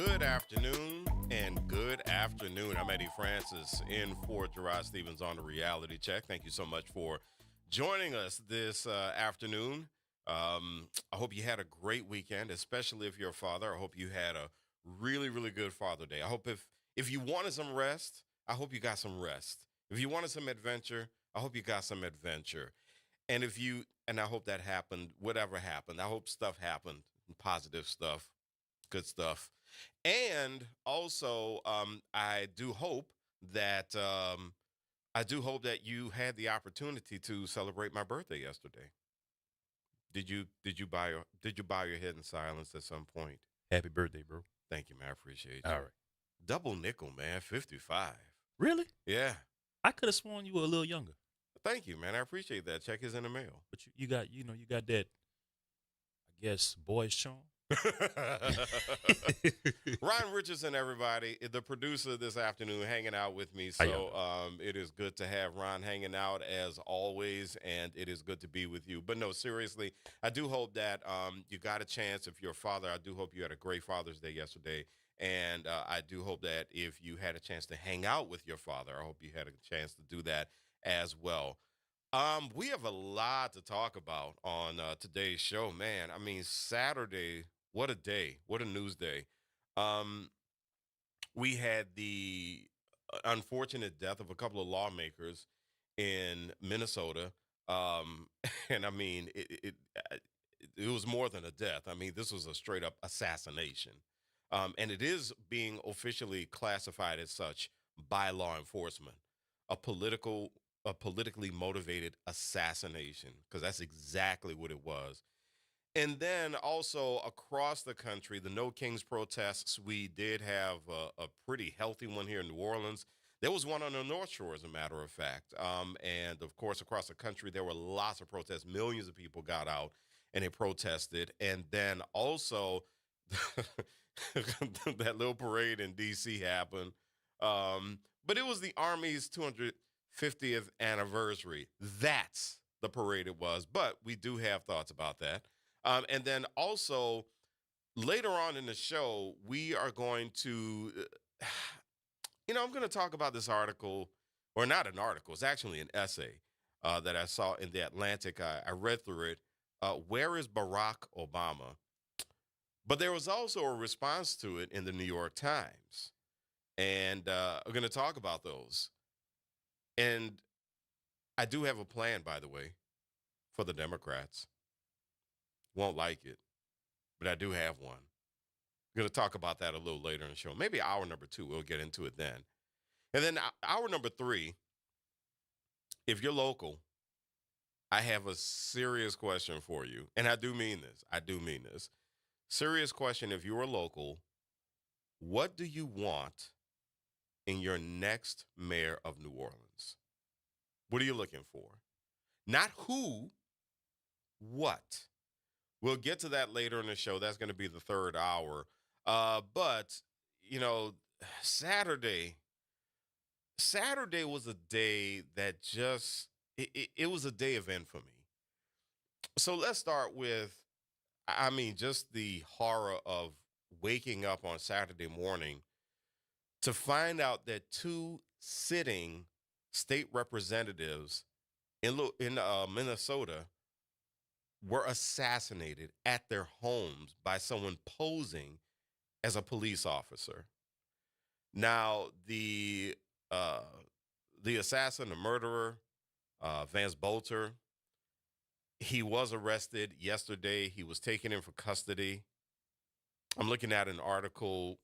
Good afternoon and good afternoon. I'm Eddie Francis in for Gerard Stevens on the Reality Check. Thank you so much for joining us this afternoon. I hope you had a great weekend, especially if you're a father. I hope you had a really good Father Day. I hope if you wanted some rest, I hope you got some rest. If you wanted some adventure, I hope you got some adventure. And I hope that happened, whatever happened. I hope stuff happened, positive stuff, good stuff. And also, that I do hope that you had the opportunity to celebrate my birthday yesterday. Did you bow your head in silence at some point? Happy birthday, bro. Thank you, man. I appreciate All you. right. Double nickel, man. 55. Really? Yeah. I could have sworn you were a little younger, Thank you, man. I appreciate that. Check is in the mail. but you got you got that, I guess, boyish charm. Ron Richardson, everybody, the producer this afternoon, hanging out with me. How y'all So it is good to have Ron hanging out as always, and it is good to be with you. But no, seriously, I do hope that you got a chance. If you're a father, I do hope you had a great Father's Day yesterday. And I do hope that if you had a chance to hang out with your father, I hope you had a chance to do that as well. We have a lot to talk about on today's show, man. I mean, Saturday, what a day, what a news day. Um, we had the unfortunate death of a couple of lawmakers in Minnesota. And I mean, it was more than a death. I mean, this was a straight up assassination. And it is being officially classified as such by law enforcement, a political, a politically motivated assassination, because that's exactly what it was. And then also across the country, the No Kings protests, we did have a pretty healthy one here in New Orleans. There was one on the North Shore, as a matter of fact. And of course, across the country, there were lots of protests. Millions of people got out and they protested. And then also, that little parade in D.C. happened. But it was the Army's 250th anniversary. That's the parade it was. But we do have thoughts about that. And then also later on in the show, we are going to, I'm going to talk about this article, or not an article, it's actually an essay that I saw in the Atlantic. I read through it. Where is Barack Obama? But there was also a response to it in the New York Times. And we're going to talk about those. And I do have a plan, by the way, for the Democrats. Won't like it, but I do have one. We're going to talk about that a little later in the show. Maybe hour number 2, we'll get into it then. And then hour number 3, if you're local, I have a serious question for you. And I do mean this. I do mean this. Serious question. If you're local, what do you want in your next mayor of New Orleans? What are you looking for? Not who, what? We'll get to that later in the show. That's going to be the third hour. But, you know, Saturday, Saturday was a day that it was a day of infamy. So let's start with, I mean, just the horror of waking up on Saturday morning to find out that two sitting state representatives in Minnesota were assassinated at their homes by someone posing as a police officer. Now, uh, the assassin, the murderer, Vance Bolter, he was arrested yesterday. He was taken in for custody. I'm looking at an article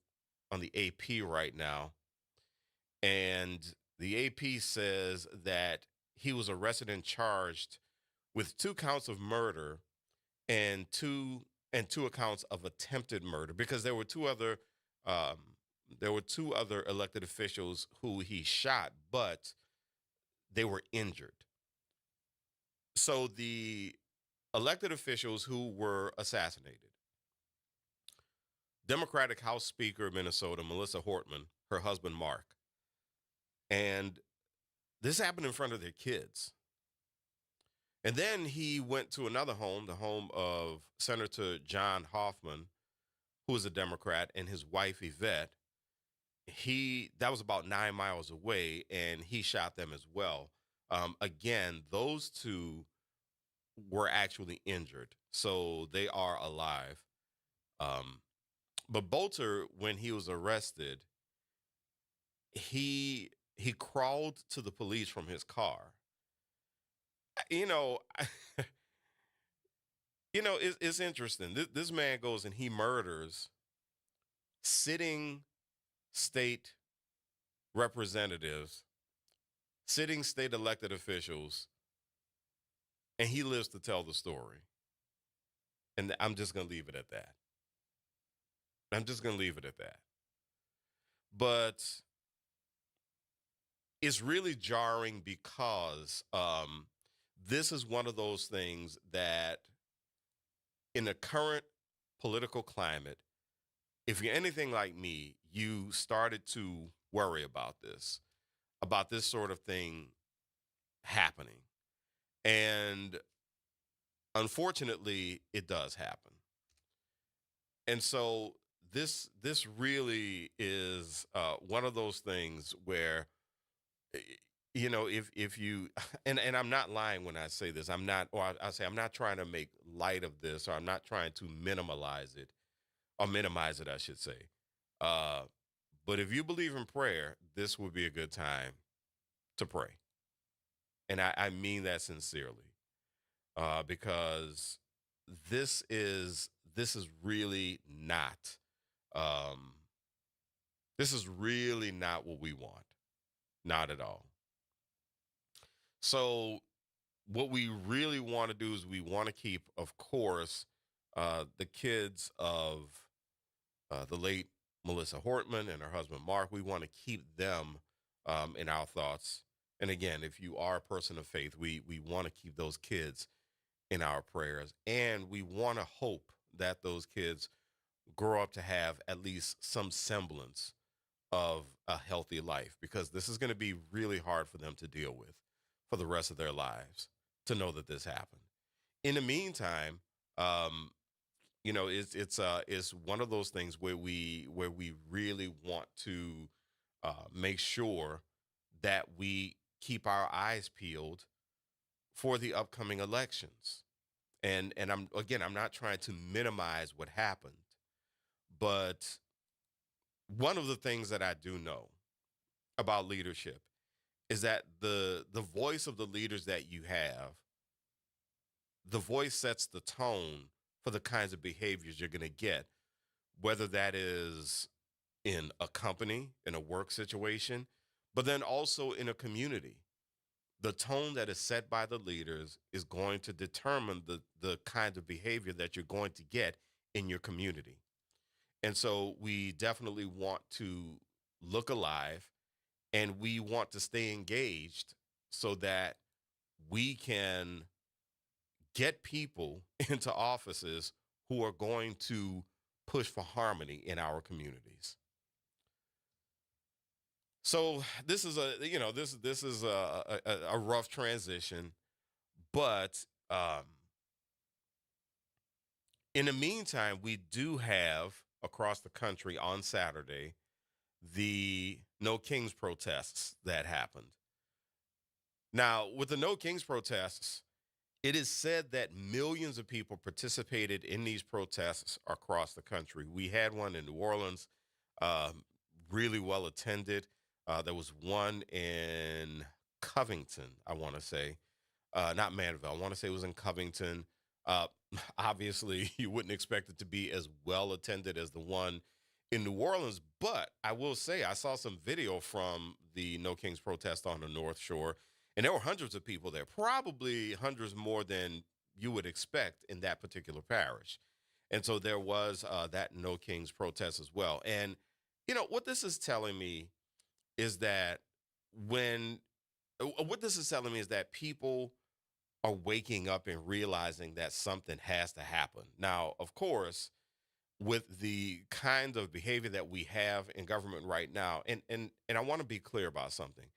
on the AP right now, and the AP says that he was arrested and charged with 2 counts of murder and two accounts of attempted murder, because um, there were two other elected officials who he shot, but they were injured. So the elected officials who were assassinated, Democratic House Speaker of Minnesota, Melissa Hortman, her husband Mark, and this happened in front of their kids. And then he went to another home, the home of Senator John Hoffman, who is a Democrat, and his wife Yvette, he that was about 9 miles away, and he shot them as well. Again, those two were actually injured, so they are alive. Um, but Bolter, when he was arrested, he crawled to the police from his car. You know, it's interesting. This man goes and he murders sitting state representatives, sitting state elected officials, and he lives to tell the story. And I'm just going to leave it at that. I'm just going to leave it at that. But it's really jarring because this is one of those things that in the current political climate, if you're anything like me, you started to worry about this sort of thing happening. And unfortunately, it does happen. And so this really is one of those things where eh, if you and I'm not lying when I say this. I'm not, or I say I'm not trying to make light of this, or I'm not trying to minimize it, I should say. Uh, but if you believe in prayer, this would be a good time to pray, and I mean that sincerely, because this is really not um, this is really not what we want, not at all. So what we really want to do is we want to keep, of course, the kids of the late Melissa Hortman and her husband Mark. We want to keep them in our thoughts. And again, if you are a person of faith, we want to keep those kids in our prayers, and we want to hope that those kids grow up to have at least some semblance of a healthy life, because this is going to be really hard for them to deal with for the rest of their lives, to know that this happened. In the meantime, um, it's one of those things where we really want to make sure that we keep our eyes peeled for the upcoming elections. And I'm not trying to minimize what happened, but one of the things that I do know about leadership is that the voice of the leaders that you have, the voice sets the tone for the kinds of behaviors you're going to get, whether that is in a company, in a work situation, but then also in a community. The tone that is set by the leaders is going to determine the kind of behavior that you're going to get in your community. And so we definitely want to look alive, and we want to stay engaged so that we can get people into offices who are going to push for harmony in our communities. So this is this is a rough transition, but in the meantime, we do have across the country on Saturday the No Kings protests that happened. Now, with the No Kings protests, it is said that millions of people participated in these protests across the country. We had one in New Orleans, um, really well attended. There was one in Covington, I want to say, not Manville. I want to say it was in Covington. Uh, Obviously, you wouldn't expect it to be as well attended as the one in New Orleans, but I will say I saw some video from the No Kings protest on the North Shore, and there were hundreds of people there, probably hundreds more than you would expect in that particular parish. And so there was that No Kings protest as well. And what this is telling me is that when what this is telling me is that people are waking up and realizing that something has to happen. Now, of course, with the kind of behavior that we have in government right now, and I want to be clear about something,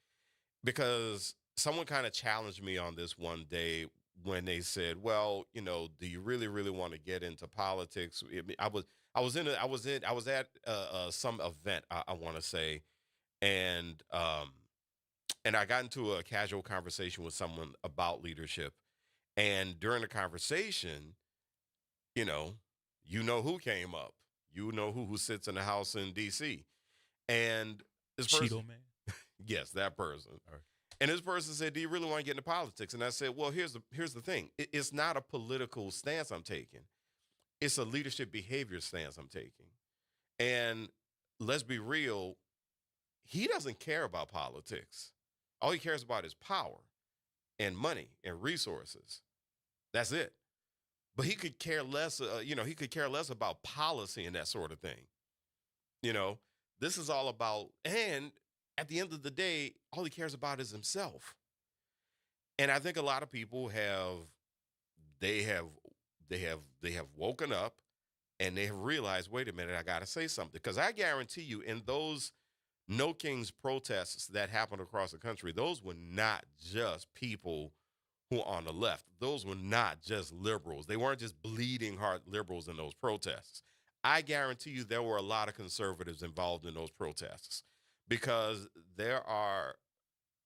because someone kind of challenged me on this one day when they said, "Well, do you really want to get into politics?" I I was at some event, I want to say, and I got into a casual conversation with someone about leadership. And during the conversation, you know, who came up. You know who sits in the house in D.C. And this person, Cheeto man. yes, that person. All right. And this person said, "Do you really want to get into politics?" And I said, "Well, here's the thing. It's not a political stance I'm taking. It's a leadership behavior stance I'm taking. And let's be real, he doesn't care about politics. All he cares about is power and money and resources. That's it. But he could care less. He could care less about policy and that sort of thing. You know, this is all about, and at the end of the day, all he cares about is himself. And I think a lot of people they have, they have woken up and they have realized, wait a minute, I got to say something. Because I guarantee you, in those No Kings protests that happened across the country, those were not just people who are on the left. Those were not just liberals. They weren't just bleeding heart liberals in those protests. I guarantee you there were a lot of conservatives involved in those protests because there are,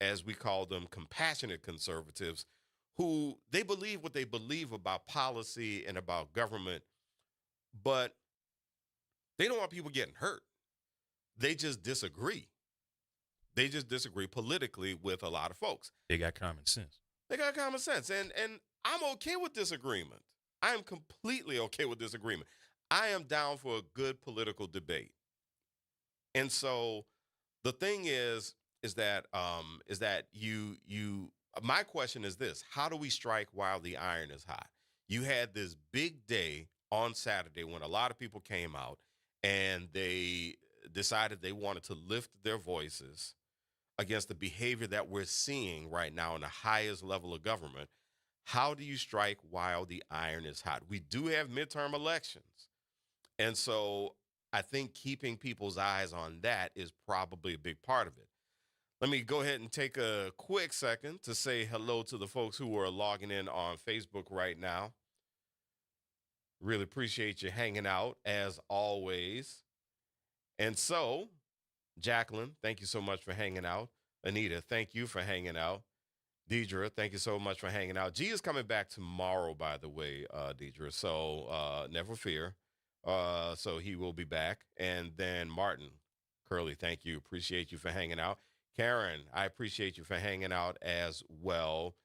as we call them, compassionate conservatives who they believe what they believe about policy and about government, but they don't want people getting hurt. They just disagree. They just disagree politically with a lot of folks. They got common sense. They got common sense. And I'm okay with disagreement. I am completely okay with disagreement. I am down for a good political debate. And so the thing is that you my question is this: how do we strike while the iron is hot? You had this big day on Saturday when a lot of people came out and they decided they wanted to lift their voices against the behavior that we're seeing right now in the highest level of government. How do you strike while the iron is hot? We do have midterm elections. And so I think keeping people's eyes on that is probably a big part of it. Let me go ahead and take a quick second to say hello to the folks who are logging in on Facebook right now. Really appreciate you hanging out as always. And so, Jacqueline, thank you so much for hanging out. Anita, thank you for hanging out. Deidre, thank you so much for hanging out. G is coming back tomorrow, by the way, Deidre. So never fear. So he will be back. And then Martin, Curly, thank you. Appreciate you for hanging out. Karen, I appreciate you for hanging out as well.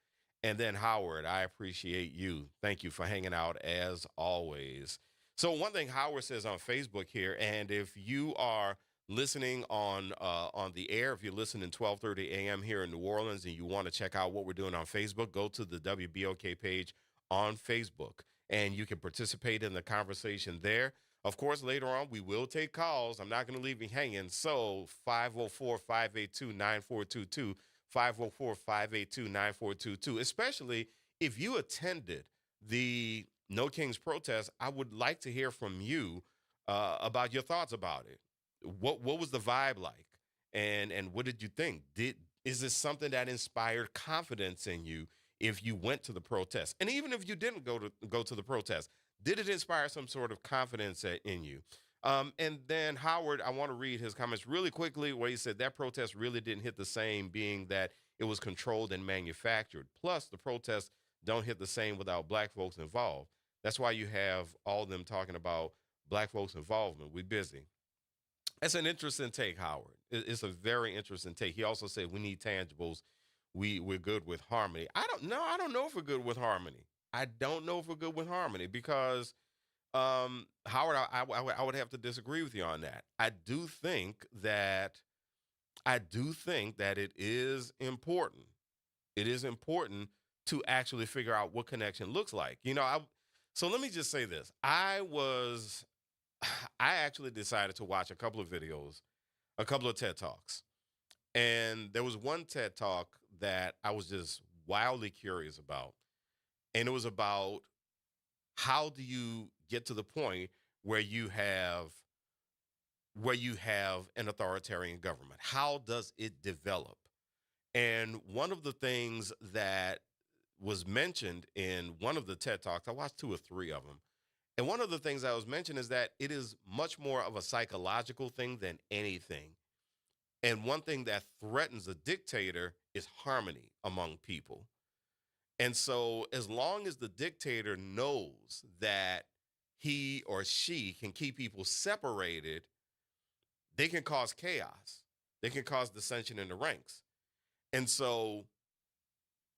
And then Howard, I appreciate you. Thank you for hanging out as always. So one thing Howard says on Facebook here, and if you are listening on the air, if you're listening 12:30 a.m. here in New Orleans and you want to check out what we're doing on Facebook, go to the WBOK page on Facebook and you can participate in the conversation there. Of course, later on, we will take calls. I'm not going to leave you hanging. So 504-582-9422, 504-582-9422, especially if you attended the No Kings protest, I would like to hear from you about your thoughts about it. What was the vibe like? And what did you think? Is this something that inspired confidence in you if you went to the protest? And even if you didn't go to the protest, did it inspire some sort of confidence in you? And then Howard, I want to read his comments really quickly where he said that protest really didn't hit the same, being that it was controlled and manufactured. Plus, the protests don't hit the same without black folks involved. That's why you have all of them talking about black folks' involvement. We busy. That's an interesting take, Howard. It's a very interesting take. He also said we need tangibles. We're good with harmony. I don't know. I don't know if we're good with harmony. I don't know if we're good with harmony because Howard, I would have to disagree with you on that. I do think that it is important. It is important to actually figure out what connection looks like. So let me just say this. I actually decided to watch a couple of videos, a couple of TED Talks. And there was one TED Talk that I was just wildly curious about. And it was about how do you get to the point where you have an authoritarian government? How does it develop? And one of the things that was mentioned in one of the TED Talks, I watched 2 or 3 of them, And one of the things I was mentioning is that it is much more of a psychological thing than anything. And one thing that threatens a dictator is harmony among people. And so, as long as the dictator knows that he or she can keep people separated, they can cause chaos. They can cause dissension in the ranks. And so,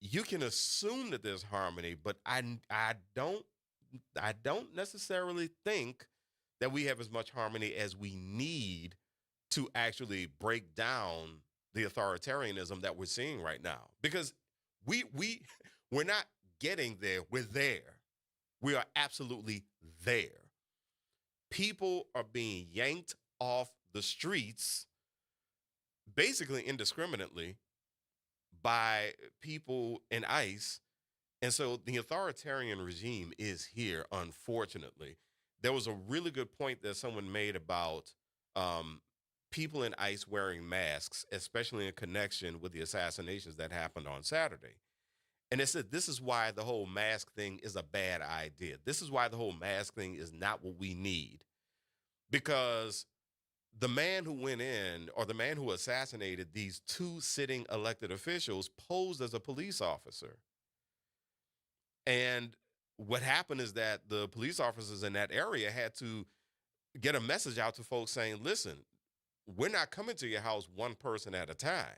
you can assume that there's harmony, but I don't necessarily think that we have as much harmony as we need to actually break down the authoritarianism that we're seeing right now. Because we're not getting there, we're there. We are absolutely there. People are being yanked off the streets basically indiscriminately by people in ICE. And so the authoritarian regime is here, unfortunately. There was a really good point that someone made about people in ICE wearing masks, especially in connection with the assassinations that happened on Saturday. And they said, this is why the whole mask thing is a bad idea. This is why the whole mask thing is not what we need. Because the man who went in, or the man who assassinated these two sitting elected officials, posed as a police officer. And what happened is that the police officers in that area had to get a message out to folks saying, listen, we're not coming to your house one person at a time.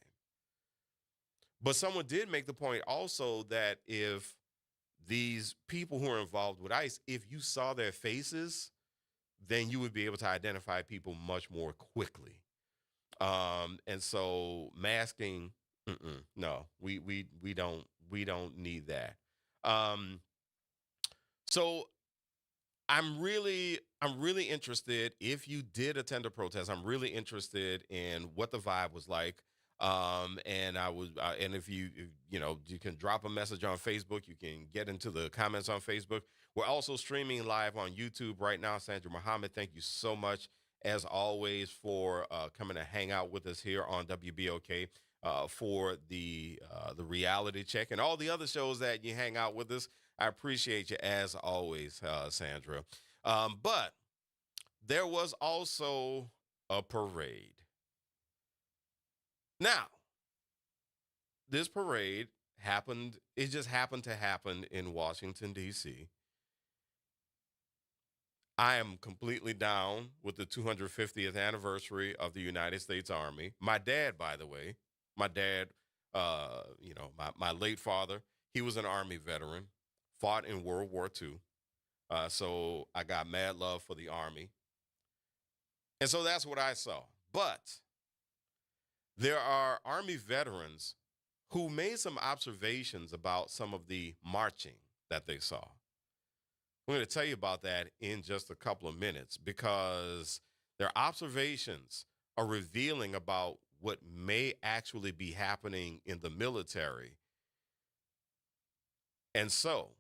But someone did make the point also that if these people who are involved with ICE, if you saw their faces, then you would be able to identify people much more quickly. And so masking, no, we don't need that. So I'm really interested. If you did attend a protest, I'm really interested in what the vibe was like. And if you can drop a message on Facebook, you can get into the comments on Facebook. We're also streaming live on YouTube right now. Sandra Muhammad, thank you so much, as always, for coming to hang out with us here on WBOK for the reality check and all the other shows that you hang out with us. I appreciate you as always, Sandra. But there was also a parade. Now, this parade happened, it just happened to happen in Washington, D.C. I am completely down with the 250th anniversary of the United States Army. My dad, by the way, my late father, he was an Army veteran, fought in World War II. So I got mad love for the Army. And so that's what I saw. But there are Army veterans who made some observations about some of the marching that they saw. I'm going to tell you about that in just a couple of minutes, because their observations are revealing about what may actually be happening in the military. And so,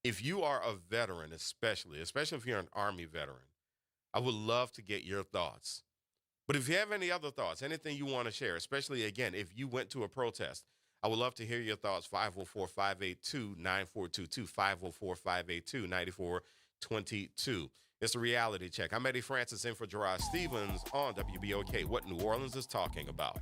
if you are a veteran, especially if you're an Army veteran, I would love to get your thoughts. But if you have any other thoughts, anything you want to share, especially, again, if you went to a protest, I would love to hear your thoughts. 504-582-9422, 504-582-9422. It's a reality check. I'm Eddie Francis in for Gerard Stevens on WBOK, what New Orleans is talking about.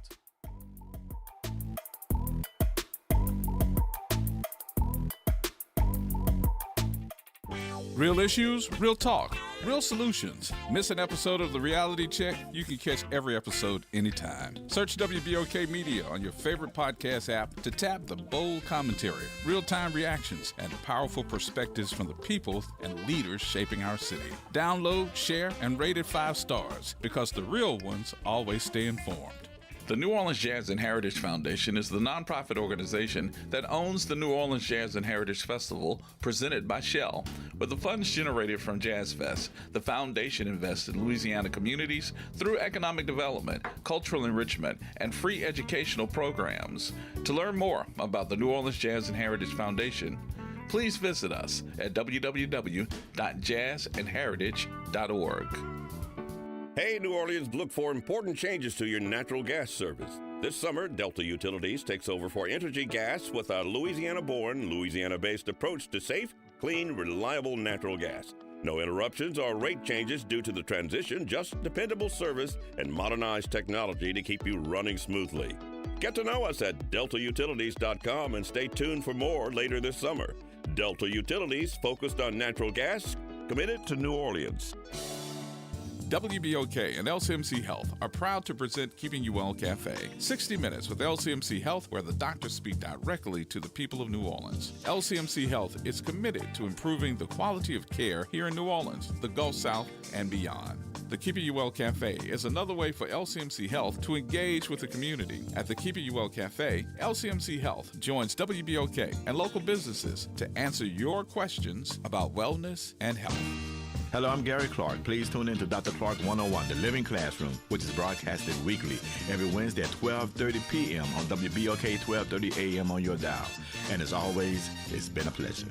Real issues, real talk, real solutions. Miss an episode of The Reality Check? You can catch every episode anytime. Search WBOK Media on your favorite podcast app to tap the bold commentary, real-time reactions, and powerful perspectives from the people and leaders shaping our city. Download, share, and rate it 5 stars, because the real ones always stay informed. The New Orleans Jazz and Heritage Foundation is the nonprofit organization that owns the New Orleans Jazz and Heritage Festival, presented by Shell. With the funds generated from Jazz Fest, the foundation invests in Louisiana communities through economic development, cultural enrichment, and free educational programs. To learn more about the New Orleans Jazz and Heritage Foundation, please visit us at www.jazzandheritage.org. Hey, New Orleans, look for important changes to your natural gas service. This summer, Delta Utilities takes over for Entergy Gas with a Louisiana-born, Louisiana-based approach to safe, clean, reliable natural gas. No interruptions or rate changes due to the transition, just dependable service and modernized technology to keep you running smoothly. Get to know us at deltautilities.com and stay tuned for more later this summer. Delta Utilities, focused on natural gas, committed to New Orleans. WBOK and LCMC Health are proud to present Keeping You Well Cafe, 60 Minutes with LCMC Health, where the doctors speak directly to the people of New Orleans. LCMC Health is committed to improving the quality of care here in New Orleans, the Gulf South, and beyond. The Keeping You Well Cafe is another way for LCMC Health to engage with the community. At the Keeping You Well Cafe, LCMC Health joins WBOK and local businesses to answer your questions about wellness and health. Hello, I'm Gary Clark. Please tune in to Dr. Clark 101, The Living Classroom, which is broadcasted weekly every Wednesday at 12:30 p.m. on WBOK 12:30 a.m. on your dial. And as always, it's been a pleasure.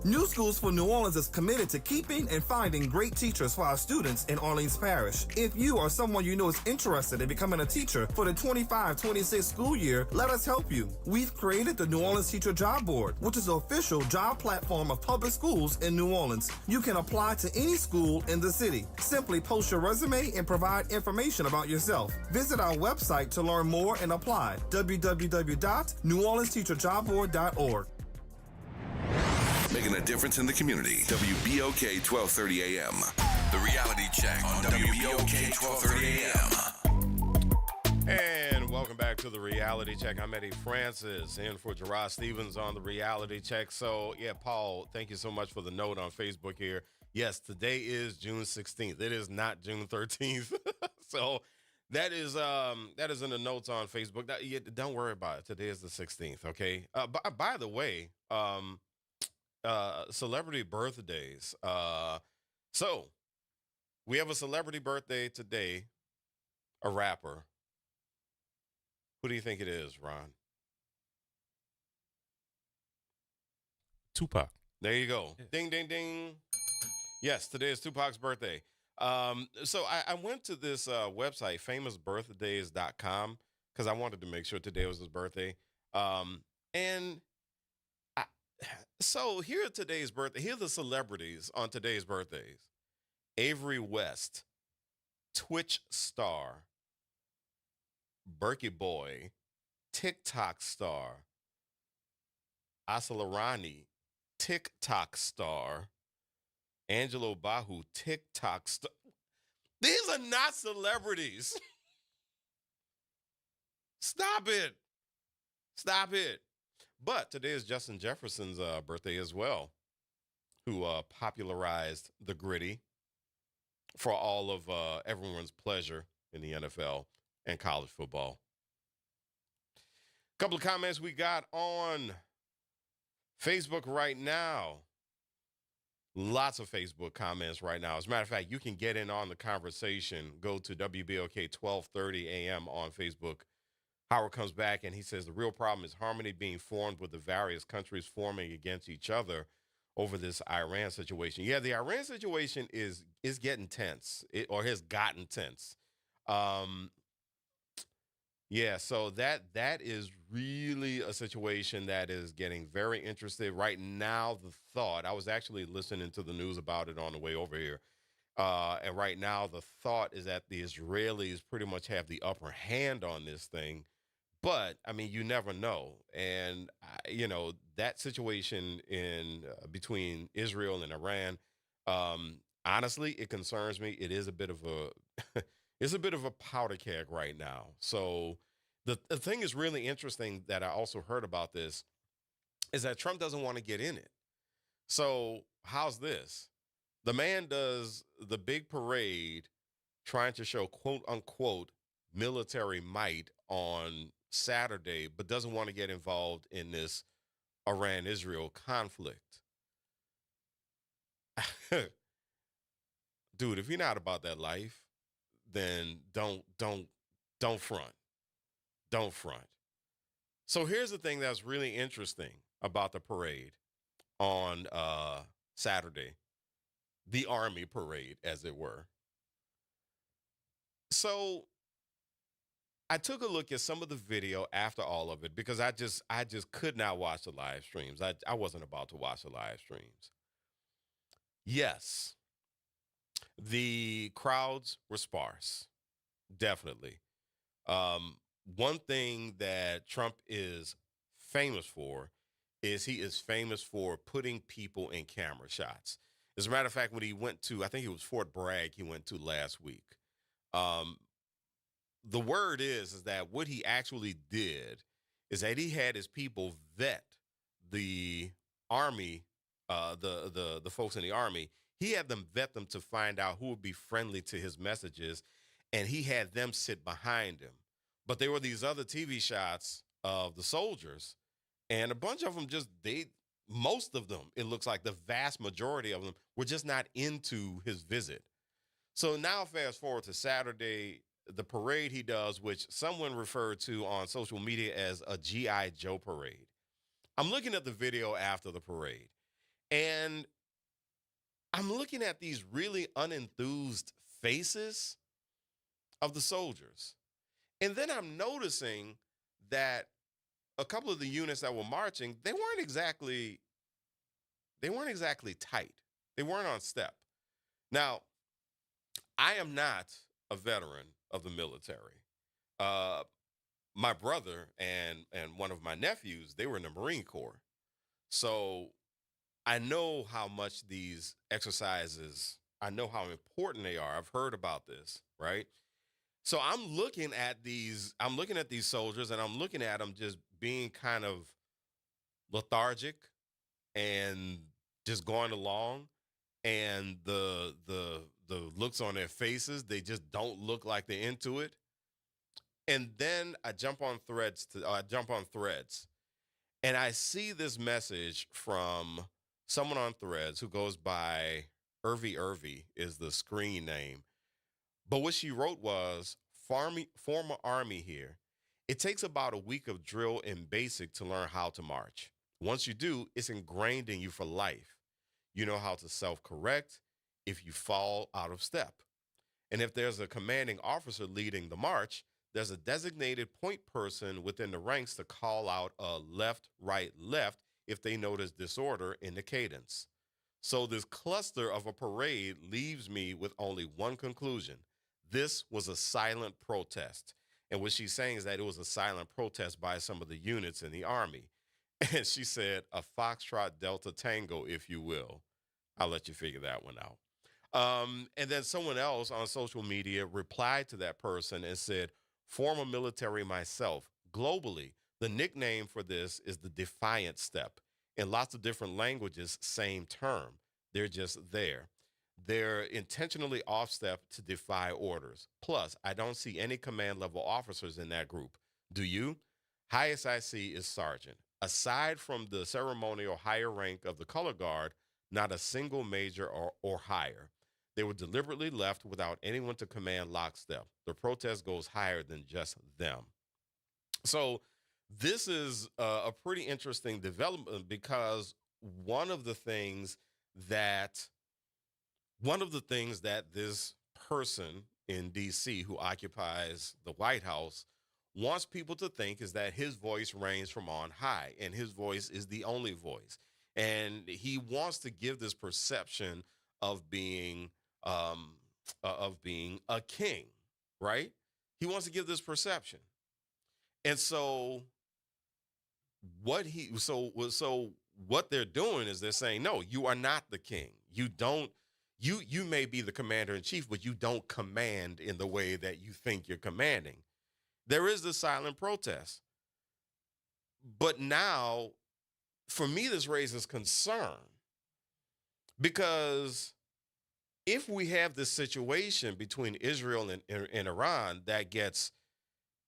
New Schools for New Orleans is committed to keeping and finding great teachers for our students in Orleans Parish. If you or someone you know is interested in becoming a teacher for the 25-26 school year, let us help you. We've created the New Orleans Teacher Job Board, which is the official job platform of public schools in New Orleans. You can apply to any school in the city. Simply post your resume and provide information about yourself. Visit our website to learn more and apply, www.neworleansteacherjobboard.org. Making a difference in the community. WBOK 1230 AM. The Reality Check on WBOK 1230 AM. And welcome back to the Reality Check. I'm Eddie Francis, in for Gerard Stevens on the Reality Check. So, yeah, Paul, thank you so much for the note on Facebook here. Yes, today is June 16th. It is not June 13th. So that is in the notes on Facebook. Don't worry about it. Today is the 16th, okay? By the way, celebrity birthdays. So we have a celebrity birthday today, a rapper. Who do you think it is, Ron? Tupac. There you go. Yeah. Ding, ding, ding. Yes, today is Tupac's birthday. So I went to this website, famousbirthdays.com, because I wanted to make sure today was his birthday. So here are today's birthday. Here are the celebrities on today's birthdays. Avery West, Twitch star, Berkey Boy, TikTok star, Asalarani, TikTok star, Angelo Bahu, TikTok star. These are not celebrities. Stop it. Stop it. But today is Justin Jefferson's birthday as well, who popularized the gritty for all of everyone's pleasure in the NFL and college football. A couple of comments we got on Facebook right now. Lots of Facebook comments right now. As a matter of fact, you can get in on the conversation. Go to WBOK 1230 AM on Facebook. Howard comes back and he says the real problem is harmony being formed with the various countries forming against each other over this Iran situation. Yeah, the Iran situation is getting tense, or has gotten tense. Yeah, so that is really a situation that is getting very interesting right now. The thought, I was actually listening to the news about it on the way over here, and right now the thought is that the Israelis pretty much have the upper hand on this thing. But I mean, you never know, and that situation in between Israel and Iran. Honestly, it concerns me. It is a bit of a it's a bit of a powder keg right now. So the thing is really interesting that I also heard about this is that Trump doesn't want to get in it. So how's this? The man does the big parade trying to show quote unquote military might on Saturday, but doesn't want to get involved in this Iran-Israel conflict. Dude, if you're not about that life, then don't front. Don't front. So here's the thing that's really interesting about the parade on Saturday, the Army parade, as it were. So I took a look at some of the video after all of it because I just could not watch the live streams. I wasn't about to watch the live streams. Yes, the crowds were sparse, definitely. One thing that Trump is famous for is he is famous for putting people in camera shots. As a matter of fact, when he went to, I think it was Fort Bragg, he went to last week. Um, the word is that what he actually did is that he had his people vet the army, the folks in the army. He had them vet them to find out who would be friendly to his messages, and he had them sit behind him. But there were these other TV shots of the soldiers, and a bunch of them most of them, it looks like the vast majority of them were just not into his visit. So now fast forward to Saturday, the parade he does, which someone referred to on social media as a G.I. Joe parade. I'm looking at the video after the parade, and I'm looking at these really unenthused faces of the soldiers. And then I'm noticing that a couple of the units that were marching, they weren't exactly tight. They weren't on step. Now, I am not a veteran of the military. My brother and one of my nephews, they were in the Marine Corps. So I know how much these exercises, I know how important they are. I've heard about this, right? So I'm looking at these soldiers, and I'm looking at them just being kind of lethargic and just going along, and the looks on their faces, they just don't look like they're into it. And then I jump on threads, and I see this message from someone on Threads who goes by Irvy is the screen name. But what she wrote was, former Army here. It takes about a week of drill and basic to learn how to march. Once you do, it's ingrained in you for life. You know how to self-correct if you fall out of step. And if there's a commanding officer leading the march, there's a designated point person within the ranks to call out a left, right, left if they notice disorder in the cadence. So this cluster of a parade leaves me with only one conclusion. This was a silent protest. And what she's saying is that it was a silent protest by some of the units in the Army. And she said, a Foxtrot Delta Tango, if you will. I'll let you figure that one out. And then someone else on social media replied to that person and said, former military myself. Globally, the nickname for this is the defiant step. In lots of different languages, same term. They're just there. They're intentionally off step to defy orders. Plus, I don't see any command level officers in that group. Do you? Highest I see is sergeant. Aside from the ceremonial higher rank of the color guard, not a single major or higher. They were deliberately left without anyone to command lockstep. The protest goes higher than just them. So this is a pretty interesting development, because one of the things that this person in D.C. who occupies the White House wants people to think is that his voice reigns from on high, and his voice is the only voice. And he wants to give this perception of being a king, right? He wants to give this perception. And so what they're doing is they're saying, no, you are not the king. You may be the commander in chief, but you don't command in the way that you think you're commanding. There is the silent protest. But now, for me, this raises concern, because if we have this situation between Israel and Iran that gets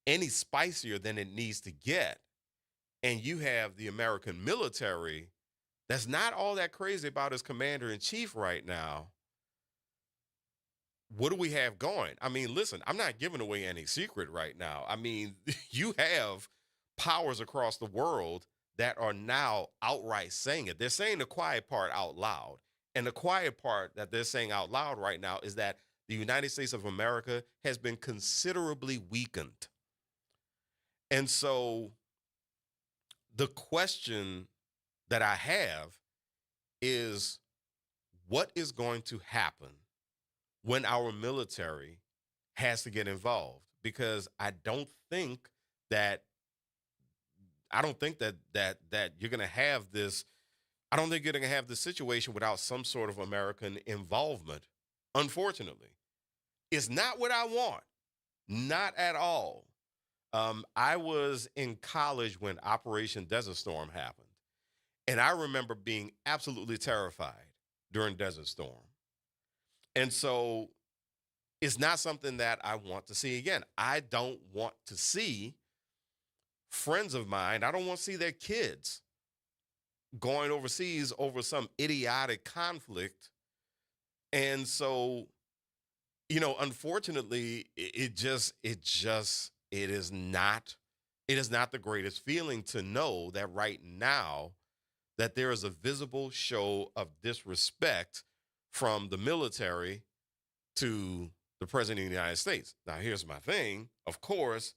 any spicier than it needs to get, and you have the American military that's not all that crazy about his commander-in-chief right now, what do we have going? I mean, listen, I'm not giving away any secret right now. I mean, you have powers across the world that are now outright saying it. They're saying the quiet part out loud. And the quiet part that they're saying out loud right now is that the United States of America has been considerably weakened. And so the question that I have is, what is going to happen when our military has to get involved? Because I don't think that you're going to have this. I don't think you're going to have this situation without some sort of American involvement. Unfortunately, it's not what I want. Not at all. I was in college when Operation Desert Storm happened. And I remember being absolutely terrified during Desert Storm. And so it's not something that I want to see again. I don't want to see friends of mine, I don't want to see their kids going overseas over some idiotic conflict. And so, unfortunately, it is not the greatest feeling to know that right now that there is a visible show of disrespect from the military to the president of the United States. Now, here's my thing. Of course,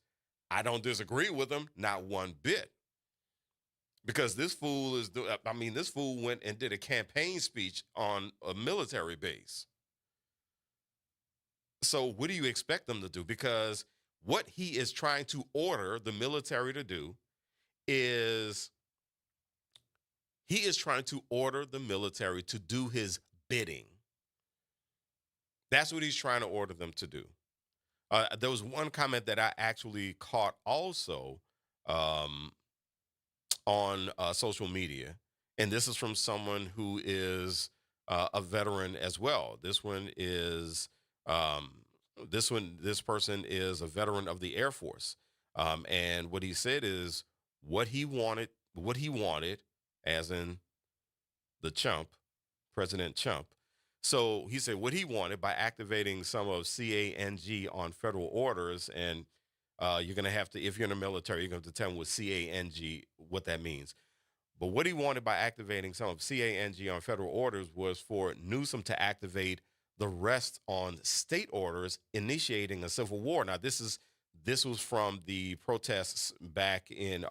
I don't disagree with him, not one bit. Because this fool went and did a campaign speech on a military base. So what do you expect them to do? Because what he is trying to order the military to do is he is trying to order the military to do his bidding. That's what he's trying to order them to do. There was one comment that I actually caught also on social media, and this is from someone who is a veteran as well. This person is a veteran of the Air Force, and what he said is what he wanted, as in the chump, President Chump. So he said what he wanted by activating some of CANG on federal orders, and you're going to have to, if you're in the military, you're going to have to tell him what CANG, what that means. But what he wanted by activating some of CANG on federal orders was for Newsom to activate the rest on state orders, initiating a civil war. Now, this was from the protests back in,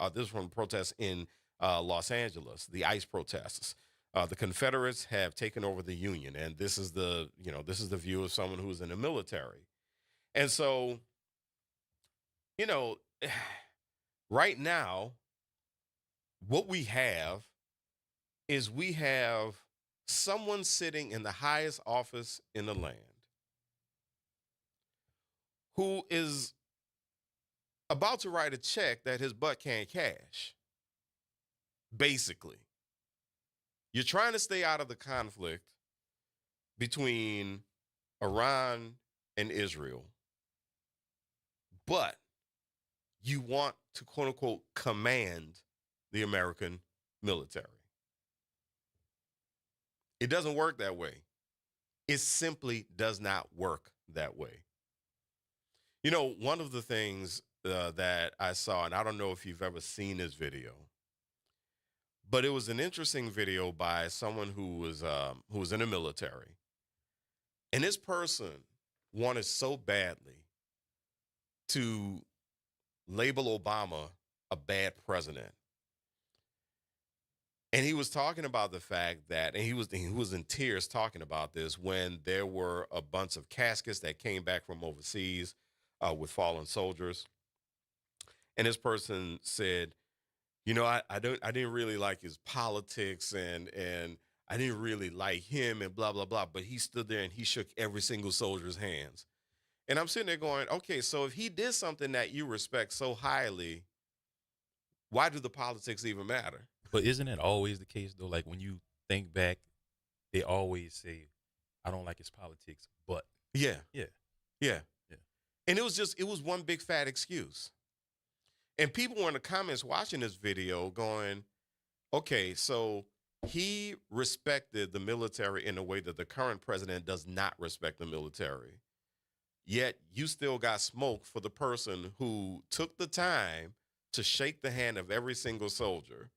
Los Angeles, the ICE protests. The Confederates have taken over the Union, and this is the view of someone who's in the military. And so, right now, what we have is someone sitting in the highest office in the land who is about to write a check that his butt can't cash. Basically, you're trying to stay out of the conflict between Iran and Israel, but you want to, quote unquote, command the American military. It doesn't work that way. It simply does not work that way. One of the things that I saw, and I don't know if you've ever seen this video, but it was an interesting video by someone who was in the military. And this person wanted so badly to label Obama a bad president. And he was talking about the fact that, and he was in tears talking about this, when there were a bunch of caskets that came back from overseas with fallen soldiers. And this person said, I didn't really like his politics, and I didn't really like him, and blah, blah, blah. But he stood there and he shook every single soldier's hands. And I'm sitting there going, okay, so if he did something that you respect so highly, why do the politics even matter? But isn't it always the case, though? Like, when you think back, they always say, I don't like his politics, but. Yeah. Yeah. And it was one big fat excuse. And people were in the comments watching this video going, okay, so he respected the military in a way that the current president does not respect the military. Yet you still got smoke for the person who took the time to shake the hand of every single soldier.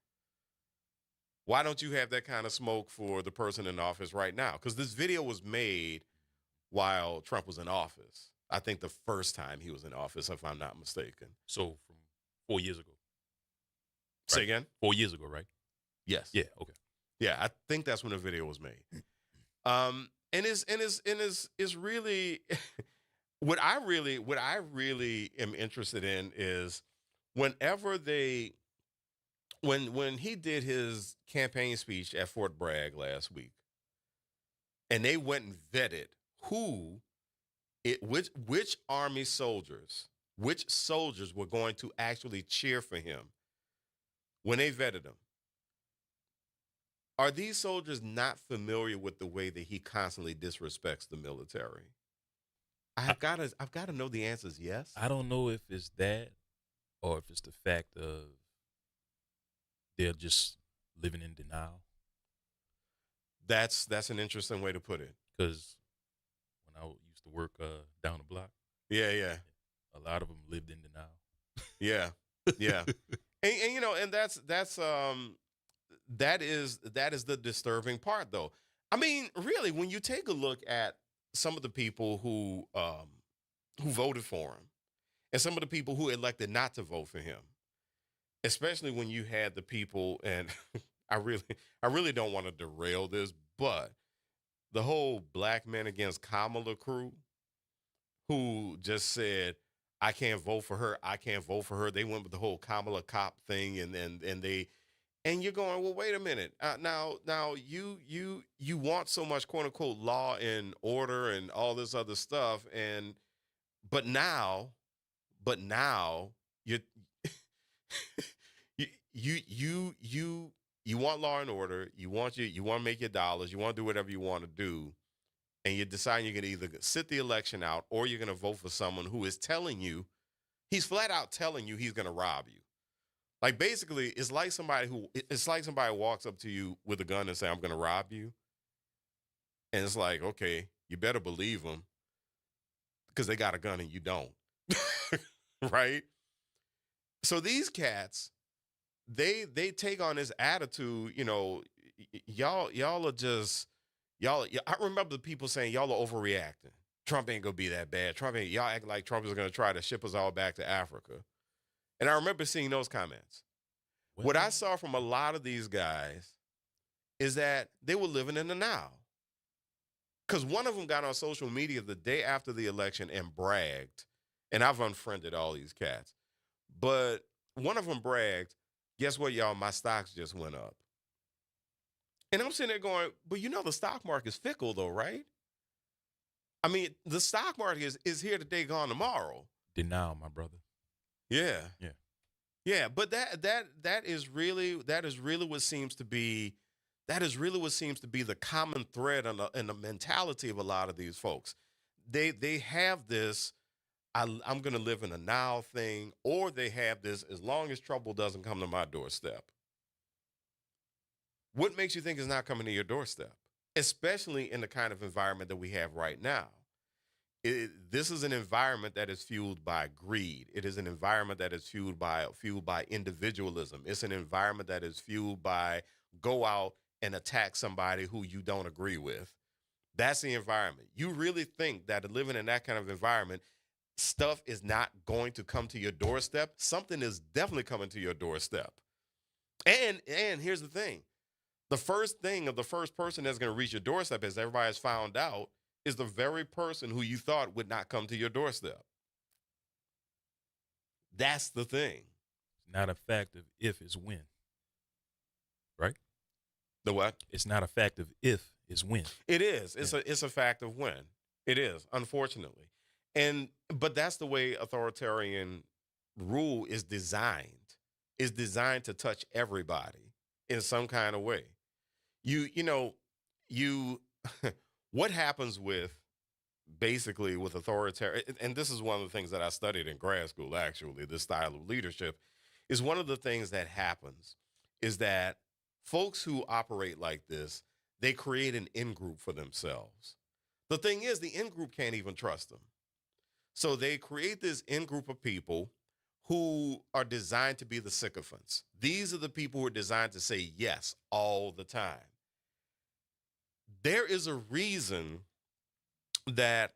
Why don't you have that kind of smoke for the person in office right now? Because this video was made while Trump was in office. I think the first time he was in office, if I'm not mistaken. So 4 years ago. Say Right. again? 4 years ago, right? Yes. Yeah. Okay. Yeah, I think that's when the video was made. And is really what I really am interested in is whenever when he did his campaign speech at Fort Bragg last week, and they went and vetted which Army soldiers, which soldiers were going to actually cheer for him when they vetted him. Are these soldiers not familiar with the way that he constantly disrespects the military? I've got to know the answer is yes. I don't know if it's that or if it's the fact of they're just living in denial. That's an interesting way to put it. Because when I used to work down the block, Yeah. a lot of them lived in denial. Yeah. Yeah. and you know, and that is the disturbing part, though. I mean, really, when you take a look at some of the people who voted for him and some of the people who elected not to vote for him, especially when you had the people, and I really don't want to derail this, but the whole Black Men Against Kamala crew, who just said, I can't vote for her. I can't vote for her. They went with the whole Kamala cop thing, and you're going, well, wait a minute. Now you want so much quote unquote law and order and all this other stuff, but now you you want law and order. You want to make your dollars. You want to do whatever you want to do. And you decide you're going to either sit the election out or you're going to vote for someone who is telling you, he's flat out telling you he's going to rob you. Like, basically, it's like somebody walks up to you with a gun and say, I'm going to rob you. And it's like, okay, you better believe them because they got a gun and you don't. Right? So these cats, they take on this attitude, you know, y'all are just, I remember the people saying y'all are overreacting. Trump ain't gonna be that bad. Y'all act like Trump is gonna try to ship us all back to Africa. And I remember seeing those comments. What I saw from a lot of these guys is that they were living in the now. Because one of them got on social media the day after the election and bragged, and I've unfriended all these cats, but one of them bragged, guess what, y'all, my stocks just went up. And I'm sitting there going, but you know the stock market is fickle though, right? I mean, the stock market is here today, gone tomorrow. Denial, my brother. Yeah. Yeah. Yeah, but that is really what seems to be the common thread in the mentality of a lot of these folks. They have this I'm going to live in a now thing, or they have this as long as trouble doesn't come to my doorstep. What makes you think it's not coming to your doorstep, especially in the kind of environment that we have right now? This is an environment that is fueled by greed. It is an environment that is fueled by individualism. It's an environment that is fueled by go out and attack somebody who you don't agree with. That's the environment. You really think that living in that kind of environment, stuff is not going to come to your doorstep? Something is definitely coming to your doorstep. And here's the thing. The first person that's going to reach your doorstep, as everybody has found out, is the very person who you thought would not come to your doorstep. That's the thing. It's not a fact of if, it's when. Right? The what? It's not a fact of if, it's when. It is. It's a fact of when. It is, unfortunately. But that's the way authoritarian rule is designed. It's designed to touch everybody in some kind of way. What happens with authoritarian, and this is one of the things that I studied in grad school, actually, this style of leadership, is one of the things that happens is that folks who operate like this, they create an in-group for themselves. The thing is, the in-group can't even trust them. So they create this in-group of people who are designed to be the sycophants. These are the people who are designed to say yes all the time. There is a reason that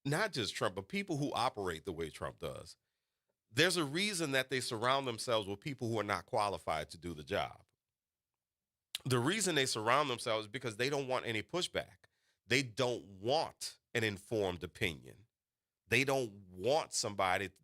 not just Trump, but people who operate the way Trump does, there's a reason that they surround themselves with people who are not qualified to do the job. The reason they surround themselves is because they don't want any pushback. They don't want an informed opinion. They don't want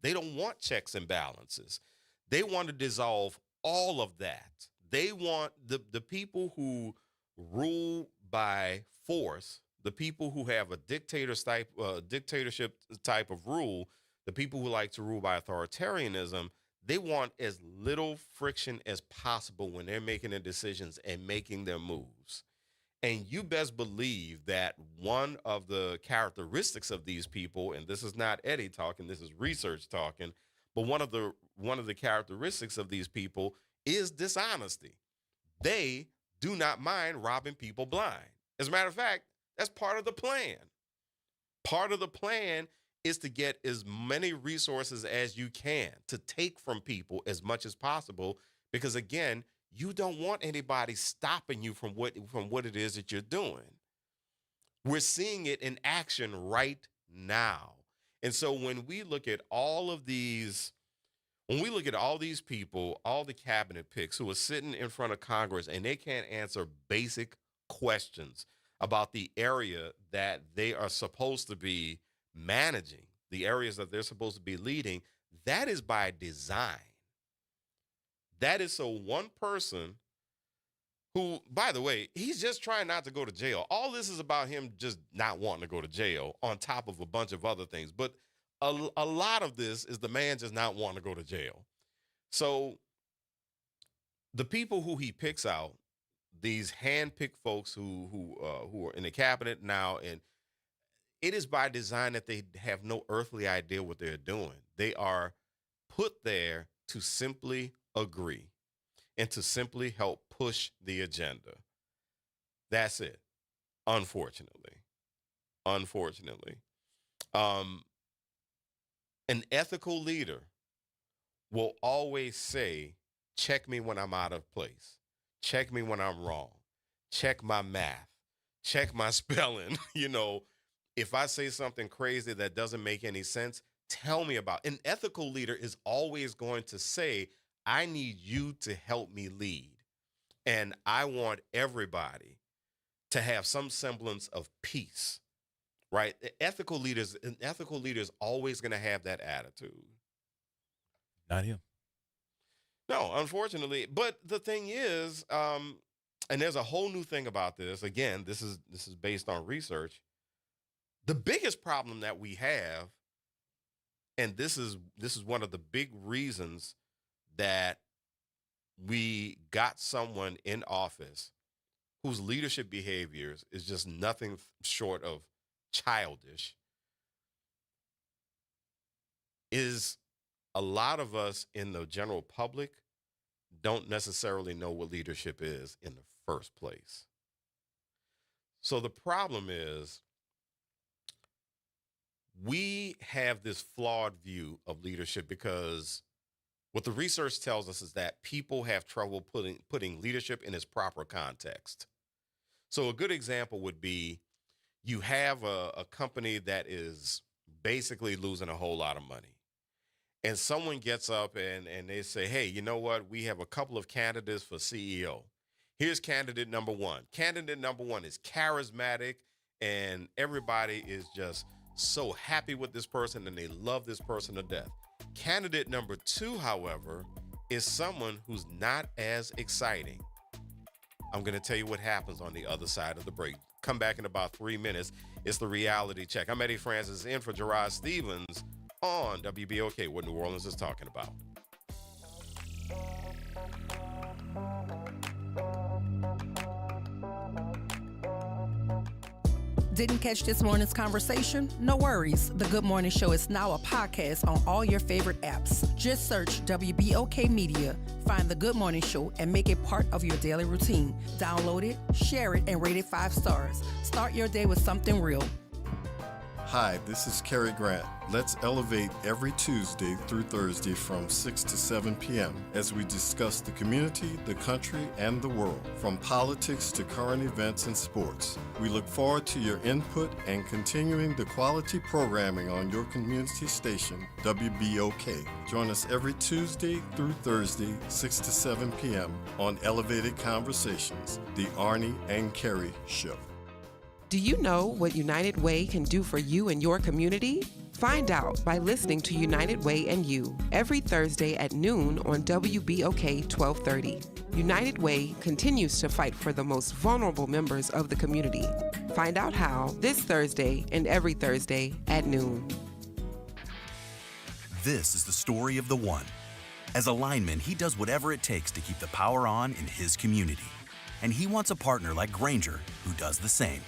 they don't want checks and balances. They want to dissolve all of that. They want the people who rule by force, the people who have a dictatorship type of rule, the people who like to rule by authoritarianism, they want as little friction as possible when they're making their decisions and making their moves. And you best believe that one of the characteristics of these people, and this is not Eddie talking, this is research talking, but one of the characteristics of these people is dishonesty. They do not mind robbing people blind. As a matter of fact, that's part of the plan. Part of the plan is to get as many resources as you can, to take from people as much as possible, because again, you don't want anybody stopping you from what it is that you're doing. We're seeing it in action right now. And so when we look at all these people, all the cabinet picks who are sitting in front of Congress and they can't answer basic questions about the area that they are supposed to be managing, the areas that they're supposed to be leading, that is by design. That is so one person who, by the way, he's just trying not to go to jail. All this is about him just not wanting to go to jail on top of a bunch of other things. But a lot of this is the man just not wanting to go to jail. So the people who he picks out, these hand-picked folks who are in the cabinet now, and it is by design that they have no earthly idea what they're doing. They are put there to simply agree and to simply help push the agenda. That's it. Unfortunately. An ethical leader will always say, check me when I'm out of place. Check me when I'm wrong. Check my math. Check my spelling. If I say something crazy that doesn't make any sense, tell me about it. An ethical leader is always going to say, I need you to help me lead. And I want everybody to have some semblance of peace, right? An ethical leader is always going to have that attitude. Not him. No, unfortunately. But the thing is, and there's a whole new thing about this. Again, this is based on research. The biggest problem that we have, and this is one of the big reasons that we got someone in office whose leadership behaviors is just nothing short of childish, is a lot of us in the general public don't necessarily know what leadership is in the first place. So the problem is we have this flawed view of leadership because what the research tells us is that people have trouble putting leadership in its proper context. So a good example would be you have a company that is basically losing a whole lot of money. And someone gets up and they say, hey, you know what? We have a couple of candidates for CEO. Here's candidate number one. Candidate number one is charismatic and everybody is just so happy with this person and they love this person to death. Candidate number two, however, is someone who's not as exciting. I'm going to tell you what happens on the other side of the break. Come back in about 3 minutes. It's the Reality Check. I'm Eddie Francis in for Gerard Stevens on WBOK, what New Orleans is talking about. Didn't catch this morning's conversation? No worries. The Good Morning Show is now a podcast on all your favorite apps. Just search WBOK Media, find The Good Morning Show, and make it part of your daily routine. Download it, share it, and rate it 5 stars. Start your day with something real. Hi, this is Cary Grant. Let's elevate every Tuesday through Thursday from 6 to 7 p.m. as we discuss the community, the country, and the world, from politics to current events and sports. We look forward to your input and continuing the quality programming on your community station, WBOK. Join us every Tuesday through Thursday, 6 to 7 p.m. on Elevated Conversations, the Arnie and Cary Show. Do you know what United Way can do for you and your community? Find out by listening to United Way and You every Thursday at noon on WBOK 1230. United Way continues to fight for the most vulnerable members of the community. Find out how this Thursday and every Thursday at noon. This is the story of the one. As a lineman, he does whatever it takes to keep the power on in his community. And he wants a partner like Grainger who does the same.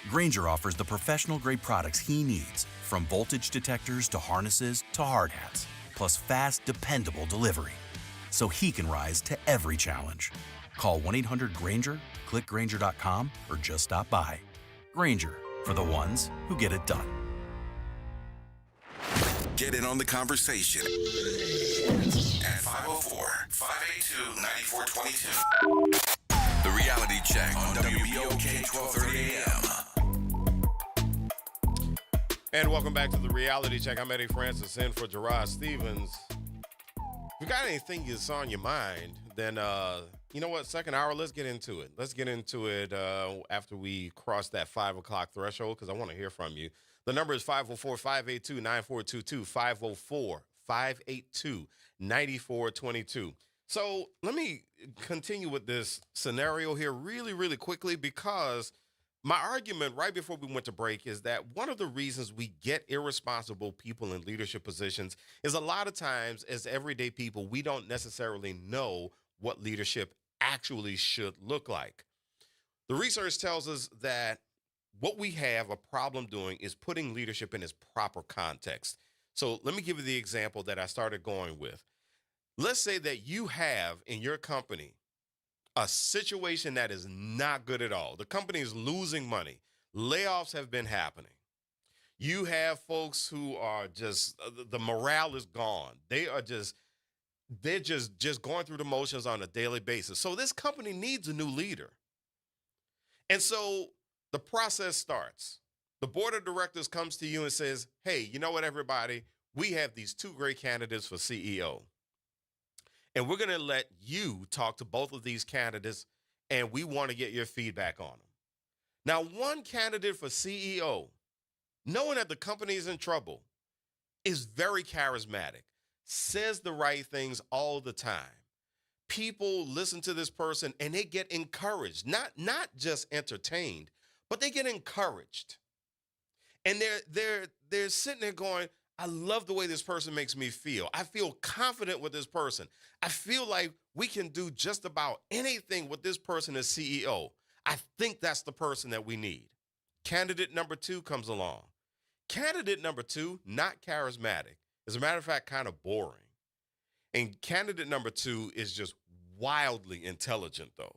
Grainger offers the professional-grade products he needs, from voltage detectors to harnesses to hard hats, plus fast, dependable delivery, so he can rise to every challenge. Call 1-800-GRAINGER, click Grainger.com, or just stop by. Grainger, for the ones who get it done. Get in on the conversation at 504-582-9422. The Reality Check on WBOK 1230 AM. And welcome back to the Reality Check. I'm Eddie Francis in for Gerard Stevens. If you got anything that's on your mind, then you know what? Second hour, let's get into it. Let's get into it after we cross that 5 o'clock threshold, because I want to hear from you. The number is 504-582-9422, 504-582-9422. So let me continue with this scenario here really, really quickly, because my argument right before we went to break is that one of the reasons we get irresponsible people in leadership positions is a lot of times as everyday people, we don't necessarily know what leadership actually should look like. The research tells us that what we have a problem doing is putting leadership in its proper context. So let me give you the example that I started going with. Let's say that you have in your company a situation that is not good at all. The company is losing money. Layoffs have been happening. You have folks who are just, the morale is gone. They're just going through the motions on a daily basis. So this company needs a new leader. And so the process starts. The board of directors comes to you and says, hey, you know what, everybody? We have these two great candidates for CEO. And we're going to let you talk to both of these candidates, and we want to get your feedback on them. Now, one candidate for CEO, knowing that the company is in trouble, is very charismatic, says the right things all the time. People listen to this person, and they get encouraged, not just entertained, but they get encouraged. And they're sitting there going, I love the way this person makes me feel. I feel confident with this person. I feel like we can do just about anything with this person as CEO. I think that's the person that we need. Candidate number 2 comes along. Candidate number 2, not charismatic. As a matter of fact, kind of boring. And candidate number 2 is just wildly intelligent, though.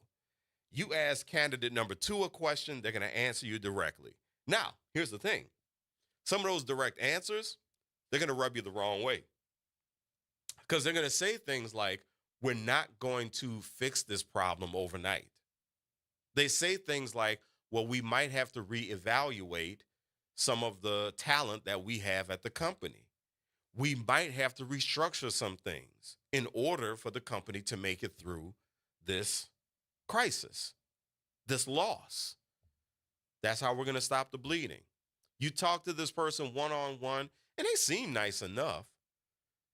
You ask candidate number 2 a question, they're going to answer you directly. Now, here's the thing. Some of those direct answers, they're going to rub you the wrong way. Because they're going to say things like, we're not going to fix this problem overnight. They say things like, well, we might have to reevaluate some of the talent that we have at the company. We might have to restructure some things in order for the company to make it through this crisis, this loss. That's how we're going to stop the bleeding. You talk to this person one-on-one, and they seem nice enough.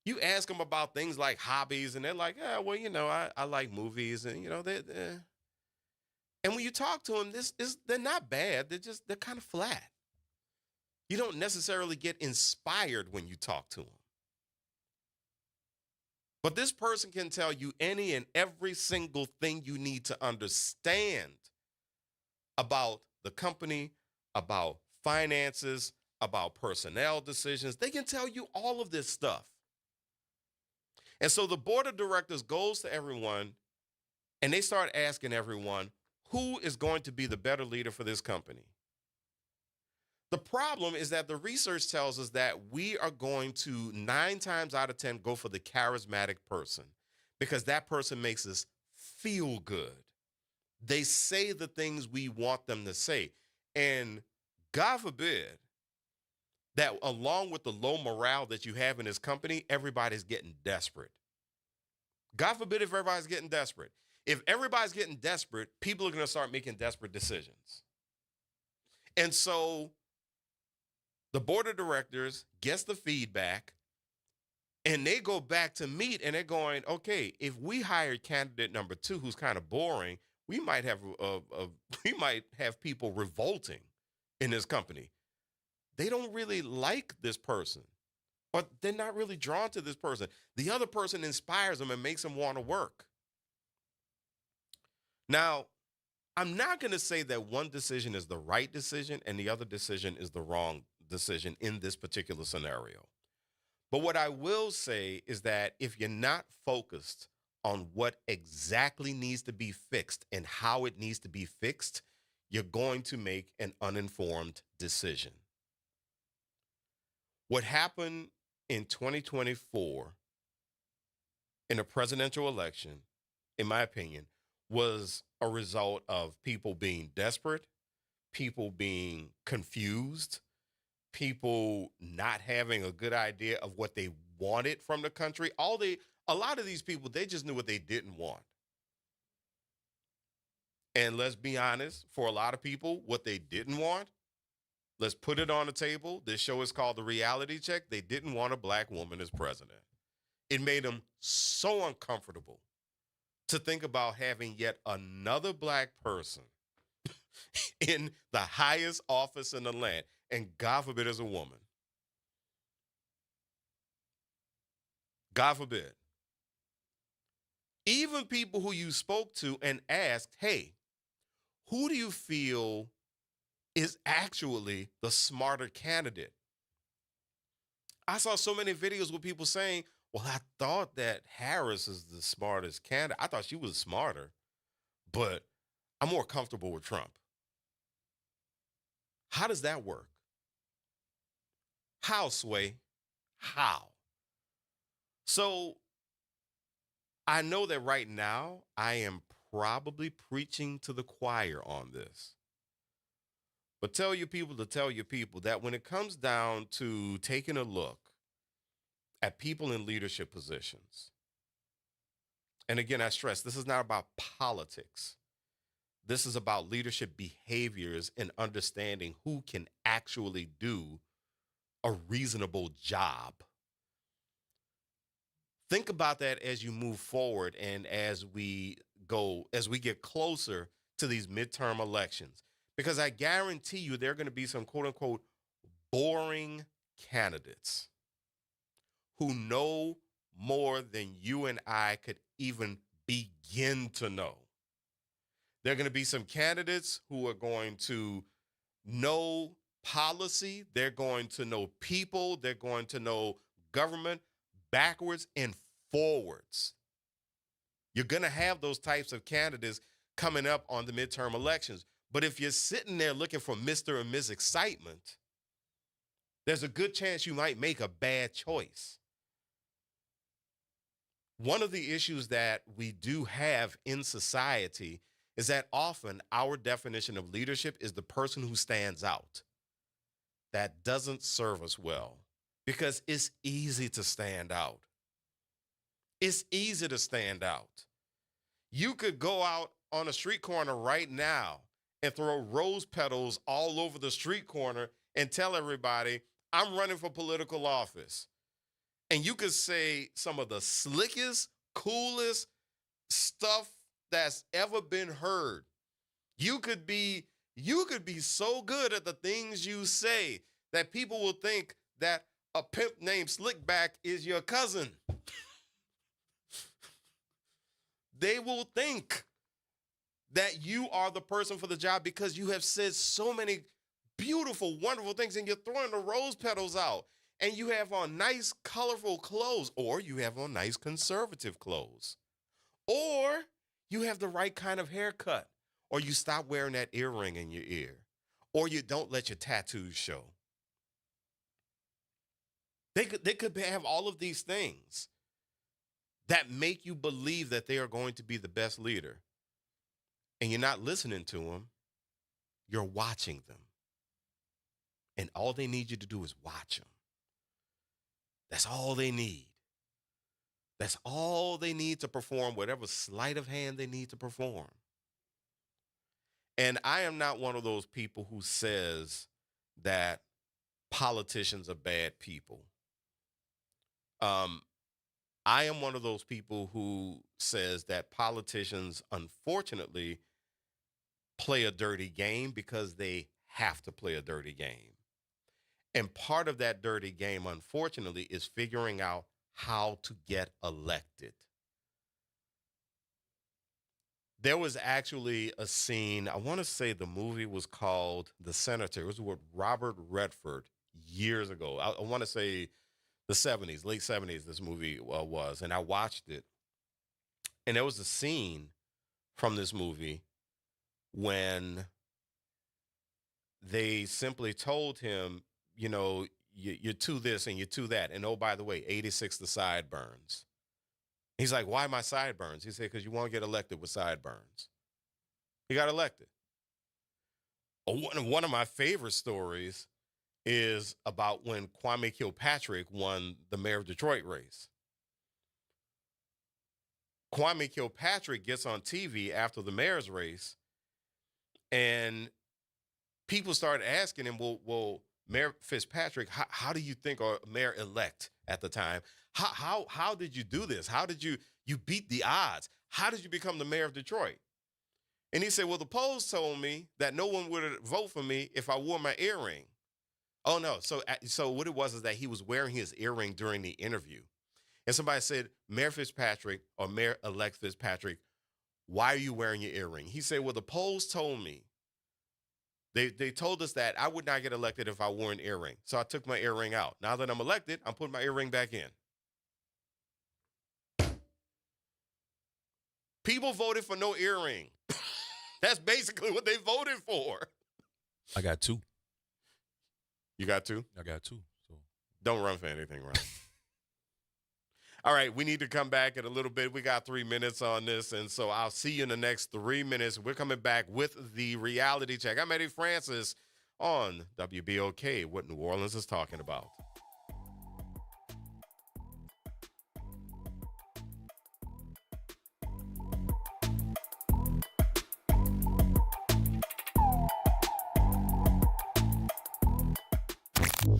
You ask them about things like hobbies, and they're like, well, you know, I like movies, and, you know, and when you talk to them, they're not bad. They're kind of flat. You don't necessarily get inspired when you talk to them. But this person can tell you any and every single thing you need to understand about the company, about finances, about personnel decisions. They can tell you all of this stuff. And so the board of directors goes to everyone and they start asking everyone, who is going to be the better leader for this company? The problem is that the research tells us that we are going to 9 times out of 10 go for the charismatic person because that person makes us feel good. They say the things we want them to say. And God forbid that along with the low morale that you have in this company, everybody's getting desperate. God forbid if everybody's getting desperate. If everybody's getting desperate, people are going to start making desperate decisions. And so the board of directors gets the feedback and they go back to meet and they're going, okay, if we hired candidate number 2, who's kind of boring, we might have people revolting in this company. They don't really like this person, or they're not really drawn to this person. The other person inspires them and makes them want to work. Now, I'm not going to say that one decision is the right decision and the other decision is the wrong decision in this particular scenario. But what I will say is that if you're not focused on what exactly needs to be fixed and how it needs to be fixed, you're going to make an uninformed decision. What happened in 2024 in a presidential election, in my opinion, was a result of people being desperate, people being confused, people not having a good idea of what they wanted from the country. A lot of these people, they just knew what they didn't want. And let's be honest, for a lot of people, what they didn't want, let's put it on the table. This show is called The Reality Check. They didn't want a black woman as president. It made them so uncomfortable to think about having yet another black person in the highest office in the land, and God forbid as a woman. God forbid. Even people who you spoke to and asked, hey, who do you feel is actually the smarter candidate? I saw so many videos with people saying, well, I thought that Harris is the smartest candidate. I thought she was smarter, but I'm more comfortable with Trump. How does that work? How, Sway? How? So I know that right now I am probably preaching to the choir on this. But tell your people that when it comes down to taking a look at people in leadership positions, and again, I stress, this is not about politics. This is about leadership behaviors and understanding who can actually do a reasonable job. Think about that as you move forward and as we get closer to these midterm elections. Because I guarantee you there are going to be some quote unquote boring candidates who know more than you and I could even begin to know. There are going to be some candidates who are going to know policy. They're going to know people. They're going to know government backwards and forwards. You're going to have those types of candidates coming up on the midterm elections. But if you're sitting there looking for Mr. and Ms. Excitement, there's a good chance you might make a bad choice. One of the issues that we do have in society is that often our definition of leadership is the person who stands out. That doesn't serve us well because it's easy to stand out. It's easy to stand out. You could go out on a street corner right now and throw rose petals all over the street corner and tell everybody, I'm running for political office. And you could say some of the slickest, coolest stuff that's ever been heard. You could be so good at the things you say that people will think that a pimp named Slickback is your cousin. They will think that you are the person for the job because you have said so many beautiful, wonderful things, and you're throwing the rose petals out, and you have on nice, colorful clothes, or you have on nice, conservative clothes, or you have the right kind of haircut, or you stop wearing that earring in your ear, or you don't let your tattoos show. They could have all of these things that make you believe that they are going to be the best leader. And you're not listening to them. You're watching them. And all they need you to do is watch them. That's all they need. That's all they need to perform whatever sleight of hand they need to perform. And I am not one of those people who says that politicians are bad people. I am one of those people who says that politicians, unfortunately, play a dirty game because they have to play a dirty game. And part of that dirty game, unfortunately, is figuring out how to get elected. There was actually a scene, I want to say the movie was called The Senator. It was with Robert Redford years ago. I want to say the 70s, late 70s, this movie was. And I watched it. And there was a scene from this movie when they simply told him, you know, you're to this and you're to that. And oh, by the way, 86 the sideburns. He's like, why my sideburns? He said, because you won't get elected with sideburns. He got elected. One of my favorite stories is about when Kwame Kilpatrick won the mayor of Detroit race. Kwame Kilpatrick gets on TV after the mayor's race, and people started asking him, well, Mayor Fitzpatrick, how do you think, or mayor-elect at the time, how did you do this? How did you beat the odds? How did you become the mayor of Detroit? And he said, well, the polls told me that no one would vote for me if I wore my earring. Oh, no. So what it was is that he was wearing his earring during the interview. And somebody said, Mayor Fitzpatrick or Mayor-elect Fitzpatrick, why are you wearing your earring? He said, well, the polls told me. They told us that I would not get elected if I wore an earring. So I took my earring out. Now that I'm elected, I'm putting my earring back in. People voted for no earring. That's basically what they voted for. I got two. You got two? I got two. So don't run for anything, Ron. All right, we need to come back in a little bit. We got 3 minutes on this, and so I'll see you in the next 3 minutes. We're coming back with the reality check. I'm Eddie Francis on WBOK, what New Orleans is talking about.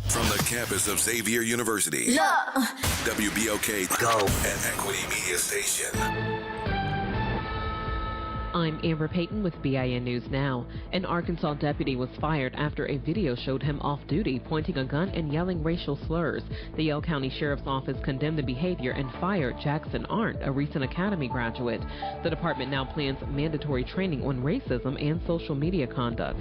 From the campus of Xavier University, WBOK Go and Equity Media Station. I'm Amber Payton with BIN News Now. An Arkansas deputy was fired after a video showed him off duty, pointing a gun and yelling racial slurs. The Yale County Sheriff's Office condemned the behavior and fired Jackson Arndt, a recent Academy graduate. The department now plans mandatory training on racism and social media conduct.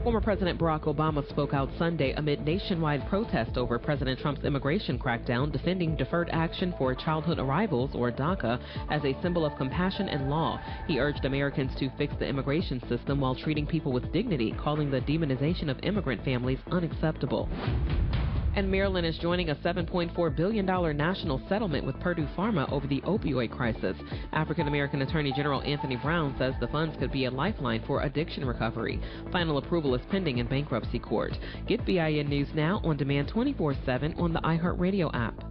Former President Barack Obama spoke out Sunday amid nationwide protest over President Trump's immigration crackdown, defending deferred action for childhood arrivals, or DACA, as a symbol of compassion and law. He urged Americans to fix the immigration system while treating people with dignity, calling the demonization of immigrant families unacceptable. And Maryland is joining a $7.4 billion national settlement with Purdue Pharma over the opioid crisis. African-American Attorney General Anthony Brown says the funds could be a lifeline for addiction recovery. Final approval is pending in bankruptcy court. Get BIN News Now on demand 24/7 on the iHeartRadio app.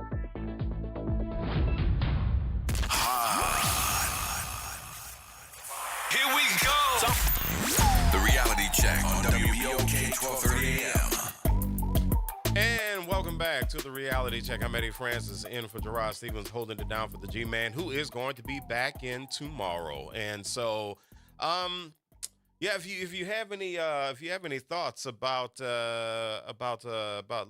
Here we go. The reality check on WBOK 1230 AM. And welcome back to the reality check. I'm Eddie Francis, in for Gerard Stevens, holding it down for the G-Man, who is going to be back in tomorrow. And so, yeah, if you have any thoughts about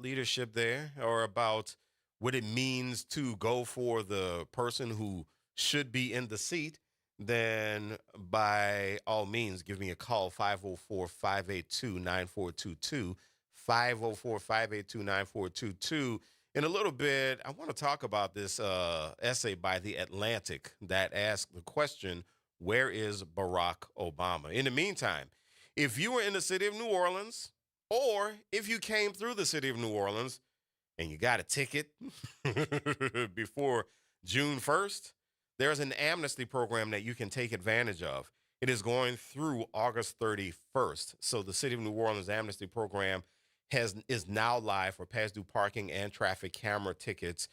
leadership there, or about what it means to go for the person who should be in the seat, then by all means, give me a call, 504-582-9422. 504-582-9422. In a little bit, I want to talk about this essay by The Atlantic that asked the question, where is Barack Obama? In the meantime, if you were in the city of New Orleans, or if you came through the city of New Orleans and you got a ticket before June 1st, there's an amnesty program that you can take advantage of. It is going through August 31st. So the City of New Orleans Amnesty Program is now live for past due parking and traffic camera tickets.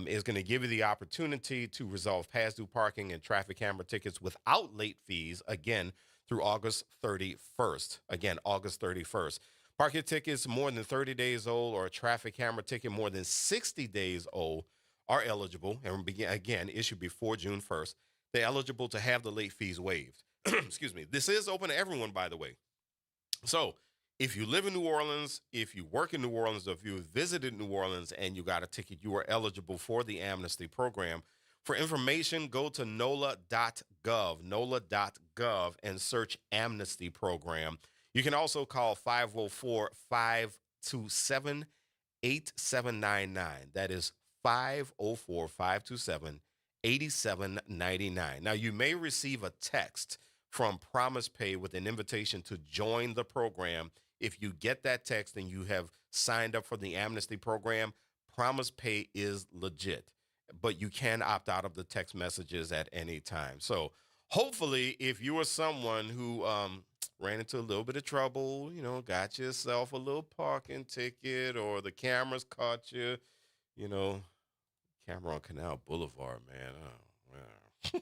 Is going to give you the opportunity to resolve past due parking and traffic camera tickets without late fees, again, through August 31st. Again, August 31st. Parking tickets more than 30 days old or a traffic camera ticket more than 60 days old are eligible and again issued before June 1st. They're eligible to have the late fees waived. Excuse me. This is open to everyone, by the way. So if you live in New Orleans, if you work in New Orleans, or if you visited New Orleans and you got a ticket, you are eligible for the amnesty program. For information, go to NOLA.gov, and search amnesty program. You can also call 504-527-8799. That is 504-527-8799. Now, you may receive a text from Promise Pay with an invitation to join the program. If you get that text and you have signed up for the amnesty program, Promise Pay is legit, but you can opt out of the text messages at any time. So hopefully, if you are someone who ran into a little bit of trouble, got yourself a little parking ticket, or the cameras caught you, camera on Canal Boulevard, man. Oh, wow.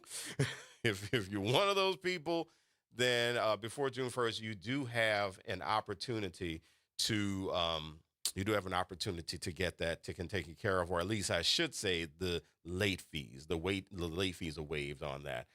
If you're one of those people, then before June 1st, you do have an opportunity to get that ticket taken care of, or at least I should say the late fees. The late fees are waived on that.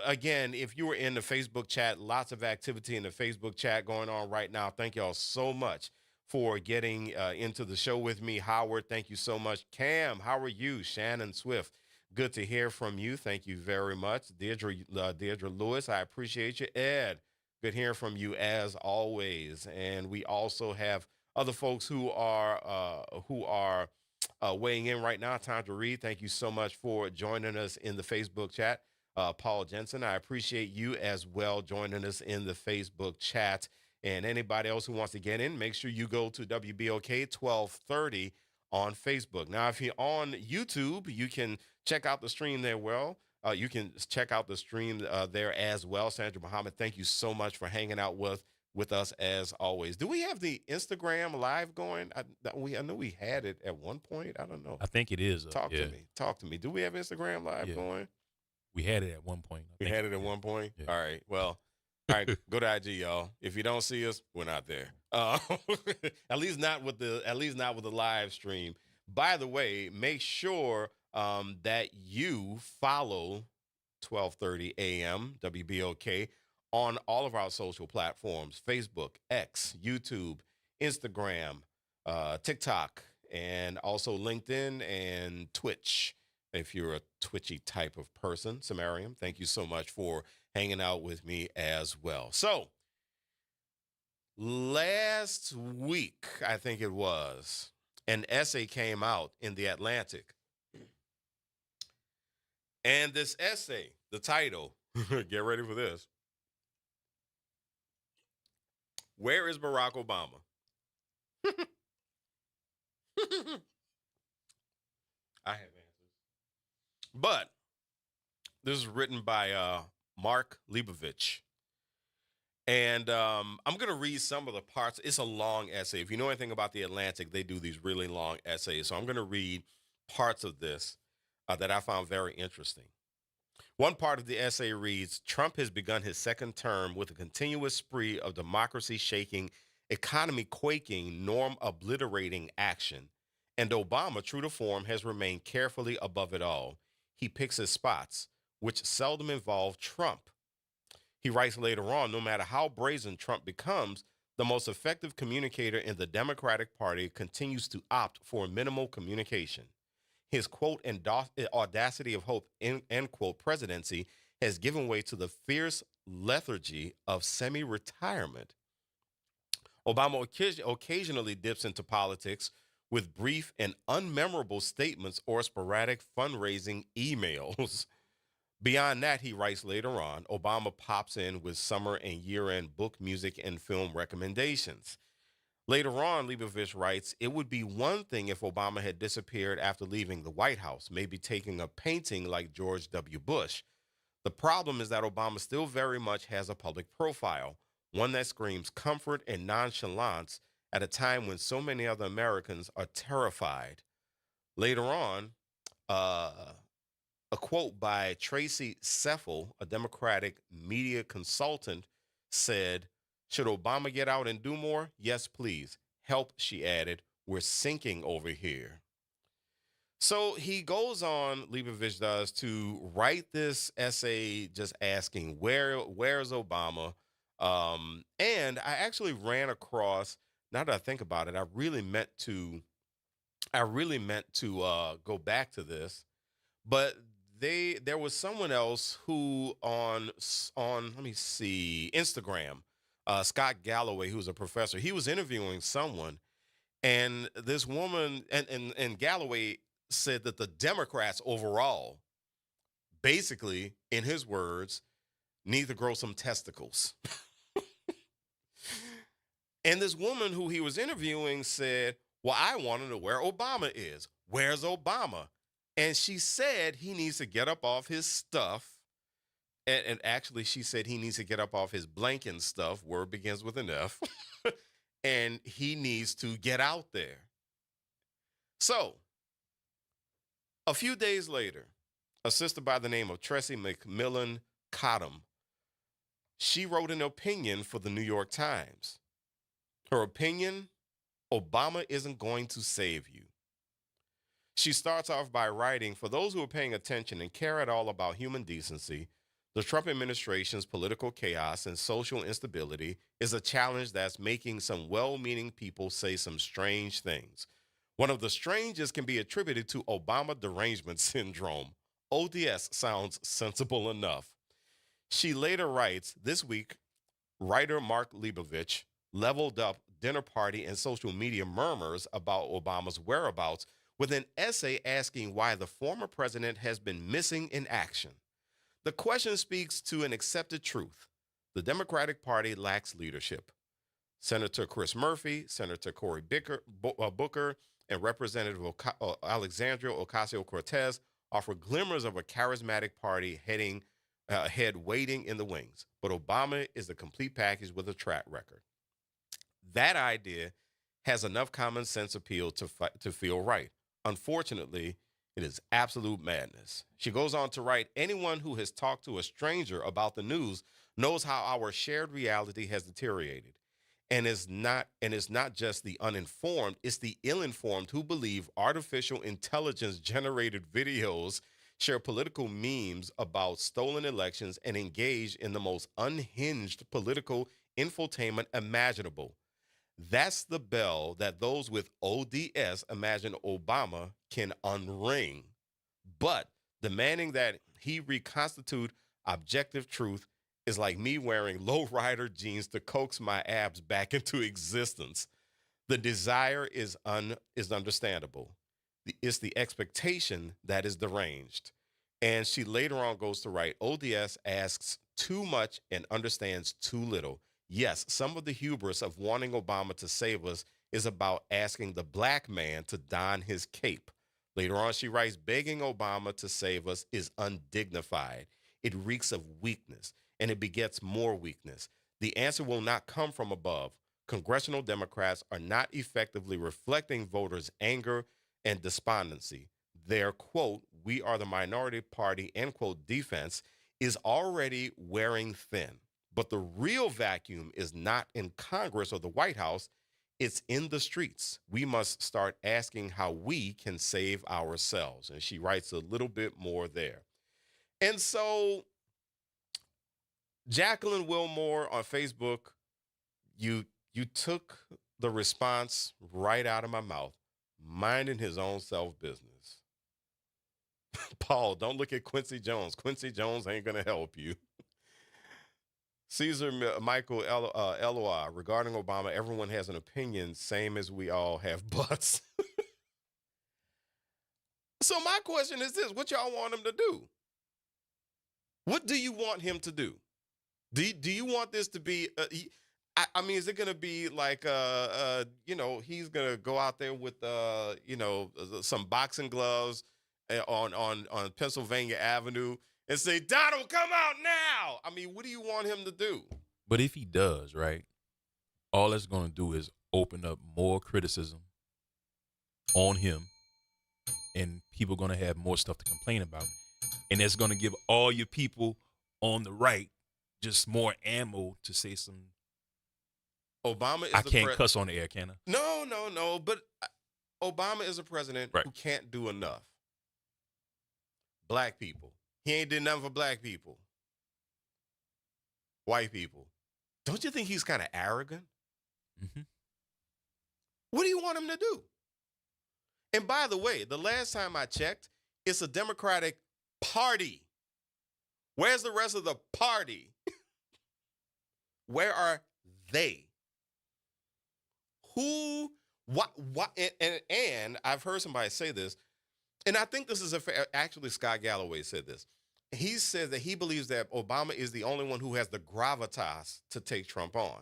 Again, if you were in the Facebook chat, lots of activity in the Facebook chat going on right now. Thank y'all so much for getting into the show with me. Howard, thank you so much. Cam, how are you? Shannon Swift, good to hear from you. Thank you very much. Deirdre Lewis, I appreciate you. Ed, good hearing from you as always. And we also have other folks who are weighing in right now. Tandra Reed, thank you so much for joining us in the Facebook chat. Paul Jensen, I appreciate you as well joining us in the Facebook chat. And anybody else who wants to get in, make sure you go to WBOK 1230 on Facebook. Now, if you're on YouTube, you can check out the stream there. You can check out the stream there as well. Sandra Muhammad, thank you so much for hanging out with us as always. Do we have the Instagram live going? I know we had it at one point. I don't know. I think it is. Talk to me. Do we have Instagram live going? We had it at one point. We had it at one point? Yeah. All right. Well, all right. Go to IG, y'all. If you don't see us, we're not there. At least not with the live stream. By the way, make sure that you follow 1230 AM WBOK on all of our social platforms: Facebook, X, YouTube, Instagram, TikTok, and also LinkedIn and Twitch. If you're a twitchy type of person, Samarium, thank you so much for hanging out with me as well. So last week, I think it was, an essay came out in The Atlantic. And this essay, the title, get ready for this. Where is Barack Obama? I have answers. But this is written by Mark Leibovich. And I'm going to read some of the parts. It's a long essay. If you know anything about The Atlantic, they do these really long essays. So I'm going to read parts of this that I found very interesting. One part of the essay reads, Trump has begun his second term with a continuous spree of democracy-shaking, economy-quaking, norm-obliterating action. And Obama, true to form, has remained carefully above it all. He picks his spots, which seldom involve Trump. He writes later on, no matter how brazen Trump becomes, the most effective communicator in the Democratic Party continues to opt for minimal communication. His, quote, audacity of hope, end quote, presidency has given way to the fierce lethargy of semi-retirement. Obama occasionally dips into politics with brief and unmemorable statements or sporadic fundraising emails. Beyond that, he writes later on, Obama pops in with summer and year-end book, music, and film recommendations. Later on, Leibovich writes, it would be one thing if Obama had disappeared after leaving the White House, maybe taking a painting like George W. Bush. The problem is that Obama still very much has a public profile, one that screams comfort and nonchalance at a time when so many other Americans are terrified. Later on, a quote by Tracy Seffel, a Democratic media consultant, said, should Obama get out and do more? Yes, please. Help, she added. We're sinking over here. So he goes on, Leibovich does, to write this essay just asking, where's Obama? And I actually ran across, now that I think about it, I really meant to go back to this, but there was someone else who on let me see, Instagram, Scott Galloway, who's a professor, he was interviewing someone, and this woman and Galloway said that the Democrats overall, basically, in his words, need to grow some testicles. And this woman who he was interviewing said, well, I want to know where Obama is. Where's Obama? And she said he needs to get up off his stuff. And actually, she said he needs to get up off his blanking stuff. Word begins with an F. And he needs to get out there. So, a few days later, a sister by the name of Tressie McMillan Cottom, she wrote an opinion for the New York Times. Her opinion, Obama isn't going to save you. She starts off by writing, for those who are paying attention and care at all about human decency, the Trump administration's political chaos and social instability is a challenge that's making some well-meaning people say some strange things. One of the strangest can be attributed to Obama derangement syndrome. ODS sounds sensible enough. She later writes, this week, writer Mark Leibovich leveled up dinner party and social media murmurs about Obama's whereabouts with an essay asking why the former president has been missing in action. The question speaks to an accepted truth. The Democratic Party lacks leadership. Senator Chris Murphy, Senator Cory Booker, and Representative Alexandria Ocasio-Cortez offer glimmers of a charismatic party head waiting in the wings. But Obama is the complete package with a track record. That idea has enough common sense appeal to feel right. Unfortunately, it is absolute madness. She goes on to write, anyone who has talked to a stranger about the news knows how our shared reality has deteriorated. And it's not just the uninformed, it's the ill-informed who believe artificial intelligence generated videos, share political memes about stolen elections, and engage in the most unhinged political infotainment imaginable. That's the bell that those with ODS imagine Obama can unring. But demanding that he reconstitute objective truth is like me wearing low-rider jeans to coax my abs back into existence. The desire is understandable. It's the expectation that is deranged. And she later on goes to write, ODS asks too much and understands too little. Yes, some of the hubris of wanting Obama to save us is about asking the black man to don his cape. Later on, she writes, begging Obama to save us is undignified. It reeks of weakness, and it begets more weakness. The answer will not come from above. Congressional Democrats are not effectively reflecting voters' anger and despondency. Their, quote, we are the minority party, end quote, defense is already wearing thin. But the real vacuum is not in Congress or the White House. It's in the streets. We must start asking how we can save ourselves. And she writes a little bit more there. And so, Jacqueline Wilmore on Facebook, you took the response right out of my mouth, minding his own self business. Paul, don't look at Quincy Jones. Quincy Jones ain't going to help you. Caesar Michael Eloy, regarding Obama, everyone has an opinion, same as we all have butts. So my question is this, what y'all want him to do? What do you want him to do? Do you want this to be? I mean, is it going to be like, he's going to go out there with, some boxing gloves on Pennsylvania Avenue and say, Donald, come out now. I mean, what do you want him to do? But if he does, right, all that's going to do is open up more criticism on him, and people are going to have more stuff to complain about. And that's going to give all your people on the right just more ammo to say some. Obama is I can't cuss on the air, can I? No. But Obama is a president who can't do enough. Black people. He ain't did nothing for black people. White people. Don't you think he's kind of arrogant? Mm-hmm. What do you want him to do? And by the way, the last time I checked, it's a Democratic Party. Where's the rest of the party? Where are they? Who, what, and I've heard somebody say this, and I think this is actually Scott Galloway said this. He says that he believes that Obama is the only one who has the gravitas to take Trump on.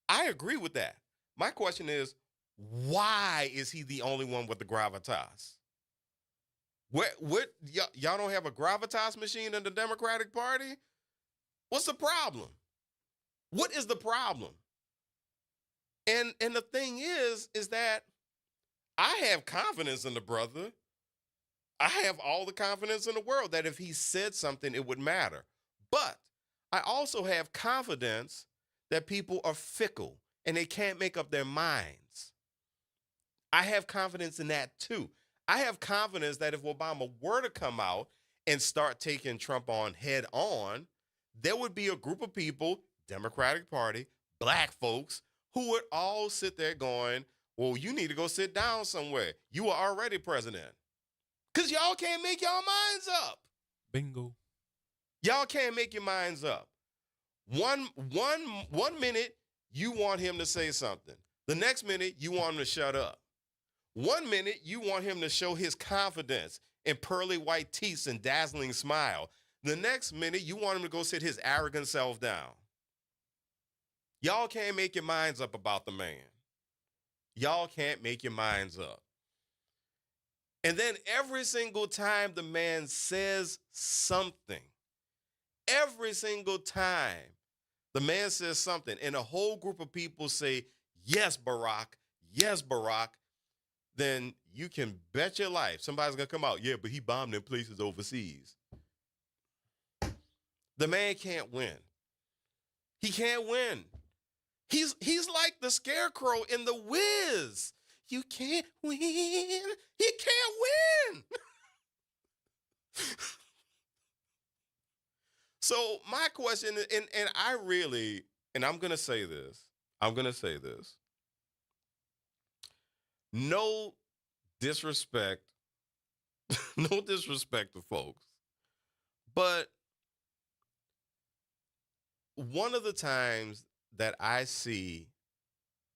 I agree with that. My question is, why is he the only one with the gravitas? What y'all don't have a gravitas machine in the Democratic Party? What's the problem? What is the problem? And the thing is that I have confidence in the brother. I have all the confidence in the world that if he said something, it would matter. But I also have confidence that people are fickle and they can't make up their minds. I have confidence in that too. I have confidence that if Obama were to come out and start taking Trump on head on, there would be a group of people, Democratic Party, black folks, who would all sit there going, well, you need to go sit down somewhere. You are already president. Because y'all can't make y'all minds up. Bingo. Y'all can't make your minds up. One minute, you want him to say something. The next minute, you want him to shut up. 1 minute, you want him to show his confidence in pearly white teeth and dazzling smile. The next minute, you want him to go sit his arrogant self down. Y'all can't make your minds up about the man. Y'all can't make your minds up. And then every single time the man says something, every single time the man says something, and a whole group of people say, yes, Barack, then you can bet your life somebody's going to come out, yeah, but he bombed in places overseas. The man can't win. He can't win. He's like the scarecrow in The Wiz. You can't win. He can't win. So my question, and I really, and I'm going to say this. No disrespect to folks, but one of the times that I see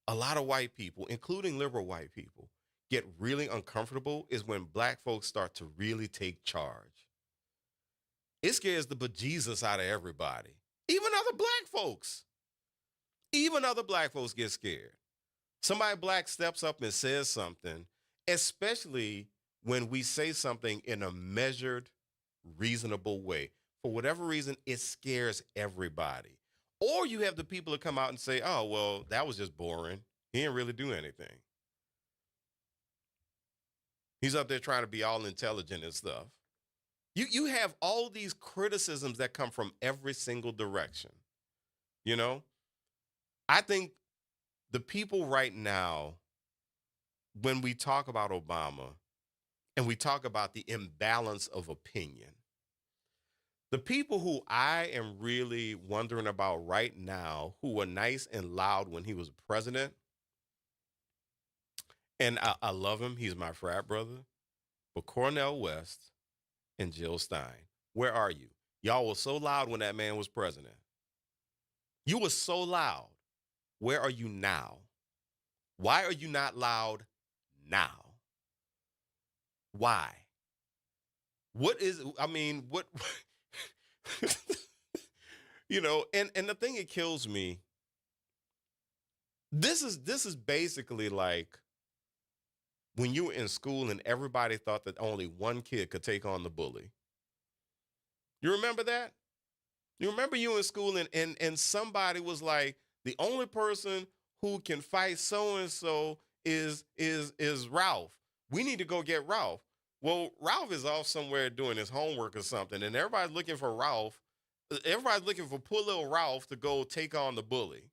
a lot of white people, including liberal white people, get really uncomfortable is when black folks start to really take charge. It scares the bejesus out of everybody, even other black folks. Even other black folks get scared. Somebody black steps up and says something, especially when we say something in a measured, reasonable way. For whatever reason, it scares everybody. Or you have the people that come out and say, oh, well, that was just boring. He didn't really do anything. He's up there trying to be all intelligent and stuff. You have all these criticisms that come from every single direction. You know? I think the people right now, when we talk about Obama and we talk about the imbalance of opinion, the people who I am really wondering about right now, who were nice and loud when he was president, and I love him, he's my frat brother, but Cornel West and Jill Stein, where are you? Y'all were so loud when that man was president. You were so loud. Where are you now? Why are you not loud now? Why? What You know, and the thing that kills me, this is basically like when you were in school and everybody thought that only one kid could take on the bully. You remember that? You remember you in school and somebody was like, the only person who can fight so-and-so is Ralph. We need to go get Ralph. Well, Ralph is off somewhere doing his homework or something, and everybody's looking for Ralph. Everybody's looking for poor little Ralph to go take on the bully.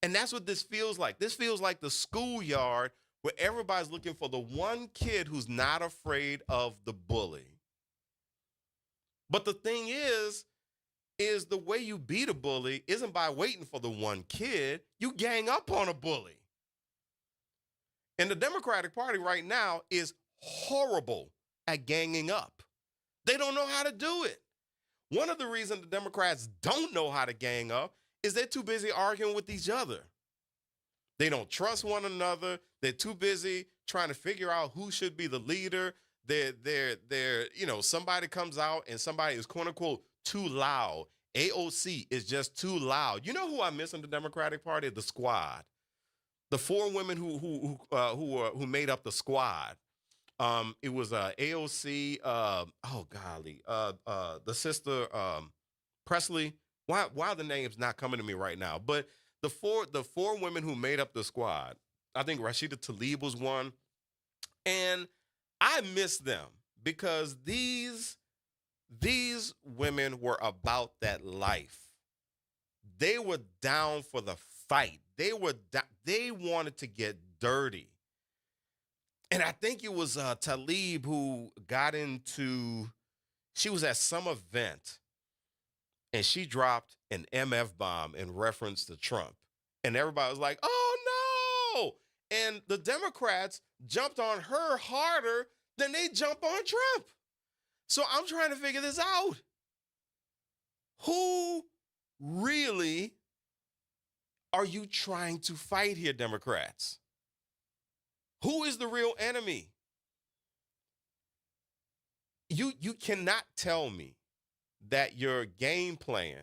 And that's what this feels like. This feels like the schoolyard where everybody's looking for the one kid who's not afraid of the bully. But the thing is the way you beat a bully isn't by waiting for the one kid. You gang up on a bully. And the Democratic Party right now is horrible at ganging up. They don't know how to do it. One of the reasons the Democrats don't know how to gang up is they're too busy arguing with each other. They don't trust one another. They're too busy trying to figure out who should be the leader. They're somebody comes out and somebody is quote unquote too loud. AOC is just too loud. You know who I miss in the Democratic Party? The squad. The four women who made up the squad. It was AOC. The sister Presley. Why are the names not coming to me right now? But the four women who made up the squad. I think Rashida Tlaib was one, and I miss them because these women were about that life. They were down for the fight. They wanted to get dirty. And I think it was Tlaib who she was at some event and she dropped an MF bomb in reference to Trump. And everybody was like, oh no. And the Democrats jumped on her harder than they jump on Trump. So I'm trying to figure this out. Who really are you trying to fight here, Democrats? Who is the real enemy? You cannot tell me that your game plan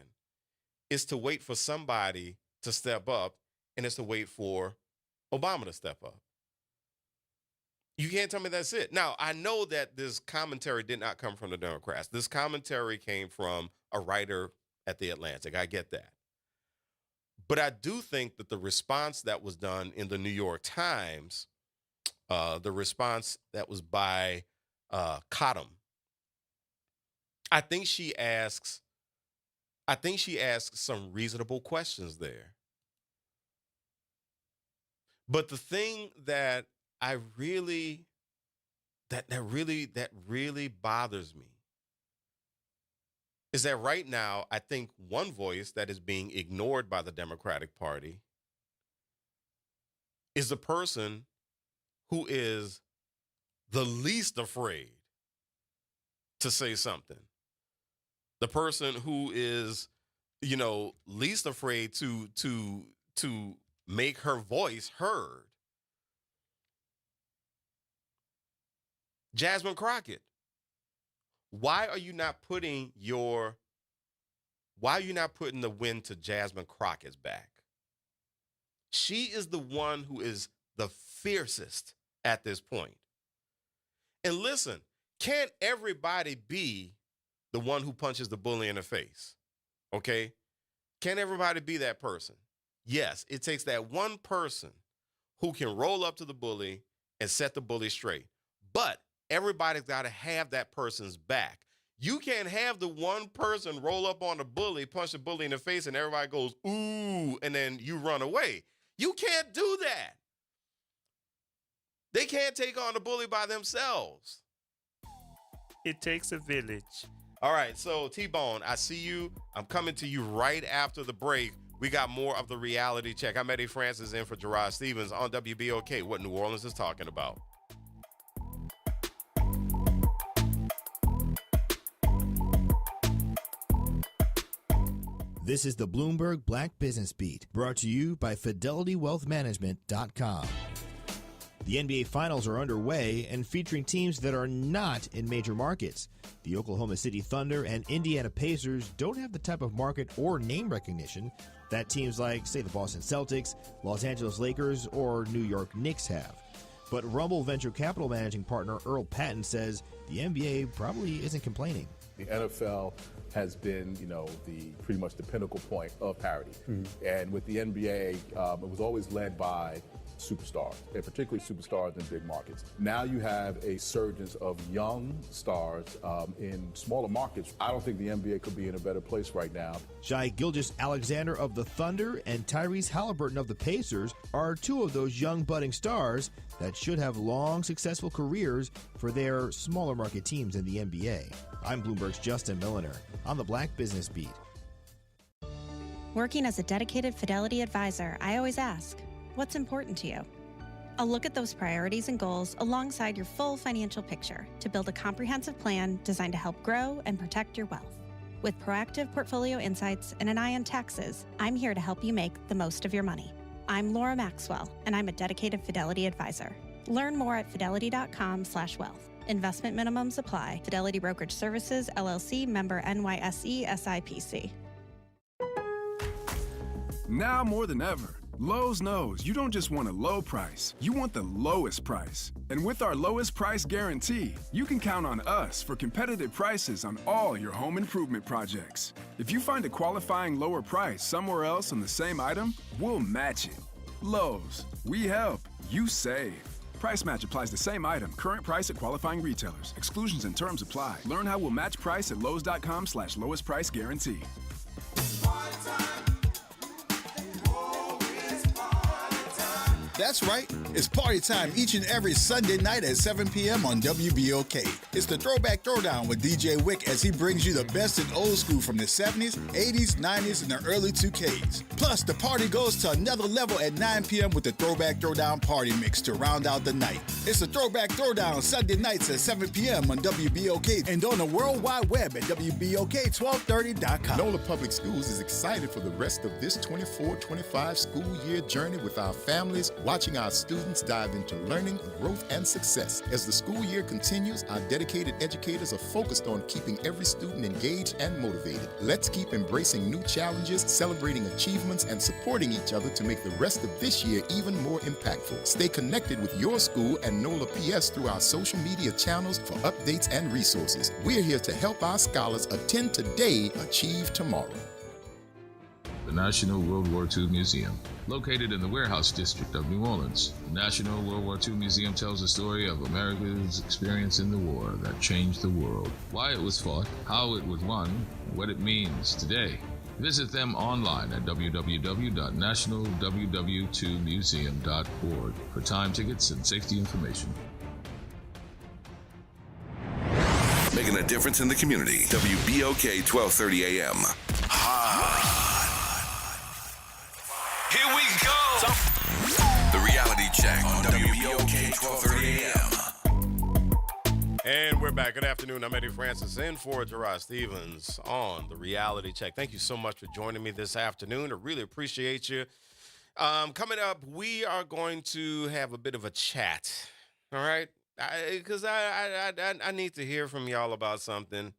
is to wait for somebody to step up and it's to wait for Obama to step up. You can't tell me that's it. Now, I know that this commentary did not come from the Democrats. This commentary came from a writer at The Atlantic. I get that. But I do think that the response that was done in the New York Times, the response that was by Cottom, I think she asks some reasonable questions there. But the thing that really bothers me is that right now, I think one voice that is being ignored by the Democratic Party is the person who is the least afraid to say something. The person who is, least afraid to make her voice heard. Jasmine Crockett. Why are you not putting the win to Jasmine Crockett's back? She is the one who is the fiercest at this point. And listen, can't everybody be the one who punches the bully in the face? Okay? Can't everybody be that person? Yes, it takes that one person who can roll up to the bully and set the bully straight. But everybody's got to have that person's back. You can't have the one person roll up on the bully, punch the bully in the face, and everybody goes, ooh, and then you run away. You can't do that. They can't take on the bully by themselves. It takes a village. All right, so T-Bone, I see you. I'm coming to you right after the break. We got more of the reality check. I'm Eddie Francis in for Gerard Stevens on WBOK, what New Orleans is talking about. This is the Bloomberg Black Business Beat, brought to you by FidelityWealthManagement.com. The NBA Finals are underway and featuring teams that are not in major markets. The Oklahoma City Thunder and Indiana Pacers don't have the type of market or name recognition that teams like, say, the Boston Celtics, Los Angeles Lakers, or New York Knicks have. But Rumble Venture Capital managing partner Earl Patton says the NBA probably isn't complaining. The NFL has been, pretty much the pinnacle point of parity. And with the NBA, it was always led by superstars, and particularly superstars in big markets. Now you have a surgence of young stars in smaller markets. I don't think the NBA could be in a better place right now. Shai Gilgeous-Alexander of the Thunder and Tyrese Halliburton of the Pacers are two of those young budding stars that should have long, successful careers for their smaller market teams in the NBA. I'm Bloomberg's Justin Milliner on the Black Business Beat. Working as a dedicated Fidelity advisor, I always ask, what's important to you? I'll look at those priorities and goals alongside your full financial picture to build a comprehensive plan designed to help grow and protect your wealth. With proactive portfolio insights and an eye on taxes, I'm here to help you make the most of your money. I'm Laura Maxwell, and I'm a dedicated Fidelity advisor. Learn more at fidelity.com/wealth. Investment minimums apply. Fidelity Brokerage Services, LLC, member NYSE, SIPC. Now more than ever, Lowe's knows you don't just want a low price, you want the lowest price. And with our lowest price guarantee, you can count on us for competitive prices on all your home improvement projects. If you find a qualifying lower price somewhere else on the same item, we'll match it. Lowe's, we help, you save. Price match applies the same item, current price at qualifying retailers. Exclusions and terms apply. Learn how we'll match price at lowes.com/lowest price guarantee. That's right. It's party time each and every Sunday night at 7 p.m. on WBOK. It's the Throwback Throwdown with DJ Wick as he brings you the best in old school from the 70s, 80s, 90s, and the early 2Ks. Plus, the party goes to another level at 9 p.m. with the Throwback Throwdown Party Mix to round out the night. It's the Throwback Throwdown Sunday nights at 7 p.m. on WBOK and on the World Wide Web at WBOK1230.com. NOLA Public Schools is excited for the rest of this 24-25 school year journey with our families, watching our students dive into learning, growth, and success. As the school year continues, our dedicated educators are focused on keeping every student engaged and motivated. Let's keep embracing new challenges, celebrating achievements, and supporting each other to make the rest of this year even more impactful. Stay connected with your school and NOLA PS through our social media channels for updates and resources. We're here to help our scholars attend today, achieve tomorrow. The National World War II Museum. Located in the Warehouse District of New Orleans, the National World War II Museum tells the story of America's experience in the war that changed the world, why it was fought, how it was won, and what it means today. Visit them online at www.nationalww2museum.org for time tickets and safety information. Making a difference in the community. WBOK 1230 AM. Here we go. The Reality Check on WBOK 1230 AM. And we're back. Good afternoon. I'm Eddie Francis in for Gerard Stevens on The Reality Check. Thank you so much for joining me this afternoon. I really appreciate you. Coming up, we are going to have a bit of a chat, all right? Because I need to hear from y'all about something.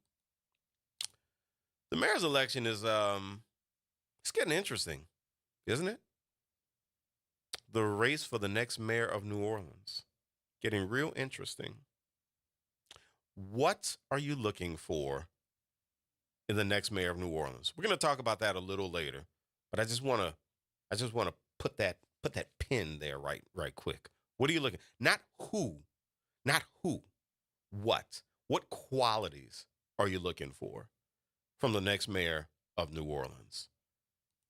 The mayor's election is it's getting interesting, isn't it? The race for the next mayor of New Orleans, getting real interesting. What are you looking for in the next mayor of New Orleans? We're going to talk about that a little later, but I just want to put that pin there right quick. What are you looking? Not who. What qualities are you looking for from the next mayor of New Orleans?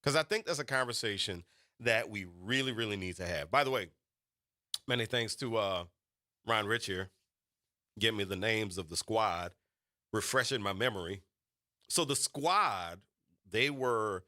Because I think that's a conversation that we really, really need to have. By the way, many thanks to Ron Rich here, getting me the names of the squad, refreshing my memory. So the squad, they were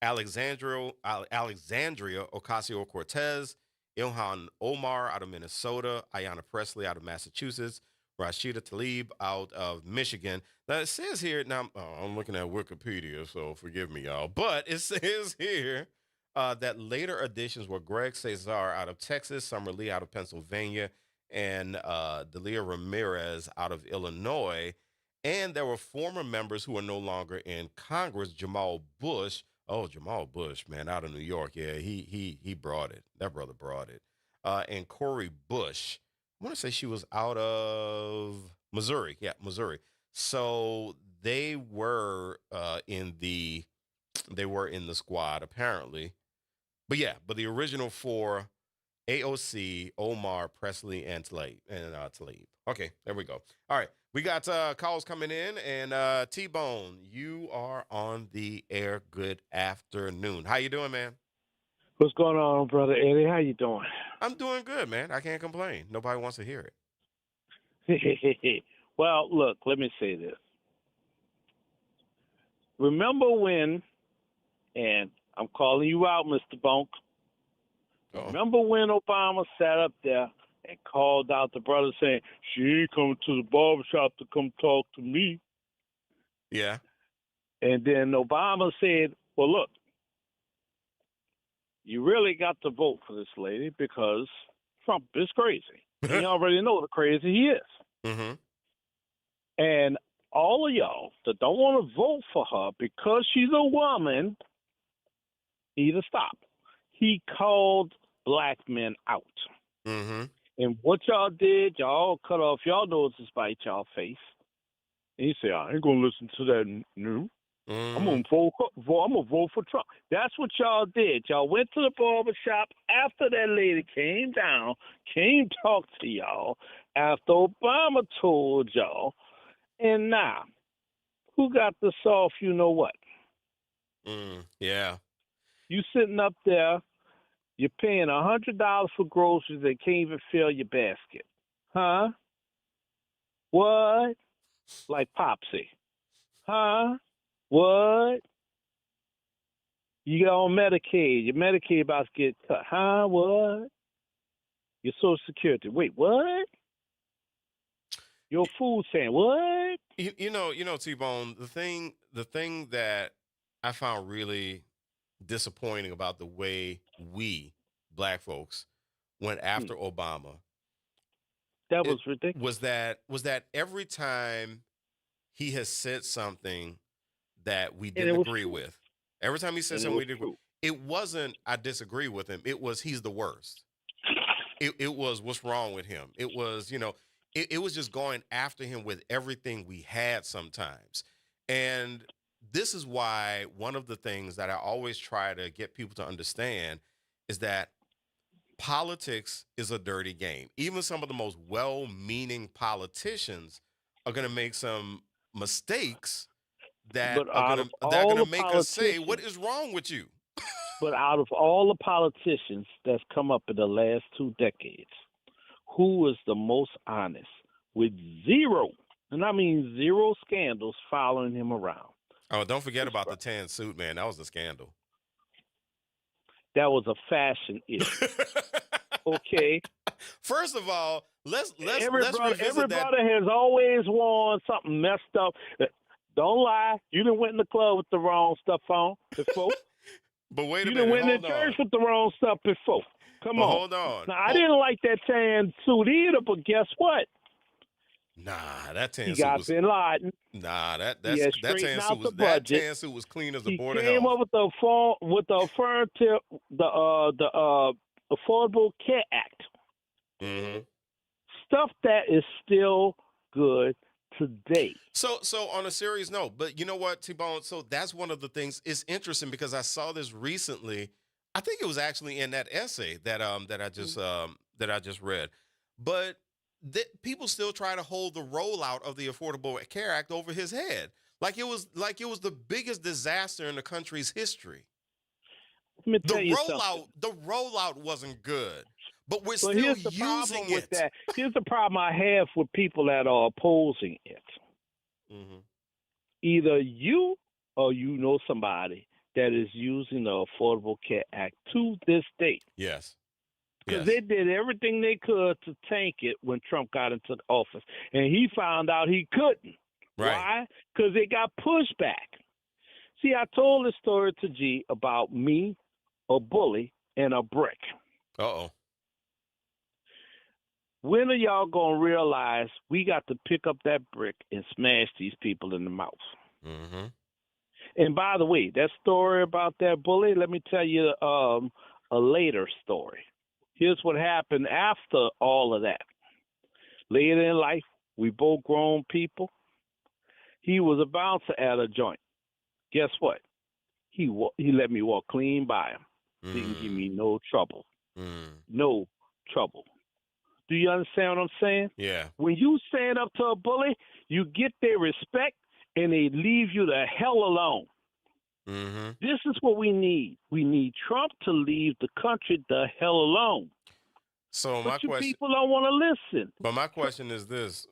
Alexandria Ocasio-Cortez, Ilhan Omar out of Minnesota, Ayanna Pressley out of Massachusetts, Rashida Tlaib out of Michigan. Now, it says here, now I'm looking at Wikipedia, so forgive me, y'all, but it says here that later additions were Greg Cesar out of Texas, Summer Lee out of Pennsylvania, and Delia Ramirez out of Illinois. And there were former members who are no longer in Congress. Jamal Bush. Oh, Jamal Bush, man, out of New York. Yeah, he brought it. That brother brought it. And Cori Bush. I want to say she was out of Missouri. Yeah, Missouri. So they were in the squad apparently. But yeah, but the original four: AOC, Omar, Presley, and Tlaib. Okay, there we go. All right, we got calls coming in, and T-Bone, you are on the air. Good afternoon. How you doing, man? What's going on, Brother Eddie? How you doing? I'm doing good, man. I can't complain. Nobody wants to hear it. Well, look, let me say this. Remember when, and I'm calling you out, Mr. Bonk. Uh-oh. Remember when Obama sat up there and called out the brother saying, she ain't coming to the barbershop to come talk to me? Yeah. And then Obama said, well, look, you really got to vote for this lady because Trump is crazy. You already know the crazy he is. Mm-hmm. And all of y'all that don't want to vote for her because she's a woman need to stop. He called black men out. Mm-hmm. And what y'all did, y'all cut off y'all noses by y'all face. And he said, I ain't going to listen to that new. Mm-hmm. I'm gonna vote for Trump. That's what y'all did. Y'all went to the barber shop after that lady came talk to y'all, after Obama told y'all, and now, who got the soft you know what? Yeah. You sitting up there, you're paying $100 for groceries that can't even fill your basket. Huh? What? Like Popsy. Huh? What? You got on Medicaid. Your Medicaid about to get cut. Huh? What? Your Social Security. Wait, what? Your food stamp. What? You know, T-Bone, the thing that I found really disappointing about the way we black folks went after Obama. That was ridiculous. Was that every time he has said something that we didn't agree with, every time he said something we didn't agree, it wasn't I disagree with him. It was he's the worst. It was what's wrong with him. It was, it was just going after him with everything we had sometimes. And this is why one of the things that I always try to get people to understand is that politics is a dirty game. Even some of the most well-meaning politicians are going to make some mistakes that are going to make us say, what is wrong with you? But out of all the politicians that's come up in the last 2 decades, who is the most honest with zero, and I mean zero scandals following him around? Oh, don't forget about the tan suit, man. That was a scandal. That was a fashion issue. Okay. First of all, let's revisit that. Everybody has always worn something messed up. Don't lie. You done went in the club with the wrong stuff on before. But wait a minute. You done went in church with the wrong stuff before. Come on. Hold on. Now, I didn't like that tan suit either, but guess what? Nah, that tan he suit got was... Bin Laden. Nah, that tan suit was clean as a board of hell. He came up with the Affordable Care Act. Mm-hmm. Stuff that is still good today. So on a serious note, but you know what, T-Bone? So that's one of the things. It's interesting because I saw this recently. I think it was actually in that essay that I just read. But people still try to hold the rollout of the Affordable Care Act over his head, like it was the biggest disaster in the country's history. Let me tell you something. The rollout wasn't good, but we're still here's the using problem with it. that. Here's the problem I have with people that are opposing it. Mm-hmm. Either you or you know somebody that is using the Affordable Care Act to this date. Yes. Because they did everything they could to tank it when Trump got into the office. And he found out he couldn't. Right. Why? Because it got pushed back. See, I told this story to G about me a bully and a brick. Uh-oh. When are y'all going to realize we got to pick up that brick and smash these people in the mouth? Mm-hmm. And by the way, that story about that bully, let me tell you a later story. Here's what happened after all of that. Later in life, we both grown people. He was a bouncer at a joint. Guess what? He let me walk clean by him. Didn't give me no trouble. No trouble. Do you understand what I'm saying? Yeah. When you stand up to a bully, you get their respect, and they leave you the hell alone. Mm-hmm. This is what we need. We need Trump to leave the country the hell alone. So but people don't want to listen. But my question is this: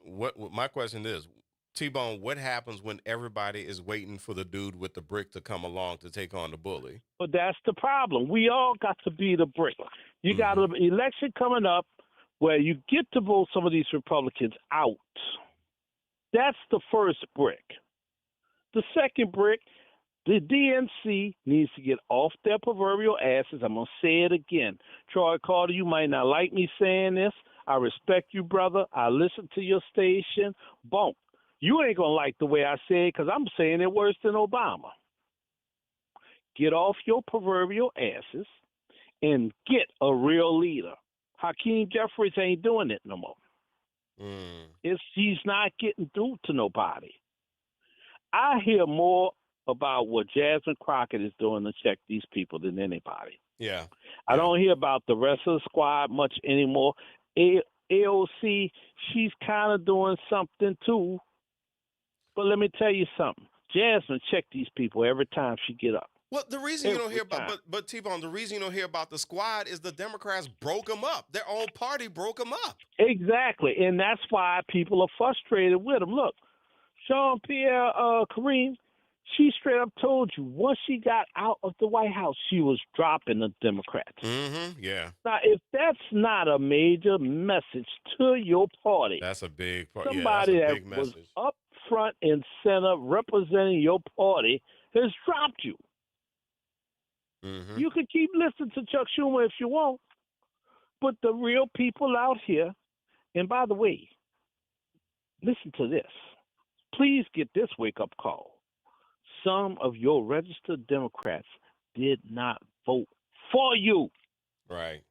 my question is, T-Bone, what happens when everybody is waiting for the dude with the brick to come along to take on the bully? But that's the problem. We all got to be the brick. You got an election coming up where you get to vote some of these Republicans out. That's the first brick. The second brick, the DNC needs to get off their proverbial asses. I'm going to say it again. Troy Carter, you might not like me saying this. I respect you, brother. I listen to your station. Boom. You ain't going to like the way I say it because I'm saying it worse than Obama. Get off your proverbial asses and get a real leader. Hakeem Jeffries ain't doing it no more. He's not getting through to nobody. I hear more about what Jasmine Crockett is doing to check these people than anybody. Yeah. I don't hear about the rest of the squad much anymore. AOC, she's kind of doing something too. But let me tell you something. Jasmine check these people every time she get up. Well, the reason you don't hear about, but T-Bone, the reason you don't hear about the squad is the Democrats broke them up. Their own party broke them up. Exactly, and that's why people are frustrated with them. Look, Jean-Pierre Kareem, she straight up told you once she got out of the White House, she was dropping the Democrats. Mm-hmm. Yeah. Now, if that's not a major message to your party, that's a big part. Somebody that was up front and center representing your party has dropped you. Mm-hmm. You can keep listening to Chuck Schumer if you want, but the real people out here, and by the way, listen to this. Please get this wake-up call. Some of your registered Democrats did not vote for you. Right.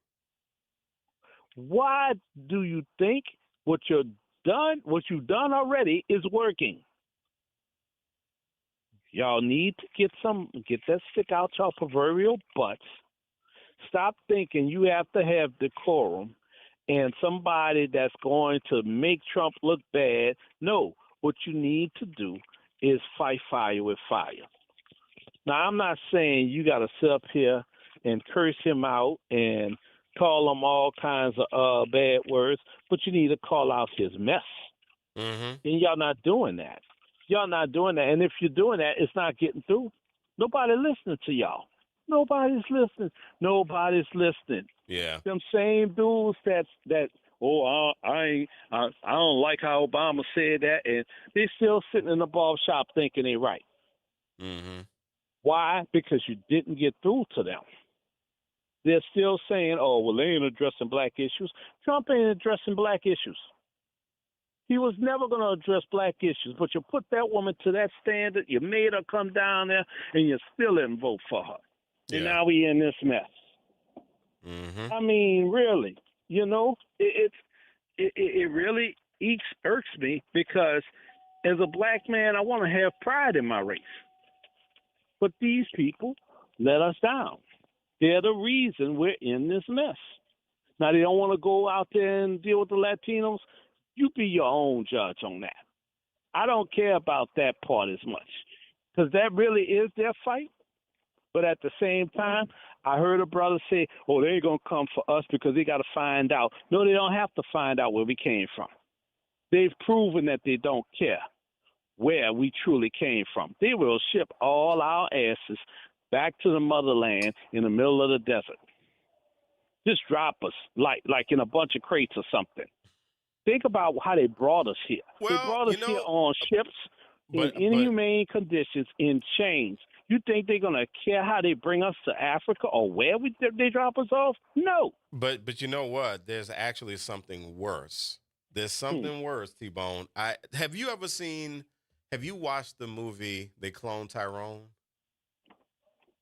Why do you think what you've done already is working? Y'all need to get that stick out y'all proverbial butts. Stop thinking you have to have decorum and somebody that's going to make Trump look bad. No, what you need to do is fight fire with fire. Now, I'm not saying you got to sit up here and curse him out and call him all kinds of bad words, but you need to call out his mess. Mm-hmm. And y'all not doing that. Y'all not doing that. And if you're doing that, it's not getting through. Nobody listening to y'all. Nobody's listening. Nobody's listening. Yeah. Them same dudes I don't like how Obama said that, and they still sitting in the barbershop thinking they right. Mm-hmm. Why? Because you didn't get through to them. They're still saying, oh, well, they ain't addressing black issues. Trump ain't addressing black issues. He was never going to address black issues, but you put that woman to that standard, you made her come down there, and you still didn't vote for her. And now we in this mess. Mm-hmm. I mean, really, it really irks me because as a black man, I want to have pride in my race. But these people let us down. They're the reason we're in this mess. Now, they don't want to go out there and deal with the Latinos. You be your own judge on that. I don't care about that part as much because that really is their fight. But at the same time, I heard a brother say, oh, they ain't going to come for us because they got to find out. No, they don't have to find out where we came from. They've proven that they don't care where we truly came from. They will ship all our asses back to the motherland in the middle of the desert. Just drop us like in a bunch of crates or something. Think about how they brought us here. They brought us here on ships in inhumane conditions in chains. You think they're gonna care how they bring us to Africa or where they drop us off? No. But you know what? There's actually something worse. There's something worse, T-Bone. Have you watched the movie They Clone Tyrone?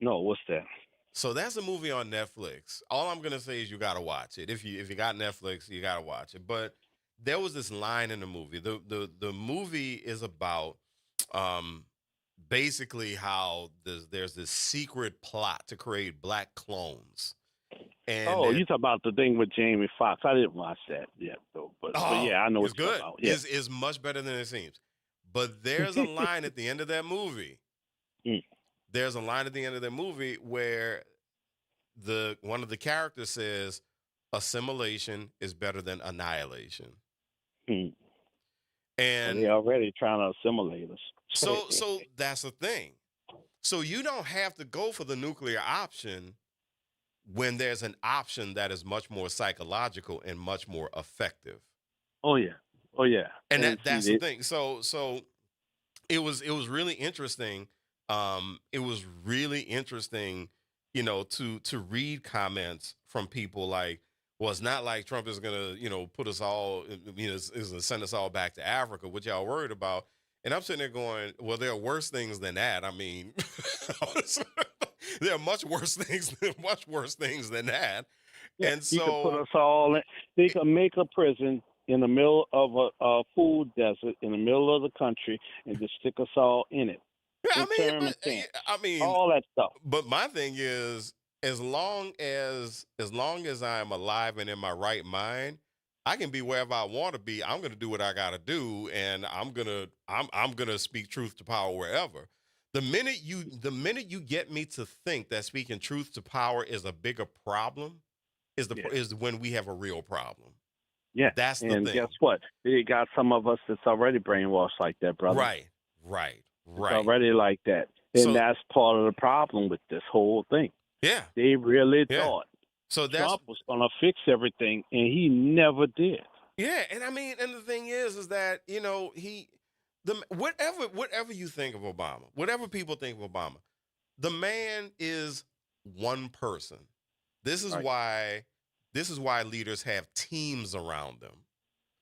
No, what's that? So that's a movie on Netflix. All I'm gonna say is you gotta watch it. If you got Netflix, you gotta watch it. But there was this line in the movie. The movie is about basically how there's this secret plot to create black clones. And you talk about the thing with Jamie Foxx. I didn't watch that yet, though. But yeah, I know what you're talking about. Yeah. It's much better than it seems. But there's a line at the end of that movie. There's a line at the end of that movie where one of the characters says, assimilation is better than annihilation. And they're already trying to assimilate us. So that's the thing. So you don't have to go for the nuclear option when there's an option that is much more psychological and much more effective. Oh yeah. And that's the thing. So it was really interesting. It was really interesting, to read comments from people like, well, it's not like Trump is gonna, put us all, is gonna send us all back to Africa. What y'all worried about? And I'm sitting there going, well, there are worse things than that. I mean, there are much worse things than that. Yeah, and so you could put us all in. They could make a prison in the middle of a food desert in the middle of the country and just stick us all in it. I mean, all that stuff. But my thing is, as long as I'm alive and in my right mind, I can be wherever I want to be. I'm going to do what I got to do, and I'm gonna speak truth to power wherever. The minute you get me to think that speaking truth to power is a bigger problem, is when we have a real problem. Yeah, that's the thing. And guess what? They got some of us that's already brainwashed like that, brother. Right. It's already like that, and that's part of the problem with this whole thing. Yeah, they really thought Trump was going to fix everything, and he never did. Yeah, and I mean, and the thing is that whatever you think of Obama, whatever people think of Obama, the man is one person. This is why leaders have teams around them,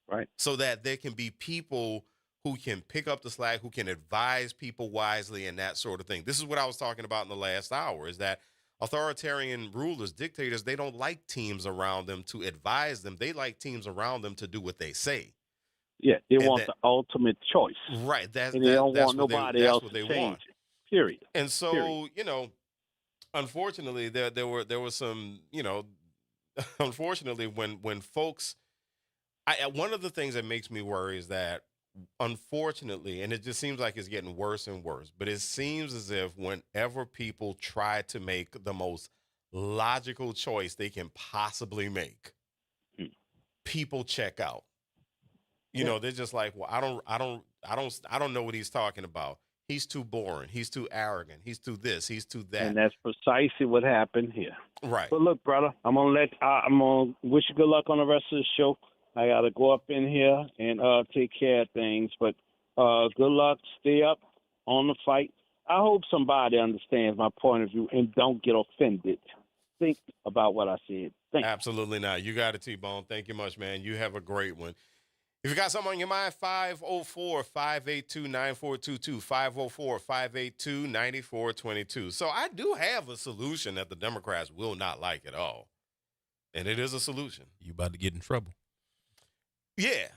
right? So that there can be people who can pick up the slack, who can advise people wisely and that sort of thing. This is what I was talking about in the last hour, is that authoritarian rulers, dictators, they don't like teams around them to advise them. They like teams around them to do what they say. Yeah, they want the ultimate choice. Right. And they don't want nobody else to change it. Period. And so, unfortunately, there were some, unfortunately, when folks, one of the things that makes me worry is that, unfortunately, and it just seems like it's getting worse and worse, but it seems as if whenever people try to make the most logical choice they can possibly make, people check out. They're just like, well, I don't know what he's talking about. He's too boring. He's too arrogant. He's too this. He's too that. And that's precisely what happened here. Right. But look, brother, I'm gonna wish you good luck on the rest of the show. I got to go up in here and take care of things. But good luck. Stay up on the fight. I hope somebody understands my point of view and don't get offended. Think about what I said. Absolutely not. You got it, T-Bone. Thank you much, man. You have a great one. If you got something on your mind, 504-582-9422, 504-582-9422. So I do have a solution that the Democrats will not like at all. And it is a solution. You about to get in trouble. Yeah.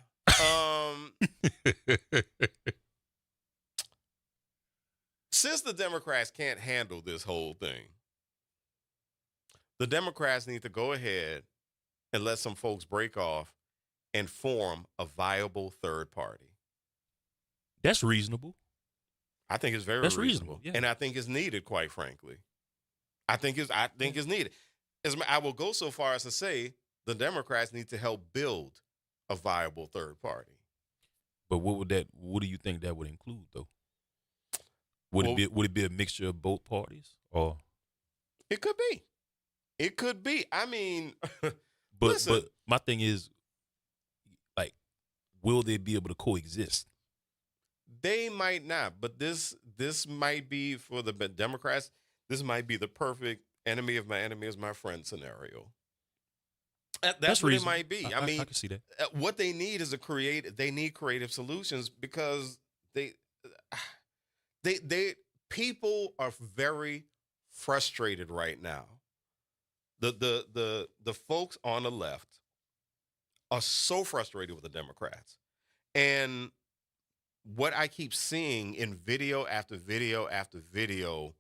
Since the Democrats can't handle this whole thing, the Democrats need to go ahead and let some folks break off and form a viable third party. That's reasonable. I think it's very reasonable. Yeah. And I think it's needed, quite frankly. I think it's needed. I will go so far as to say the Democrats need to help build a viable third party. But what do you think that would include, though? Would it be a mixture of both parties, or? It could be. It could be. I mean, but my thing is, like, will they be able to coexist? they might not, but this might be for the Democrats. This might be the perfect enemy of my enemy is my friend scenario. That's what reasonable. it might be. I mean, I can see that. What they need is they need creative solutions because they people are very frustrated right now. The folks on the left are so frustrated with the Democrats. And what I keep seeing in video after video after video,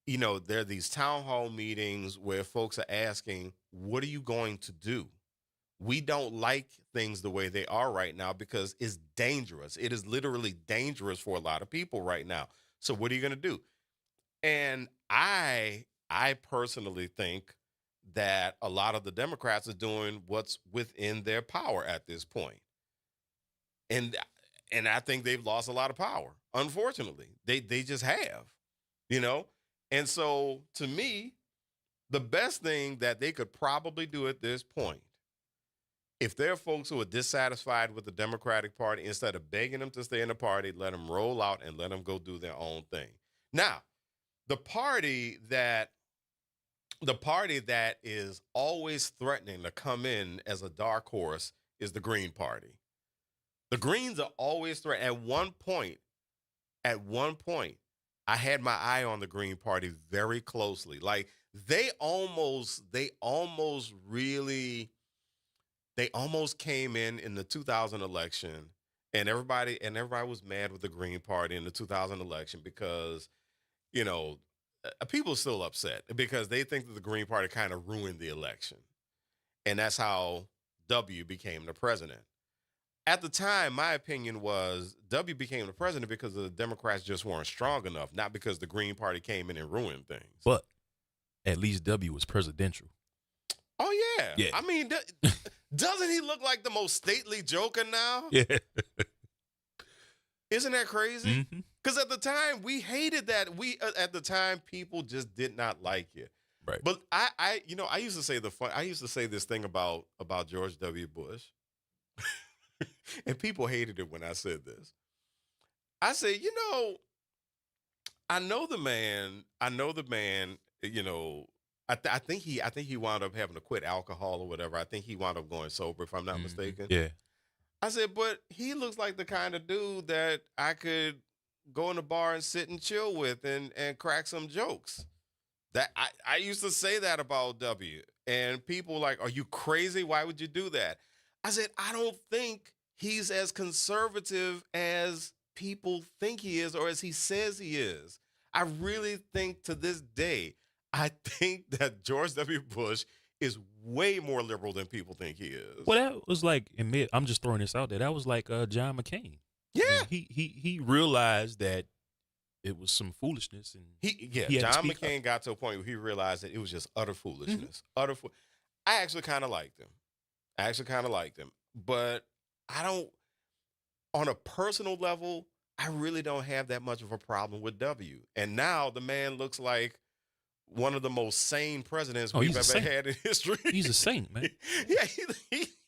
you know, there are these town hall meetings where folks are asking, what are you going to do? We don't like things the way they are right now because it's dangerous. It is literally dangerous for a lot of people right now. So what are you going to do? And I personally think that a lot of the Democrats are doing what's within their power at this point. And I think they've lost a lot of power. Unfortunately, they just have, you know? And so to me, the best thing that they could probably do at this point, if there are folks who are dissatisfied with the Democratic Party, instead of begging them to stay in the party, let them roll out and let them go do their own thing. Now, the party that is always threatening to come in as a dark horse is the Green Party. The Greens are always threatening. At one point, I had my eye on the Green Party very closely. Like they almost came in the 2000 election, and everybody was mad with the Green Party in the 2000 election because, you know, people are still upset because they think that the Green Party kind of ruined the election. And that's how W became the president. At the time, my opinion was W became the president because the Democrats just weren't strong enough, not because the Green Party came in and ruined things. But at least W was presidential. Oh, yeah. Yeah. I mean, doesn't he look like the most stately joker now? Yeah. Isn't that crazy? Mm-hmm. Because at the time, we hated that. At the time, people just did not like it. Right. But I used to say this thing about George W. Bush. And people hated it when I said this. I said, you know, I know the man, you know, I think he wound up having to quit alcohol or whatever. I think he wound up going sober, if I'm not mistaken. Yeah. I said, but he looks like the kind of dude that I could go in the bar and sit and chill with and crack some jokes. That I used to say that about W. And people were like, are you crazy? Why would you do that? I said, I don't think he's as conservative as people think he is or as he says he is. I really think to this day, I think that George W. Bush is way more liberal than people think he is. Well, that was like, I'm just throwing this out there. That was like John McCain. Yeah. I mean, he realized that it was some foolishness. And John McCain got to a point where he realized that it was just utter foolishness. I actually kind of liked him. But I don't, on a personal level, I really don't have that much of a problem with W. And now the man looks like one of the most sane presidents we've ever had in history. He's a saint, man. Yeah,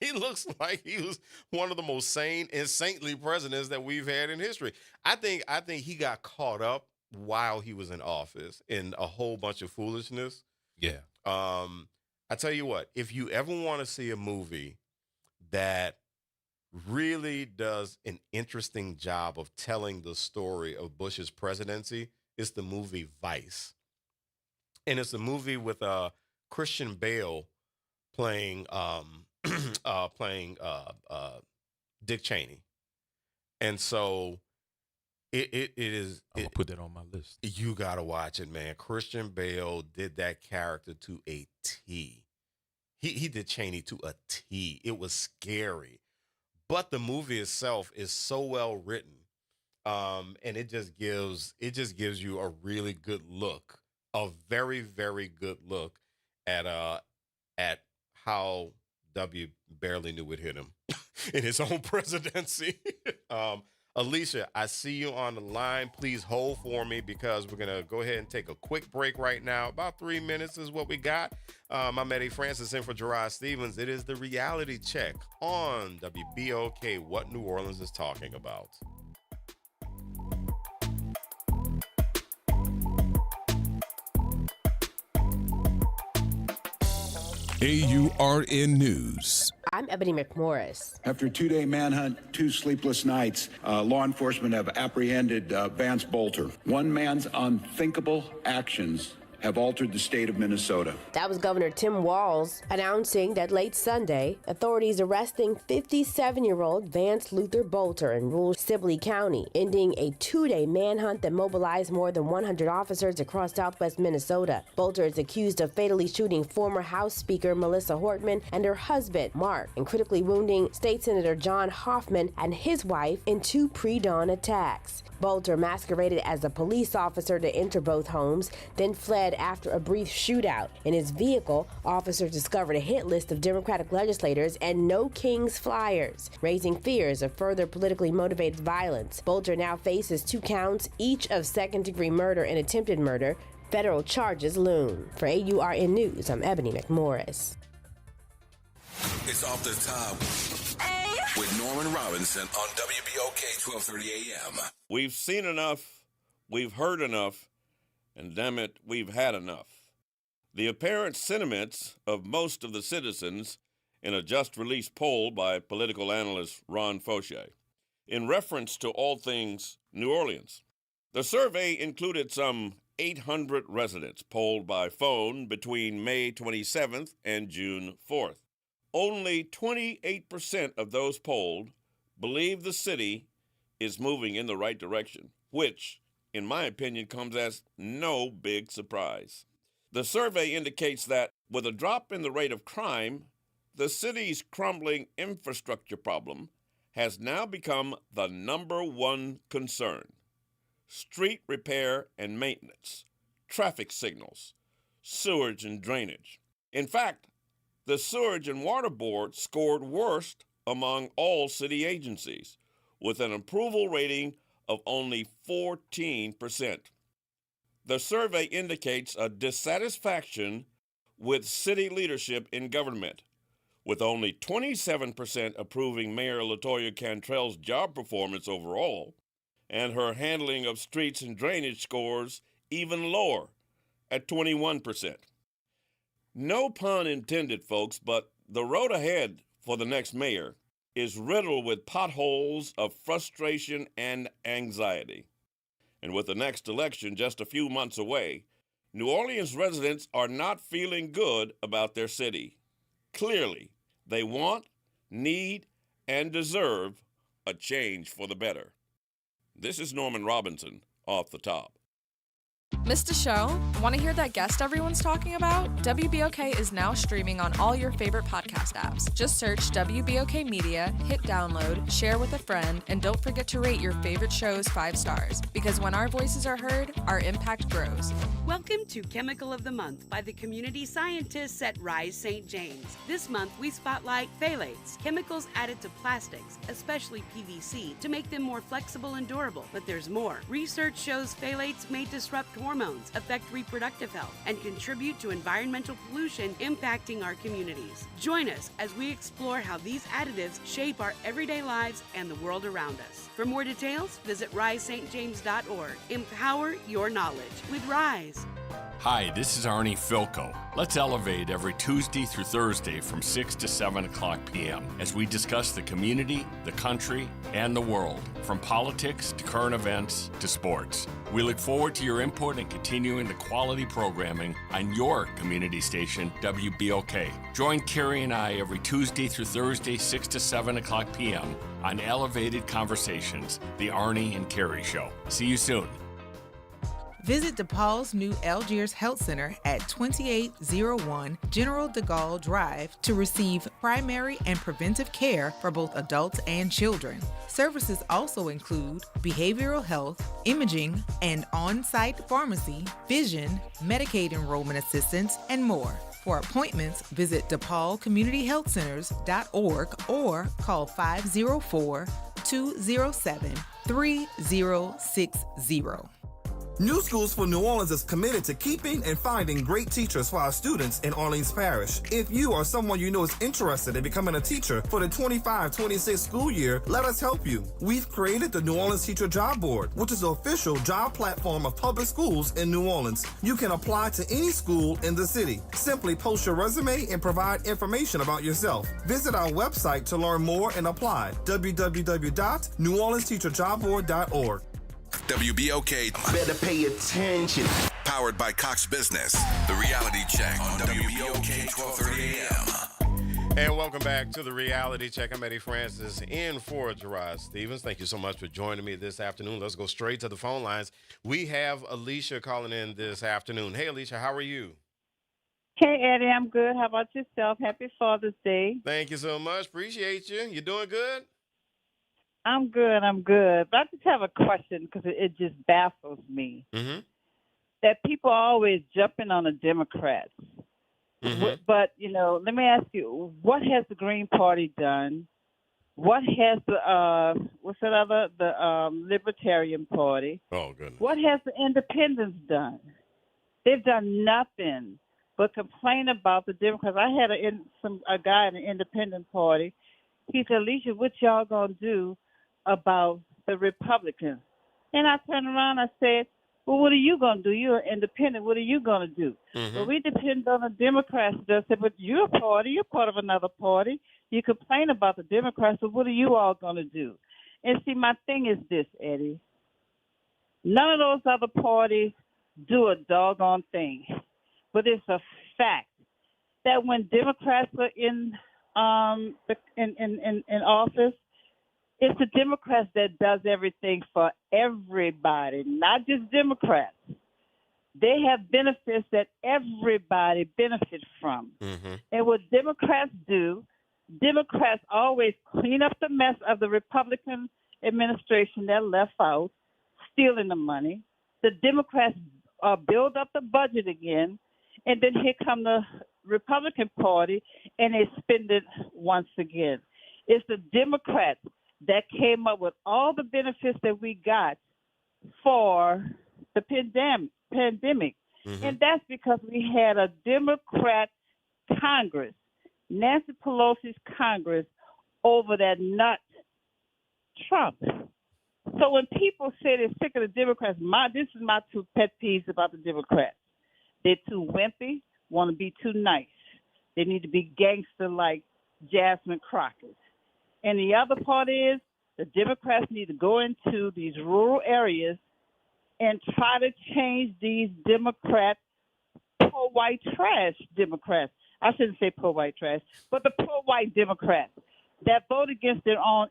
he looks like he was one of the most sane and saintly presidents that we've had in history. I think he got caught up while he was in office in a whole bunch of foolishness. Yeah. I tell you what, if you ever want to see a movie that really does an interesting job of telling the story of Bush's presidency, it's the movie Vice. And it's a movie with Christian Bale playing Dick Cheney. And so it is. I'm gonna put that on my list. You gotta watch it, man. Christian Bale did that character to a T. He did Cheney to a T. It was scary. But the movie itself is so well written. And it just gives you a really good look, a very, very good look at how W barely knew it hit him in his own presidency. Alicia, I see you on the line. Please hold for me because we're going to go ahead and take a quick break right now. About 3 minutes is what we got. I'm Eddie Francis in for Gerard Stevens. It is the Reality Check on WBOK, What New Orleans is Talking About. AURN News. I'm Ebony McMorris. After a two-day manhunt, 2 sleepless nights, law enforcement have apprehended Vance Bolter. One man's unthinkable actions have altered the state of Minnesota. That was Governor Tim Walz announcing that late Sunday, authorities arresting 57-year-old Vance Luther Bolter in rural Sibley County, ending a 2-day manhunt that mobilized more than 100 officers across southwest Minnesota. Bolter is accused of fatally shooting former House Speaker Melissa Hortman and her husband, Mark, and critically wounding State Senator John Hoffman and his wife in 2 pre-dawn attacks. Bolter masqueraded as a police officer to enter both homes, then fled after a brief shootout. In his vehicle, officers discovered a hit list of Democratic legislators and No Kings flyers, raising fears of further politically motivated violence. Bolter now faces 2 counts, each of second-degree murder and attempted murder. Federal charges loom. For AURN News, I'm Ebony McMorris. It's Off the Top with Norman Robinson on WBOK 1230 AM. We've seen enough, we've heard enough, and damn it, we've had enough. The apparent sentiments of most of the citizens in a just-released poll by political analyst Ron Fauché in reference to all things New Orleans. The survey included some 800 residents polled by phone between May 27th and June 4th. Only 28% of those polled believe the city is moving in the right direction, which, in my opinion, comes as no big surprise. The survey indicates that with a drop in the rate of crime, the city's crumbling infrastructure problem has now become the number one concern. Street repair and maintenance, traffic signals, sewage and drainage. In fact, the Sewage and Water Board scored worst among all city agencies, with an approval rating of only 14%. The survey indicates a dissatisfaction with city leadership in government, with only 27% approving Mayor LaToya Cantrell's job performance overall, and her handling of streets and drainage scores even lower at 21%. No pun intended, folks, but the road ahead for the next mayor is riddled with potholes of frustration and anxiety. And with the next election just a few months away, New Orleans residents are not feeling good about their city. Clearly, they want, need, and deserve a change for the better. This is Norman Robinson, Off the Top. Missed a show? Want to hear that guest everyone's talking about? WBOK is now streaming on all your favorite podcast apps. Just search WBOK Media, hit download, share with a friend, and don't forget to rate your favorite shows 5 stars. Because when our voices are heard, our impact grows. Welcome to Chemical of the Month by the community scientists at Rise St. James. This month, we spotlight phthalates, chemicals added to plastics, especially PVC, to make them more flexible and durable. But there's more. Research shows phthalates may disrupt hormones, affect reproductive health, and contribute to environmental pollution impacting our communities. Join us as we explore how these additives shape our everyday lives and the world around us. For more details, visit risestjames.org. Empower your knowledge with Rise. Hi, this is Arnie Filko. Let's elevate every Tuesday through Thursday from 6 to 7 o'clock p.m. as we discuss the community, the country, and the world, from politics to current events to sports. We look forward to your input and continuing the quality programming on your community station, WBOK. Join Carrie and I every Tuesday through Thursday, 6 to 7 o'clock p.m. on Elevated Conversations, the Arnie and Carrie Show. See you soon. Visit DePaul's new Algiers Health Center at 2801 General de Gaulle Drive to receive primary and preventive care for both adults and children. Services also include behavioral health, imaging, and on-site pharmacy, vision, Medicaid enrollment assistance, and more. For appointments, visit DePaulCommunityHealthCenters.org or call 504-207-3060. New Schools for New Orleans is committed to keeping and finding great teachers for our students in Orleans Parish. If you or someone you know is interested in becoming a teacher for the 25-26 school year, let us help you. We've created the New Orleans Teacher Job Board, which is the official job platform of public schools in New Orleans. You can apply to any school in the city. Simply post your resume and provide information about yourself. Visit our website to learn more and apply. www.neworleansteacherjobboard.org. WBOK. Better pay attention. Powered by Cox Business. The Reality Check on WBOK 1230 AM. And welcome back to the Reality Check. I'm Eddie Francis in for Gerard Stevens. Thank you so much for joining me this afternoon. Let's go straight to the phone lines. We have Alicia calling in this afternoon. Hey, Alicia, how are you? Hey, Eddie, I'm good. How about yourself? Happy Father's Day. Thank you so much. Appreciate you. You doing good? I'm good. But I just have a question because it just baffles me that people are always jumping on the Democrats. But, let me ask you, what has the Green Party done? What has the Libertarian Party? Oh, goodness. What has the Independents done? They've done nothing but complain about the Democrats. I had a guy in the Independent Party. He said, Alicia, what y'all going to do about the Republicans? And I turned around and I said, well, what are you going to do? You're an independent. What are you going to do? Well, we depend on the Democrats. I said, but you're a party. You're part of another party. You complain about the Democrats, but what are you all going to do? And see, my thing is this, Eddie. None of those other parties do a doggone thing. But it's a fact that when Democrats are in office, it's the Democrats that does everything for everybody, not just Democrats. They have benefits that everybody benefits from. And what Democrats do, Democrats always clean up the mess of the Republican administration that left out, stealing the money. The Democrats build up the budget again, and then here come the Republican Party, and they spend it once again. It's the Democrats that came up with all the benefits that we got for the pandemic. And that's because we had a Democrat Congress, Nancy Pelosi's Congress, over that nut Trump. So when people say they're sick of the Democrats, this is my two pet peeves about the Democrats. They're too wimpy, want to be too nice. They need to be gangster like Jasmine Crockett. And the other part is the Democrats need to go into these rural areas and try to change these Democrat pro-white trash Democrats. I shouldn't say pro-white trash, but the pro-white Democrats that vote against their own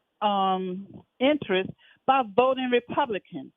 interests by voting Republican.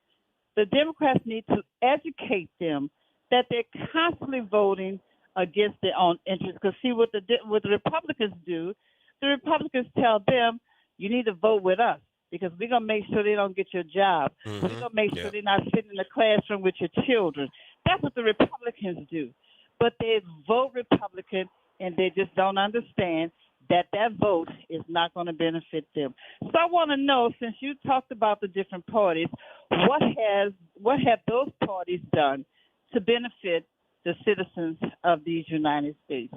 The Democrats need to educate them that they're constantly voting against their own interests. Because see what the Republicans do, the Republicans tell them, you need to vote with us because we're going to make sure they don't get your job. We're going to make sure they're not sitting in the classroom with your children. That's what the Republicans do. But they vote Republican, and they just don't understand that vote is not going to benefit them. So I want to know, since you talked about the different parties, what have those parties done to benefit the citizens of these United States?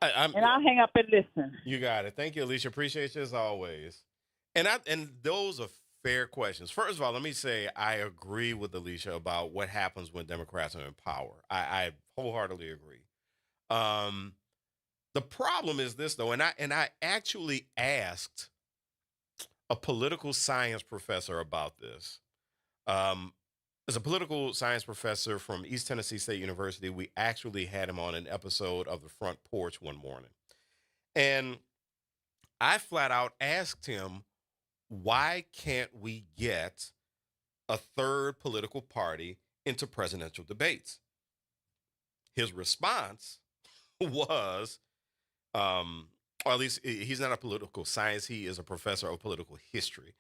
And I'll hang up and listen. You got it. Thank you, Alicia. Appreciate you as always. And those are fair questions. First of all, let me say I agree with Alicia about what happens when Democrats are in power. I wholeheartedly agree. The problem is this, though, and I actually asked a political science professor about this. As a political science professor from East Tennessee State University, we actually had him on an episode of The Front Porch one morning. And I flat out asked him, why can't we get a third political party into presidential debates? His response was, or at least he's not a political science, he is a professor of political history.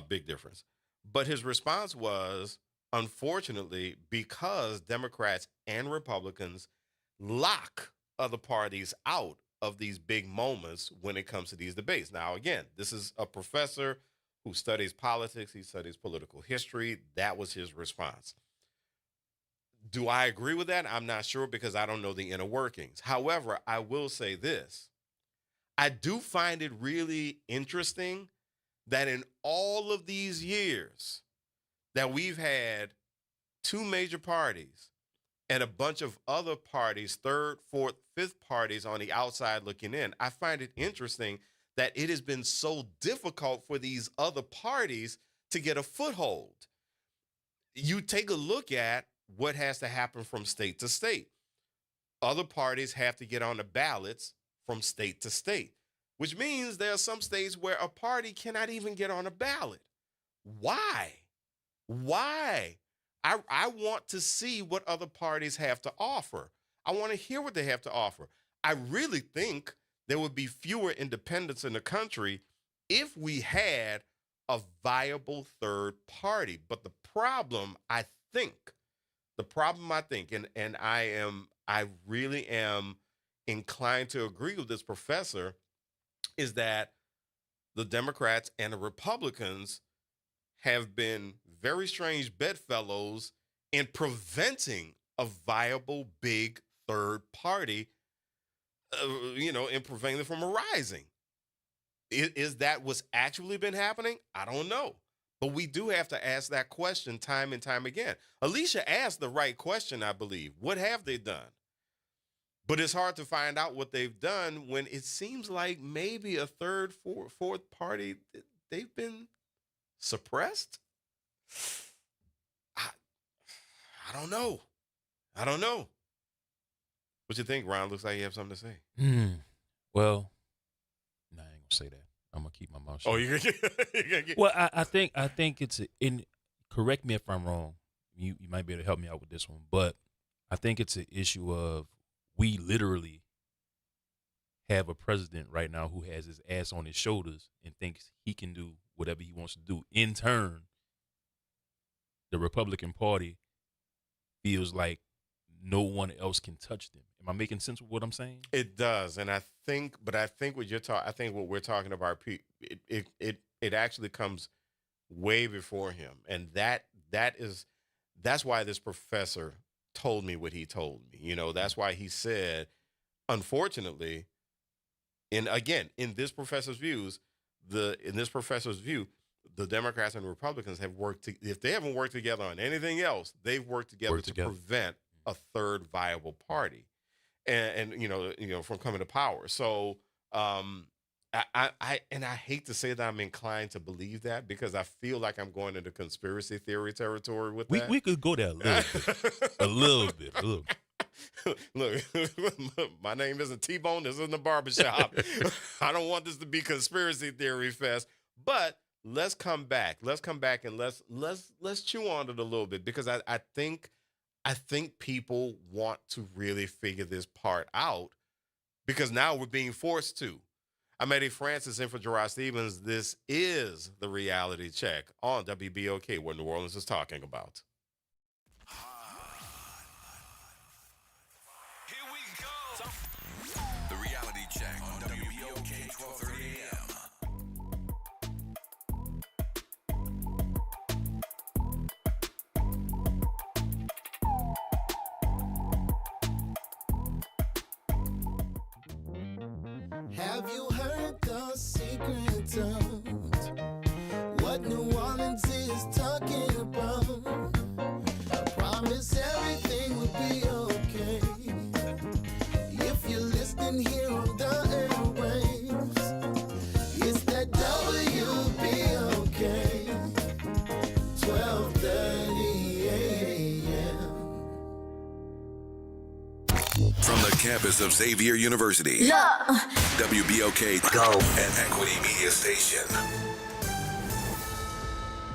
Big difference. But his response was, unfortunately, because Democrats and Republicans lock other parties out of these big moments when it comes to these debates. Now, again, this is a professor who studies politics. He studies political history. That was his response. Do I agree with that? I'm not sure because I don't know the inner workings. However, I will say this. I do find it really interesting that in all of these years that we've had two major parties and a bunch of other parties, third, fourth, fifth parties on the outside looking in, I find it interesting that it has been so difficult for these other parties to get a foothold. You take a look at what has to happen from state to state. Other parties have to get on the ballots from state to state, which means there are some states where a party cannot even get on a ballot. Why? Why? I want to see what other parties have to offer. I want to hear what they have to offer. I really think there would be fewer independents in the country if we had a viable third party. But the problem, I think, and I really am inclined to agree with this professor, is that the Democrats and the Republicans have been very strange bedfellows in preventing a viable big third party, in preventing them from arising. Is that what's actually been happening? I don't know. But we do have to ask that question time and time again. Alicia asked the right question, I believe. What have they done? But it's hard to find out what they've done when it seems like maybe a third, fourth party, they've been suppressed. I don't know. What you think, Ron? Looks like you have something to say. Well, no, I ain't gonna say that. I'm gonna keep my mouth shut. Oh, you're gonna get. Well, I think it's correct me if I'm wrong. You might be able to help me out with this one, but I think it's an issue of we literally have a president right now who has his ass on his shoulders and thinks he can do whatever he wants to do. In turn, the Republican Party feels like no one else can touch them. Am I making sense with what I'm saying? It does, and I think what we're talking about, it actually comes way before him, and that's why this professor told me what he told me. That's why he said, unfortunately, in this professor's view, the Democrats and Republicans have if they haven't worked together on anything else, they've worked together to prevent a third viable party and from coming to power. So I hate to say that I'm inclined to believe that because I feel like I'm going into conspiracy theory territory with that. We could go there a little bit. Look, my name isn't T-Bone. This isn't the barbershop. I don't want this to be conspiracy theory fest, but let's come back. Let's come back and let's chew on it a little bit because I think people want to really figure this part out because now we're being forced to. I'm Eddie Francis in for Gerard Stevens. This is the Reality Check on WBOK, where New Orleans is talking about. The Reality Check on WBOK 1230 AM. Have you heard the secret of what New Orleans is talking about? I promise everything will be okay if you're listening here on the airwaves. It's that WBOK 1230 AM. From the campus of Xavier University. WBOK Go and Equity Media Station.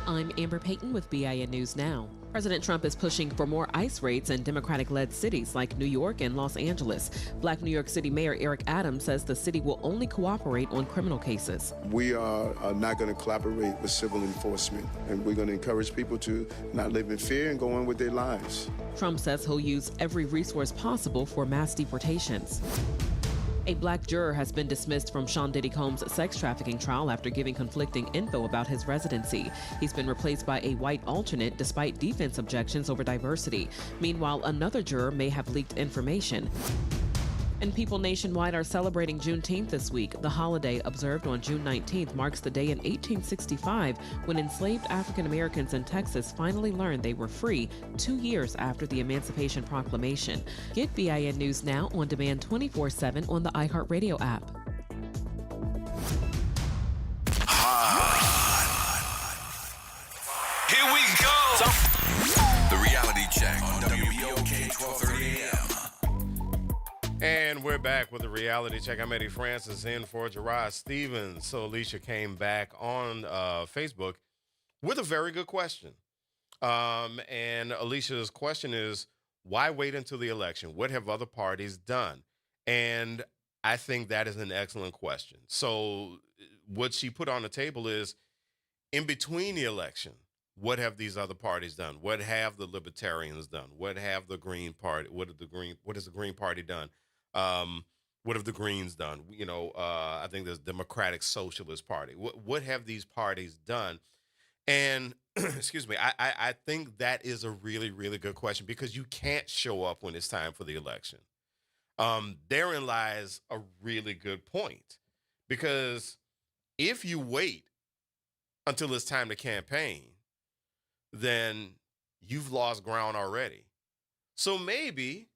I'm Amber Payton with BIN News Now. President Trump is pushing for more ICE raids in Democratic-led cities like New York and Los Angeles. Black New York City Mayor Eric Adams says the city will only cooperate on criminal cases. We are not going to collaborate with civil enforcement, and we're going to encourage people to not live in fear and go on with their lives. Trump says he'll use every resource possible for mass deportations. A black juror has been dismissed from Sean Diddy Combs' sex trafficking trial after giving conflicting info about his residency. He's been replaced by a white alternate despite defense objections over diversity. Meanwhile, another juror may have leaked information. And people nationwide are celebrating Juneteenth this week. The holiday, observed on June 19th, marks the day in 1865 when enslaved African Americans in Texas finally learned they were free 2 years after the Emancipation Proclamation. Get BIN News Now on demand 24/7 on the iHeartRadio app. Here we go. The reality check on WBOK 1230 AM. And we're back with the reality check. I'm Eddie Francis in for Gerard Stevens. So Alicia came back on Facebook with a very good question. And Alicia's question is, why wait until the election? What have other parties done? And I think that is an excellent question. So what she put on the table is, in between the election, what have these other parties done? What have the Libertarians done? What have the Green Party? What has the Green Party done? What have the Greens done? I think there's Democratic Socialist Party. What have these parties done? And excuse me, I think that is a really, really good question, because you can't show up when it's time for the election. Therein lies a really good point, because if you wait until it's time to campaign, then you've lost ground already. So maybe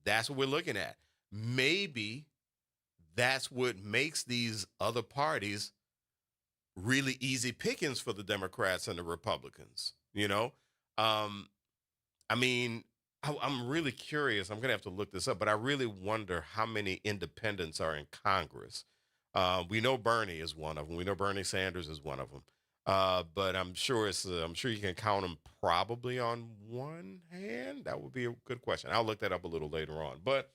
that's what we're looking at. Maybe that's what makes these other parties really easy pickings for the Democrats and the Republicans. I'm really curious. I'm going to have to look this up, but I really wonder how many independents are in Congress. We know Bernie is one of them. We know Bernie Sanders is one of them. But I'm sure you can count them probably on one hand. That would be a good question. I'll look that up a little later on. But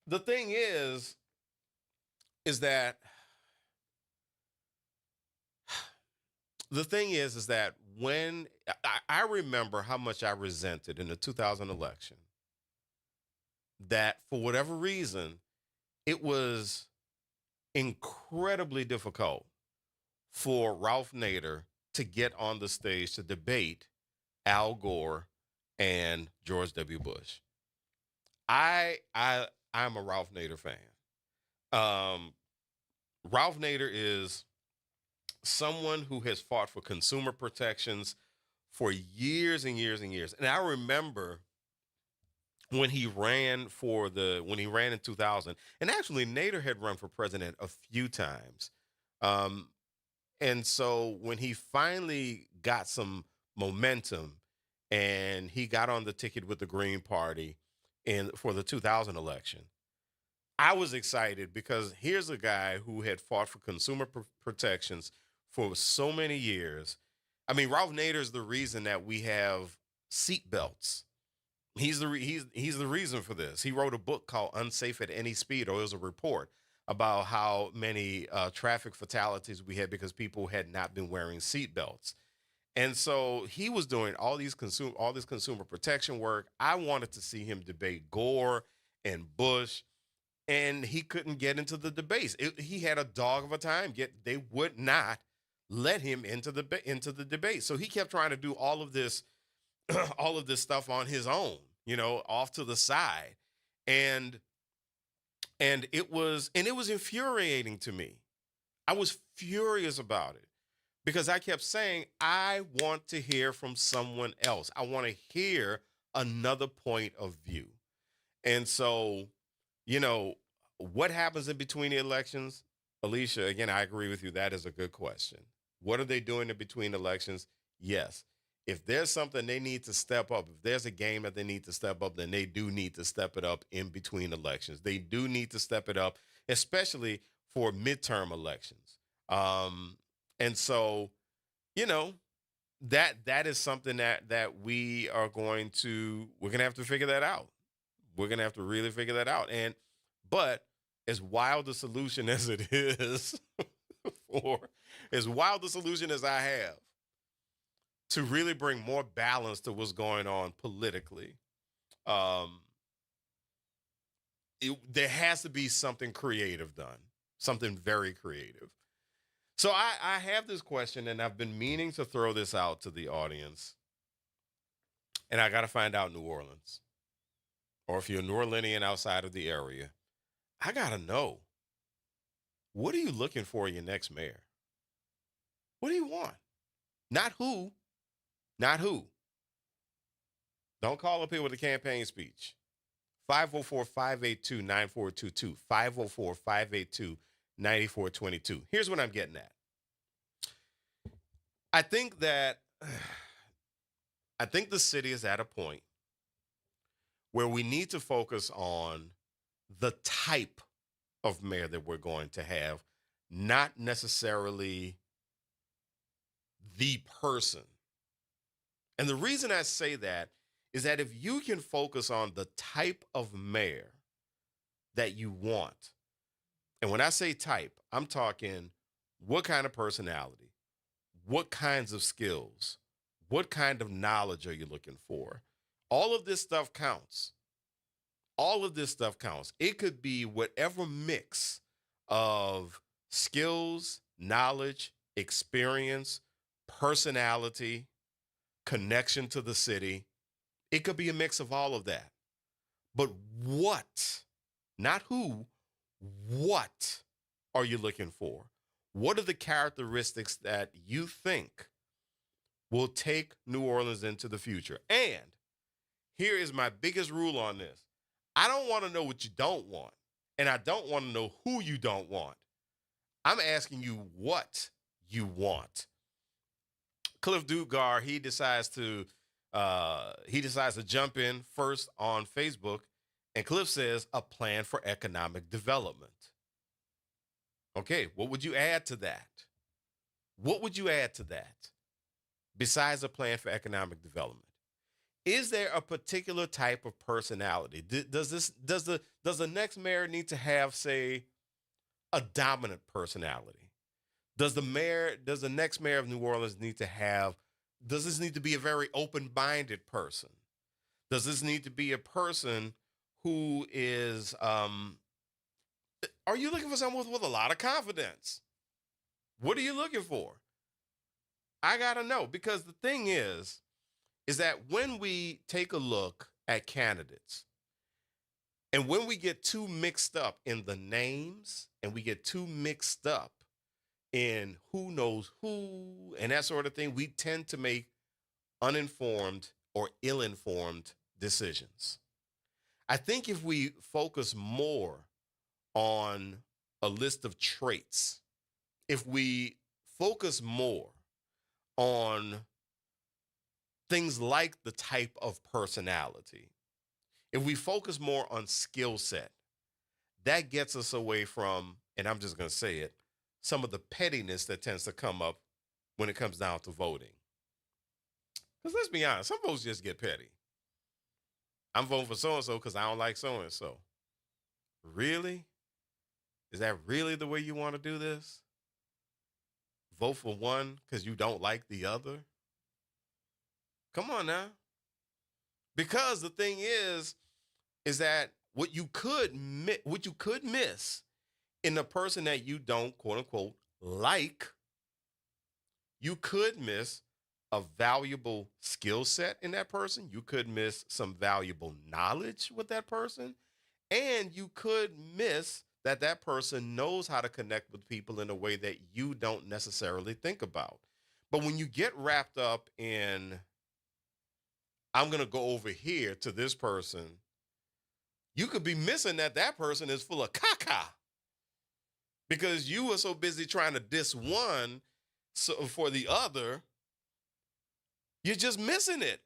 the thing is that when I remember how much I resented in the 2000 election, that for whatever reason, it was incredibly difficult for Ralph Nader to get on the stage to debate Al Gore and George W. Bush. I'm a Ralph Nader fan. Ralph Nader is someone who has fought for consumer protections for years and years and years. And I remember when he ran in 2000, and actually Nader had run for president a few times. And so when he finally got some momentum and he got on the ticket with the Green Party for the 2000 election, I was excited, because here's a guy who had fought for consumer protections for so many years. I mean, Ralph Nader is the reason that we have seat belts. He's the reason for this. He wrote a book called Unsafe at Any Speed, or it was a report about how many traffic fatalities we had because people had not been wearing seat belts. And so he was doing all this consumer protection work. I wanted to see him debate Gore and Bush, and he couldn't get into the debates. He had a dog of a time, yet they would not let him into the debate. So he kept trying to do all of this stuff on his own, off to the side. And it was infuriating to me. I was furious about it, because I kept saying, I want to hear from someone else. I want to hear another point of view. And so, what happens in between the elections? Alicia, again, I agree with you. That is a good question. What are they doing in between elections? Yes. If there's something they need to step up, if there's a game that they need to step up, then they do need to step it up in between elections. They do need to step it up, especially for midterm elections. And so, that is something that we're going to have to figure that out. We're going to have to really figure that out. But as wild a solution as it is, as wild a solution as I have, to really bring more balance to what's going on politically, there has to be something creative done, something very creative. So I have this question, and I've been meaning to throw this out to the audience, and I got to find out New Orleans, or if you're a New Orleanian outside of the area, I got to know, what are you looking for in your next mayor? What do you want? Not who. Not who. Don't call up here with a campaign speech. 504-582-9422. 504-582-9422. Here's what I'm getting at. I think the city is at a point where we need to focus on the type of mayor that we're going to have, not necessarily the person. And the reason I say that is that if you can focus on the type of mayor that you want, and when I say type, I'm talking what kind of personality, what kinds of skills, what kind of knowledge are you looking for? All of this stuff counts. All of this stuff counts. It could be whatever mix of skills, knowledge, experience, personality, connection to the city. It could be a mix of all of that. But what, not who, what are you looking for? What are the characteristics that you think will take New Orleans into the future? And here is my biggest rule on this. I don't want to know what you don't want, and I don't want to know who you don't want. I'm asking you what you want. Cliff Dugar, he decides to jump in first on Facebook, and Cliff says a plan for economic development. Okay, what would you add to that? What would you add to that besides a plan for economic development? Is there a particular type of personality? Does the next mayor need to have, say, a dominant personality? Does the next mayor of New Orleans does this need to be a very open-minded person? Does this need to be a person who is, are you looking for someone with a lot of confidence? What are you looking for? I got to know, because the thing is that when we take a look at candidates, and when we get too mixed up in the names, and we get too mixed up in who knows who and that sort of thing, we tend to make uninformed or ill-informed decisions. I think if we focus more on a list of traits, if we focus more on things like the type of personality, if we focus more on skill set, that gets us away from, and I'm just going to say it, some of the pettiness that tends to come up when it comes down to voting. Because let's be honest, some folks just get petty. I'm voting for so-and-so because I don't like so-and-so. Really? Is that really the way you want to do this? Vote for one because you don't like the other? Come on now. Because the thing is that what you could miss in the person that you don't, quote unquote, like, you could miss a valuable skill set in that person. You could miss some valuable knowledge with that person. And you could miss that person knows how to connect with people in a way that you don't necessarily think about. But when you get wrapped up in, I'm going to go over here to this person, you could be missing that person is full of caca. Because you were so busy trying to diss one for the other, you're just missing it.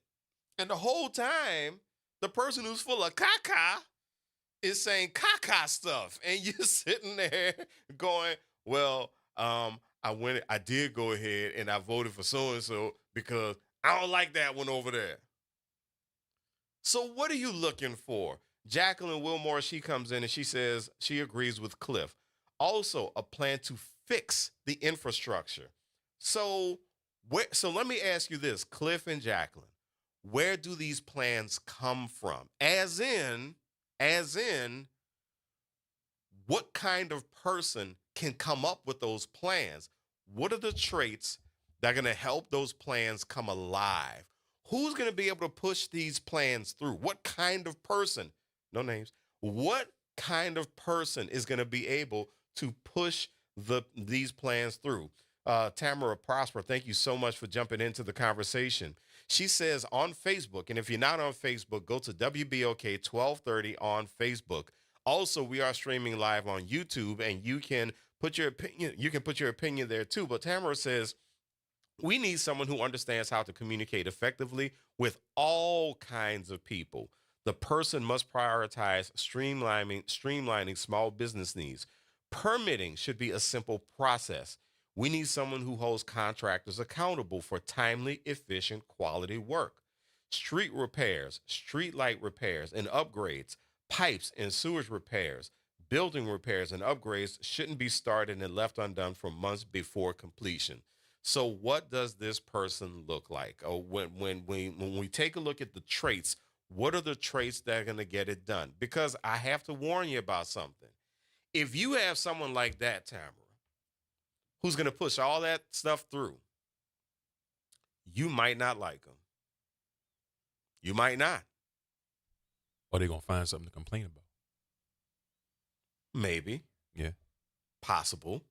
And the whole time, the person who's full of caca is saying caca stuff. And you're sitting there going, well, I did go ahead and I voted for so-and-so because I don't like that one over there. So what are you looking for? Jacqueline Wilmore, she comes in and she says she agrees with Cliff. Also, a plan to fix the infrastructure. So let me ask you this, Cliff and Jacqueline, where do these plans come from? As in, what kind of person can come up with those plans? What are the traits that are going to help those plans come alive? Who's going to be able to push these plans through? What kind of person, no names, what kind of person is going to be able to push these plans through? Tamara Prosper, thank you so much for jumping into the conversation. She says on Facebook, and if you're not on Facebook, go to WBOK 1230 on Facebook. Also, we are streaming live on YouTube, and you can put your opinion. You can put your opinion there too. But Tamara says, we need someone who understands how to communicate effectively with all kinds of people. The person must prioritize streamlining small business needs. Permitting should be a simple process. We need someone who holds contractors accountable for timely, efficient, quality work. Street repairs, street light repairs and upgrades, pipes and sewage repairs, building repairs and upgrades shouldn't be started and left undone for months before completion. So what does this person look like? Oh, when we take a look at the traits, what are the traits that are going to get it done? Because I have to warn you about something. If you have someone like that, Tamara, who's going to push all that stuff through, you might not like them. You might not. Or they're going to find something to complain about. Maybe. Yeah. Possible.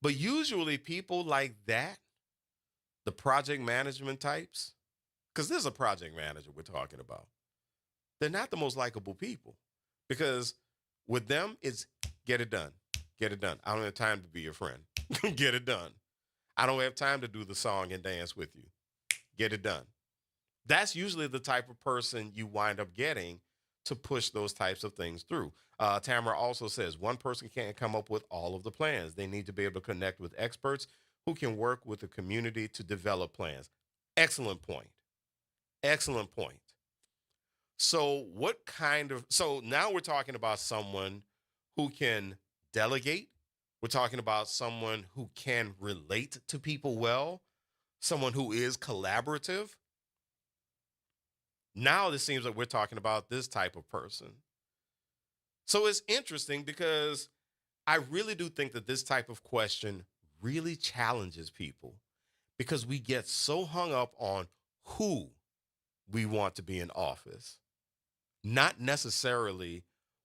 But usually people like that, the project management types, because there's a project manager we're talking about, they're not the most likable people. Because with them, it's get it done. Get it done. I don't have time to be your friend. Get it done. I don't have time to do the song and dance with you. Get it done. That's usually the type of person you wind up getting to push those types of things through. Tamara also says one person can't come up with all of the plans. They need to be able to connect with experts who can work with the community to develop plans. Excellent point. Excellent point. So now we're talking about someone who can delegate. We're talking about someone who can relate to people well, someone who is collaborative. Now it seems like we're talking about this type of person. So it's interesting because I really do think that this type of question really challenges people because we get so hung up on who we want to be in office, not necessarily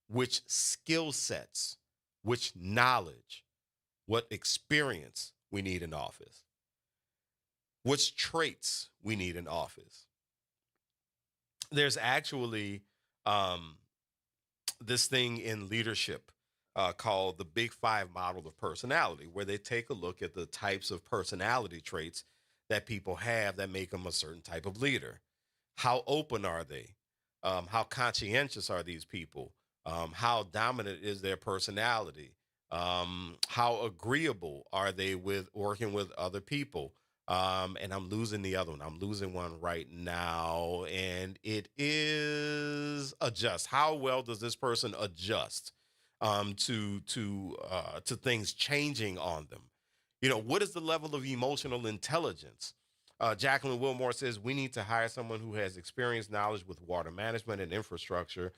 which skill sets, which knowledge, what experience we need in office, which traits we need in office. There's actually this thing in leadership called the Big Five model of personality, where they take a look at the types of personality traits that people have that make them a certain type of leader. How open are they? How conscientious are these people? How dominant is their personality? How agreeable are they with working with other people? And I'm losing the other one. I'm losing one right now. And it is adjust. How well does this person adjust to things changing on them? You know, what is the level of emotional intelligence? Jacqueline Wilmore says we need to hire someone who has experience, knowledge with water management and infrastructure.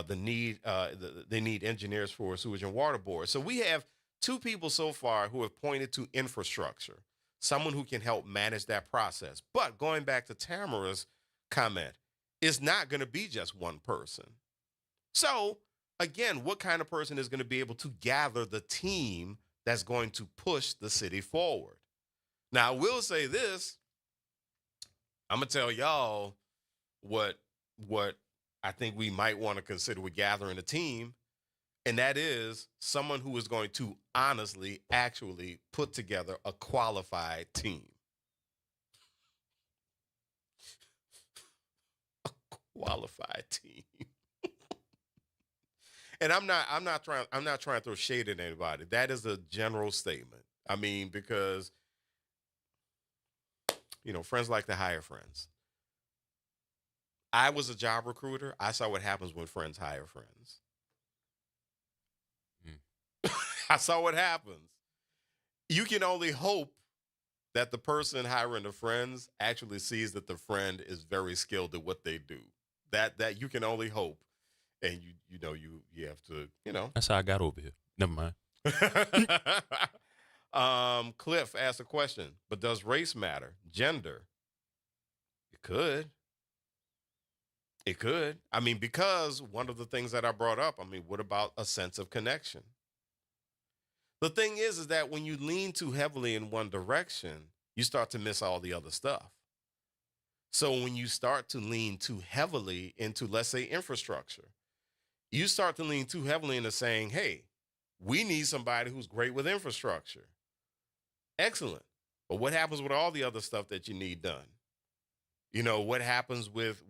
They need engineers for sewage and water board. So we have two people so far who have pointed to infrastructure, someone who can help manage that process. But going back to Tamara's comment, it's not going to be just one person. So again, what kind of person is going to be able to gather the team that's going to push the city forward? Now, I will say this. I'm going to tell y'all what I think we might want to consider with gathering a team, and that is someone who is going to honestly, actually put together a qualified team. A qualified team. And I'm not trying to throw shade at anybody. That is a general statement. I mean, because friends like to hire friends. I was a job recruiter. I saw what happens when friends hire friends. I saw what happens. You can only hope that the person hiring the friends actually sees that the friend is very skilled at what they do. That you can only hope. and you have to. That's how I got over here. Never mind. Cliff asked a question, but does race matter? Gender? It could. It could. I mean, because one of the things that I brought up, what about a sense of connection? The thing is that when you lean too heavily in one direction, you start to miss all the other stuff. So when you start to lean too heavily into, let's say, infrastructure, you start to lean too heavily into saying, hey, we need somebody who's great with infrastructure. Excellent. But what happens with all the other stuff that you need done? What happens with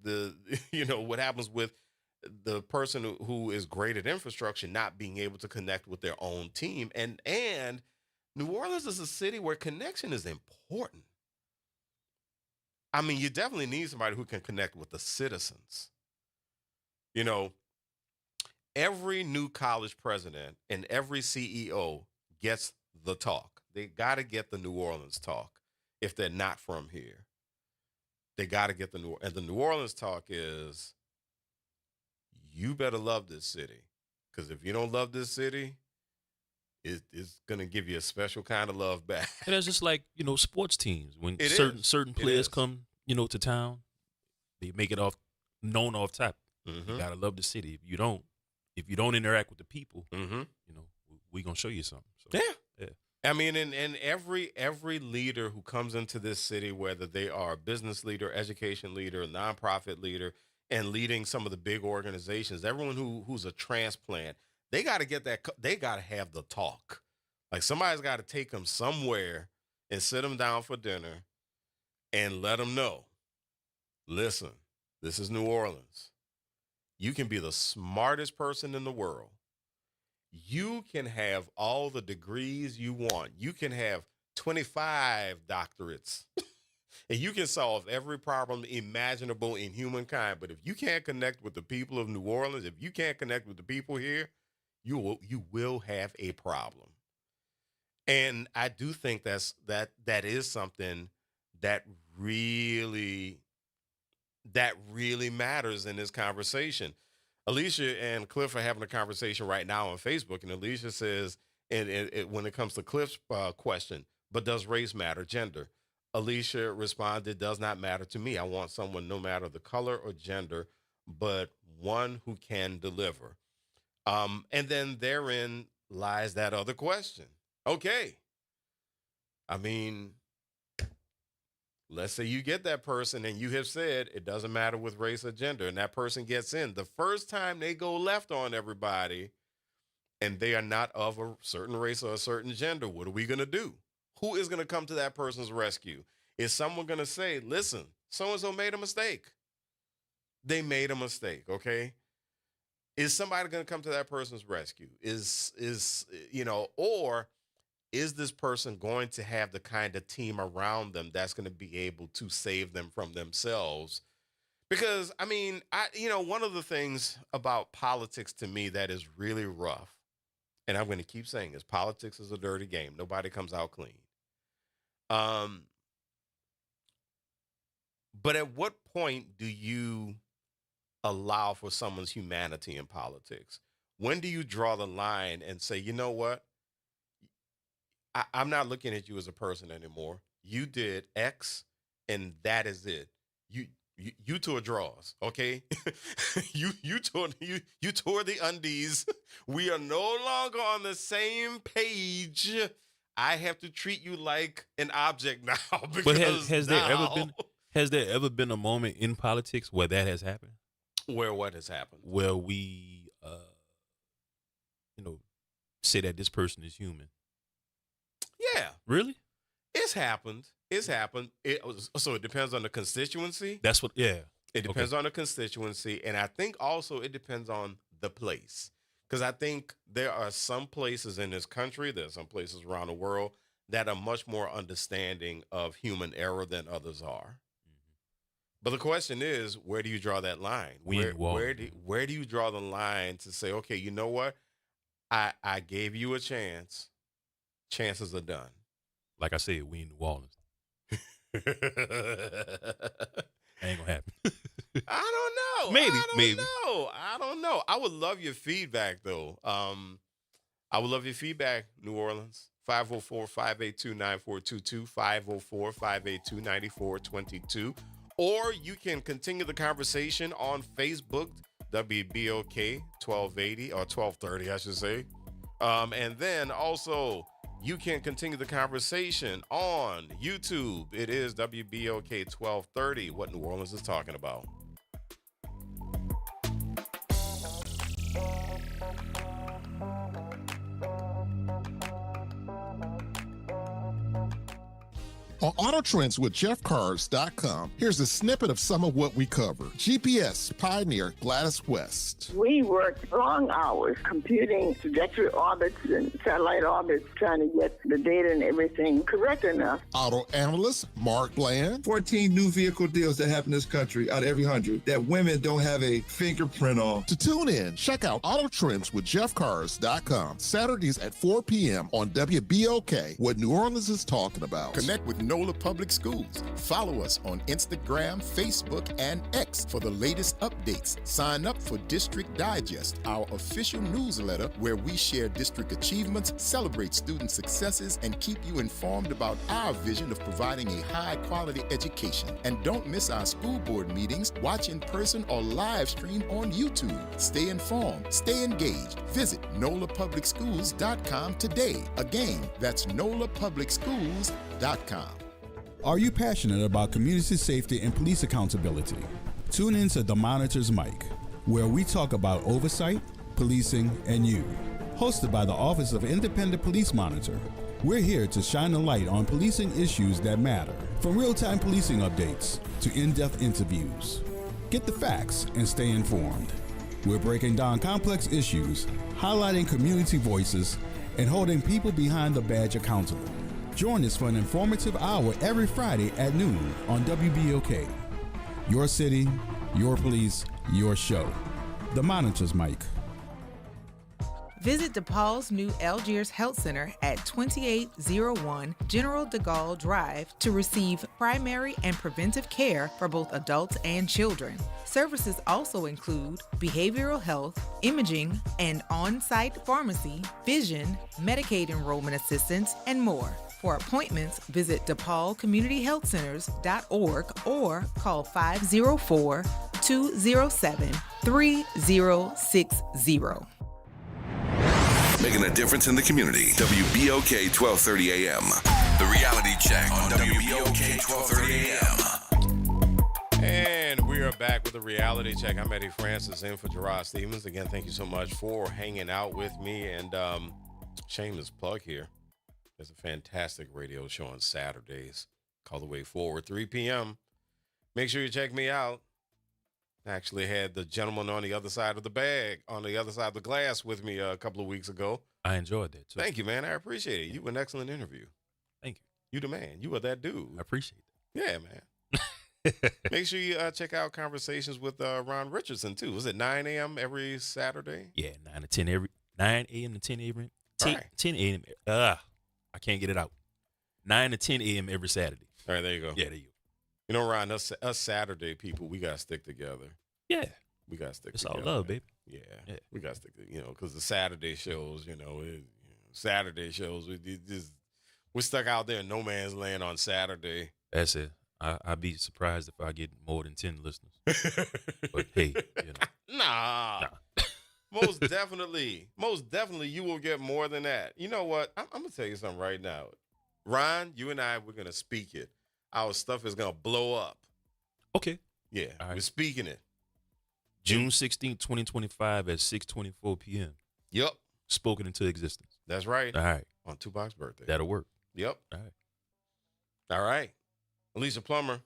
the, what happens with the person who is great at infrastructure not being able to connect with their own team? And New Orleans is a city where connection is important. You definitely need somebody who can connect with the citizens. Every new college president and every CEO gets the talk. They got to get the New Orleans talk if they're not from here. They got to get the New Orleans talk is, you better love this city. Because if you don't love this city, it's going to give you a special kind of love back. And it's just like, sports teams. When It certain players come, to town, they make it known off top. Mm-hmm. You got to love the city. If you don't interact with the people, mm-hmm. We're going to show you something. So, yeah. Yeah. And every leader who comes into this city, whether they are a business leader, education leader, nonprofit leader, and leading some of the big organizations, everyone who's a transplant, they got to get that. They got to have the talk. Like somebody's got to take them somewhere and sit them down for dinner and let them know, listen, this is New Orleans. You can be the smartest person in the world. You can have all the degrees you want. You can have 25 doctorates and you can solve every problem imaginable in humankind. But if you can't connect with the people of New Orleans, if you can't connect with the people here, you will have a problem. And I do think that is something that really matters in this conversation. Alicia and Cliff are having a conversation right now on Facebook, and Alicia says, and when it comes to Cliff's question, but does race matter? Gender? Alicia responded, does not matter to me. I want someone, no matter the color or gender, but one who can deliver. And then therein lies that other question. Okay. Let's say you get that person and you have said it doesn't matter with race or gender, and that person gets in. The first time they go left on everybody and they are not of a certain race or a certain gender, what are we going to do? Who is going to come to that person's rescue? Is someone going to say, listen, so-and-so made a mistake? They made a mistake, okay? Is somebody going to come to that person's rescue? Or is this person going to have the kind of team around them that's going to be able to save them from themselves? Because, one of the things about politics to me that is really rough, and I'm going to keep saying this, politics is a dirty game. Nobody comes out clean. But at what point do you allow for someone's humanity in politics? When do you draw the line and say, you know what? I'm not looking at you as a person anymore. You did X, and that is it. You tore draws, okay? you tore the undies. We are no longer on the same page. I have to treat you like an object now. But has there ever been a moment in politics where that has happened? Where what has happened? Where we, say that this person is human. Yeah. Really? It's happened. So it depends on the constituency. That's what, yeah. It depends on the constituency. And I think also it depends on the place. Because I think there are some places in this country, there's some places around the world that are much more understanding of human error than others are. Mm-hmm. But the question is, where do you draw that line? Where do you draw the line to say, okay, you know what? I gave you a chance. Chances are done. Like I said, we in New Orleans. Ain't gonna happen. I don't know. Maybe, I don't maybe. know. I don't know. I would love your feedback, though. I would love your feedback, New Orleans. 504-582-9422, 504-582-9422. Or you can continue the conversation on Facebook, WBOK 1280 or 1230, I should say. And then also, you can continue the conversation on YouTube. It is WBOK 1230, what New Orleans is talking about. On Auto Trends with JeffCars.com, here's a snippet of some of what we cover. GPS pioneer Gladys West. We worked long hours computing trajectory orbits and satellite orbits, trying to get the data and everything correct enough. Auto analyst Mark Bland. 14 new vehicle deals that happen in this country out of every 100 that women don't have a fingerprint on. To tune in, check out Auto Trends with JeffCars.com, Saturdays at 4 p.m. on WBOK, what New Orleans is talking about. Connect with NOLA Public Schools. Follow us on Instagram, Facebook, and X for the latest updates. Sign up for District Digest, our official newsletter where we share district achievements, celebrate student successes, and keep you informed about our vision of providing a high-quality education. And don't miss our school board meetings. Watch in person or live stream on YouTube. Stay informed, stay engaged. Visit NOLAPublicSchools.com today. Again, that's NOLAPublicSchools.com. Are you passionate about community safety and police accountability? Tune in to The Monitor's Mic, where we talk about oversight, policing, and you. Hosted by the Office of Independent Police Monitor, we're here to shine a light on policing issues that matter, from real-time policing updates to in-depth interviews. Get the facts and stay informed. We're breaking down complex issues, highlighting community voices, and holding people behind the badge accountable. Join us for an informative hour every Friday at noon on WBOK. Your city, your police, your show. The Monitor's Mic. Visit DePaul's new Algiers Health Center at 2801 General de Gaulle Drive to receive primary and preventive care for both adults and children. Services also include behavioral health, imaging, and on-site pharmacy, vision, Medicaid enrollment assistance, and more. For appointments, visit DePaulCommunityHealthCenters.org or call 504-207-3060. Making a difference in the community. WBOK 1230 AM. The Reality Check on WBOK 1230 AM. And we are back with the Reality Check. I'm Eddie Francis in for Gerard Stevens. Again, thank you so much for hanging out with me. And shameless plug here. There's a fantastic radio show on Saturdays. Call the Way Forward, 3 p.m. Make sure you check me out. I actually had the gentleman on the other side of the bag, on the other side of the glass with me a couple of weeks ago. I enjoyed that, too. Thank you, man. I appreciate it. You were an excellent interview. Thank you. You the man. You were that dude. I appreciate that. Yeah, man. Make sure you check out Conversations with Ron Richardson, too. Was it 9 a.m. every Saturday? Yeah, 9 a.m. to 10 a.m. 10 a.m. I can't get it out. 9 to 10 a.m. every Saturday. All right, there you go. Yeah, there you go. You know, Ron, us Saturday people, we got to stick together. Yeah. We got to stick it's together. It's all love, baby. Yeah. We got to stick together, because the Saturday shows, Saturday shows, we're stuck out there in no man's land on Saturday. That's it. I'd be surprised if I get more than 10 listeners. But hey, Nah. Most definitely, you will get more than that. You know what? I'm going to tell you something right now. Ron, you and I, we're going to speak it. Our stuff is going to blow up. Okay. Yeah, right. We're speaking it. June 16th, 2025 at 6:24 p.m. Yep. Spoken into existence. That's right. All right. On Tupac's birthday. That'll work. Yep. All right. All right. Alicia Plummer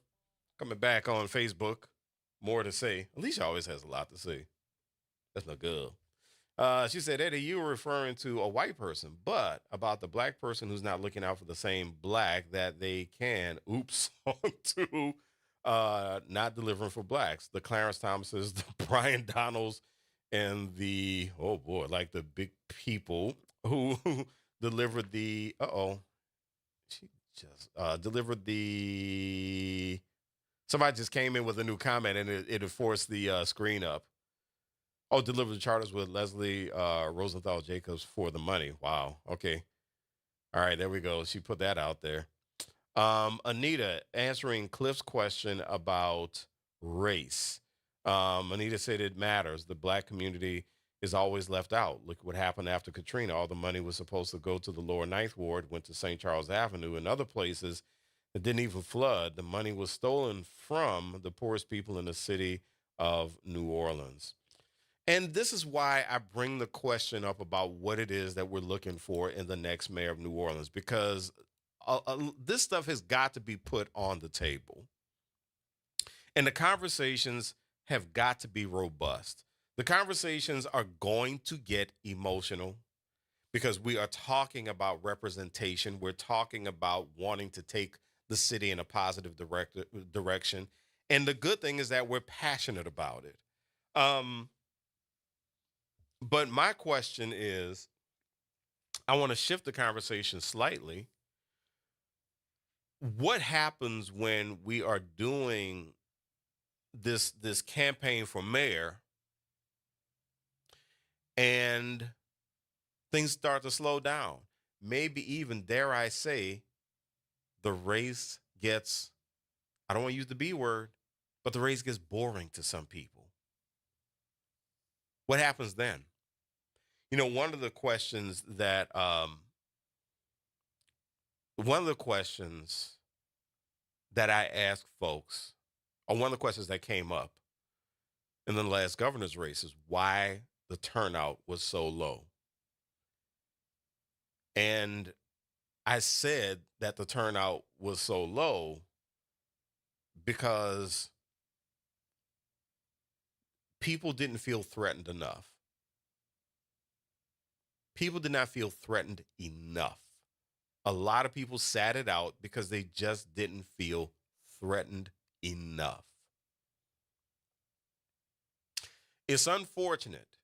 coming back on Facebook. More to say. Alicia always has a lot to say. That's no good. She said, Eddie, you were referring to a white person, but about the black person who's not looking out for the same black that they can, onto not delivering for blacks. The Clarence Thomases, the Brian Donalds, and the, the big people who delivered delivered the Somebody just came in with a new comment, and it forced the screen up. Oh, deliver the charters with Leslie Rosenthal Jacobs for the money. Wow. Okay. All right, there we go. She put that out there. Anita, answering Cliff's question about race. Anita said it matters. The black community is always left out. Look what happened after Katrina. All the money was supposed to go to the lower Ninth Ward, went to St. Charles Avenue and other places that didn't even flood. The money was stolen from the poorest people in the city of New Orleans. And this is why I bring the question up about what it is that we're looking for in the next mayor of New Orleans, because this stuff has got to be put on the table. And the conversations have got to be robust. The conversations are going to get emotional because we are talking about representation. We're talking about wanting to take the city in a positive direction. And the good thing is that we're passionate about it. But my question is, I want to shift the conversation slightly. What happens when we are doing this campaign for mayor and things start to slow down? Maybe even, dare I say, the race gets, I don't want to use the B word, but the race gets boring to some people. What happens then? You know, one of the questions that I ask folks, or one of the questions that came up in the last governor's race, is why the turnout was so low. And I said that the turnout was so low because people didn't feel threatened enough. People did not feel threatened enough. A lot of people sat it out because they just didn't feel threatened enough. It's unfortunate,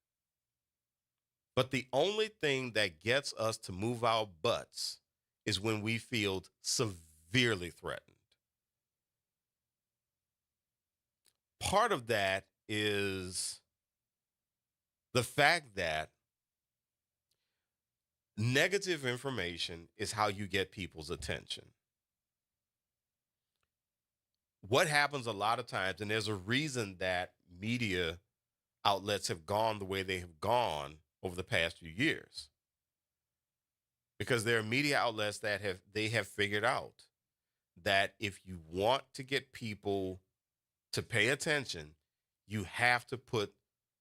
but the only thing that gets us to move our butts is when we feel severely threatened. Part of that is the fact that negative information is how you get people's attention. What happens a lot of times, and there's a reason that media outlets have gone the way they have gone over the past few years, because there are media outlets that have figured out that if you want to get people to pay attention, you have to put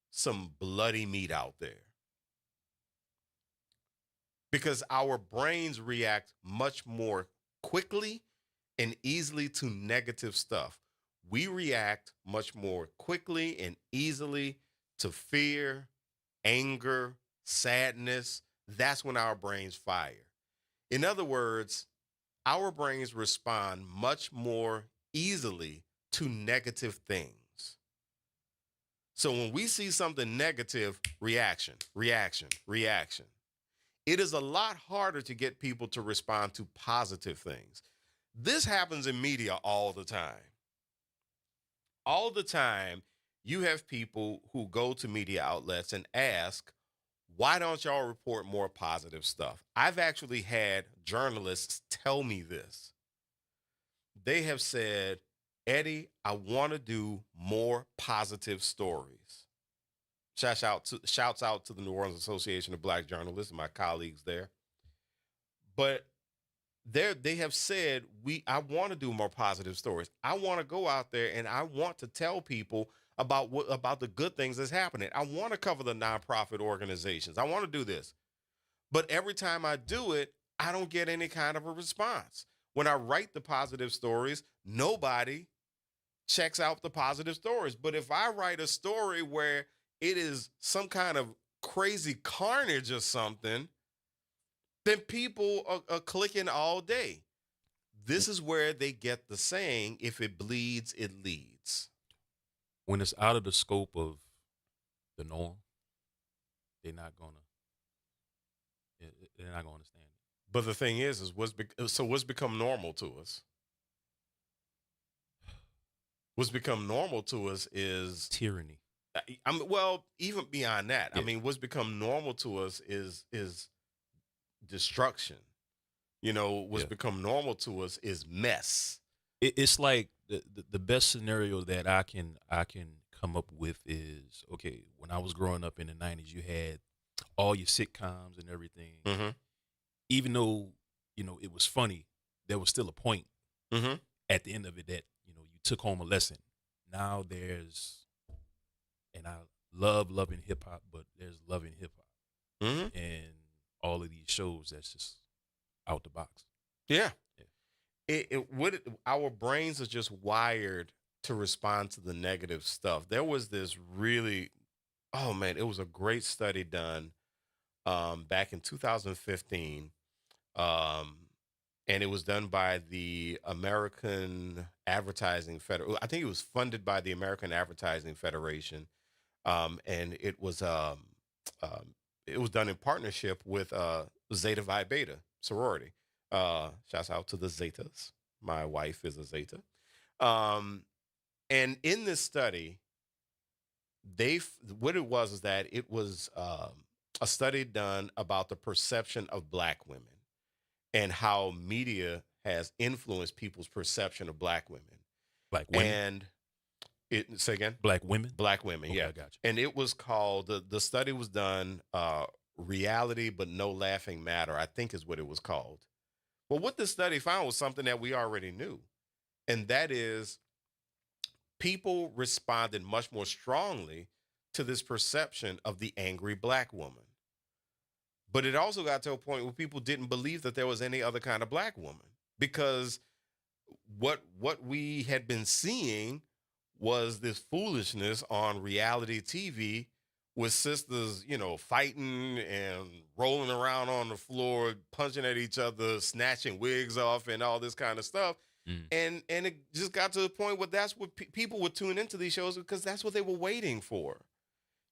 some bloody meat out there. Because our brains react much more quickly and easily to negative stuff. We react much more quickly and easily to fear, anger, sadness. That's when our brains fire. In other words, our brains respond much more easily to negative things. So when we see something negative, reaction. It is a lot harder to get people to respond to positive things. This happens in media all the time. All the time, you have people who go to media outlets and ask, why don't y'all report more positive stuff? I've actually had journalists tell me this. They have said, Eddie, I want to do more positive stories. Shouts out to the New Orleans Association of Black Journalists and my colleagues there. But they have said, I want to do more positive stories. I want to go out there and I want to tell people about the good things that's happening. I want to cover the nonprofit organizations. I want to do this. But every time I do it, I don't get any kind of a response. When I write the positive stories, nobody checks out the positive stories. But if I write a story where it is some kind of crazy carnage or something, then people are clicking all day. This is where they get the saying, if it bleeds, it leads. When it's out of the scope of the norm, they're not gonna understand it. But the thing is what's become normal to us? what's become normal to us is tyranny. I mean, well, even beyond that, I mean, what's become normal to us is destruction. You know, what's become normal to us is mess. It's like the best scenario that I can come up with is, okay, when I was growing up in the 90s, you had all your sitcoms and everything. Mm-hmm. Even though, you know, it was funny, there was still a point at the end of it that, you know, you took home a lesson. Now there's, and I love loving hip hop, but there's loving hip hop. And all of these shows that's just out the box. Yeah. Our brains are just wired to respond to the negative stuff. There was this really, oh man, it was a great study done back in 2015. And it was done by the American Advertising Federation. I think it was funded by the American Advertising Federation. And it was done in partnership with Zeta Phi Beta sorority. Shouts out to the Zetas. My wife is a Zeta. And in this study, what it was is that it was a study done about the perception of Black women and how media has influenced people's perception of Black women. Black women? And say again? Black women? Black women, Okay, yeah. I got you. And it was called, the study was done, Reality But No Laughing Matter, I think is what it was called. But what the study found was something that we already knew. And that is people responded much more strongly to this perception of the angry Black woman. But it also got to a point where people didn't believe that there was any other kind of Black woman, because what we had been seeing was this foolishness on reality TV with sisters, you know, fighting and rolling around on the floor, punching at each other, snatching wigs off and all this kind of stuff. And it just got to the point where that's what people would tune into these shows because that's what they were waiting for.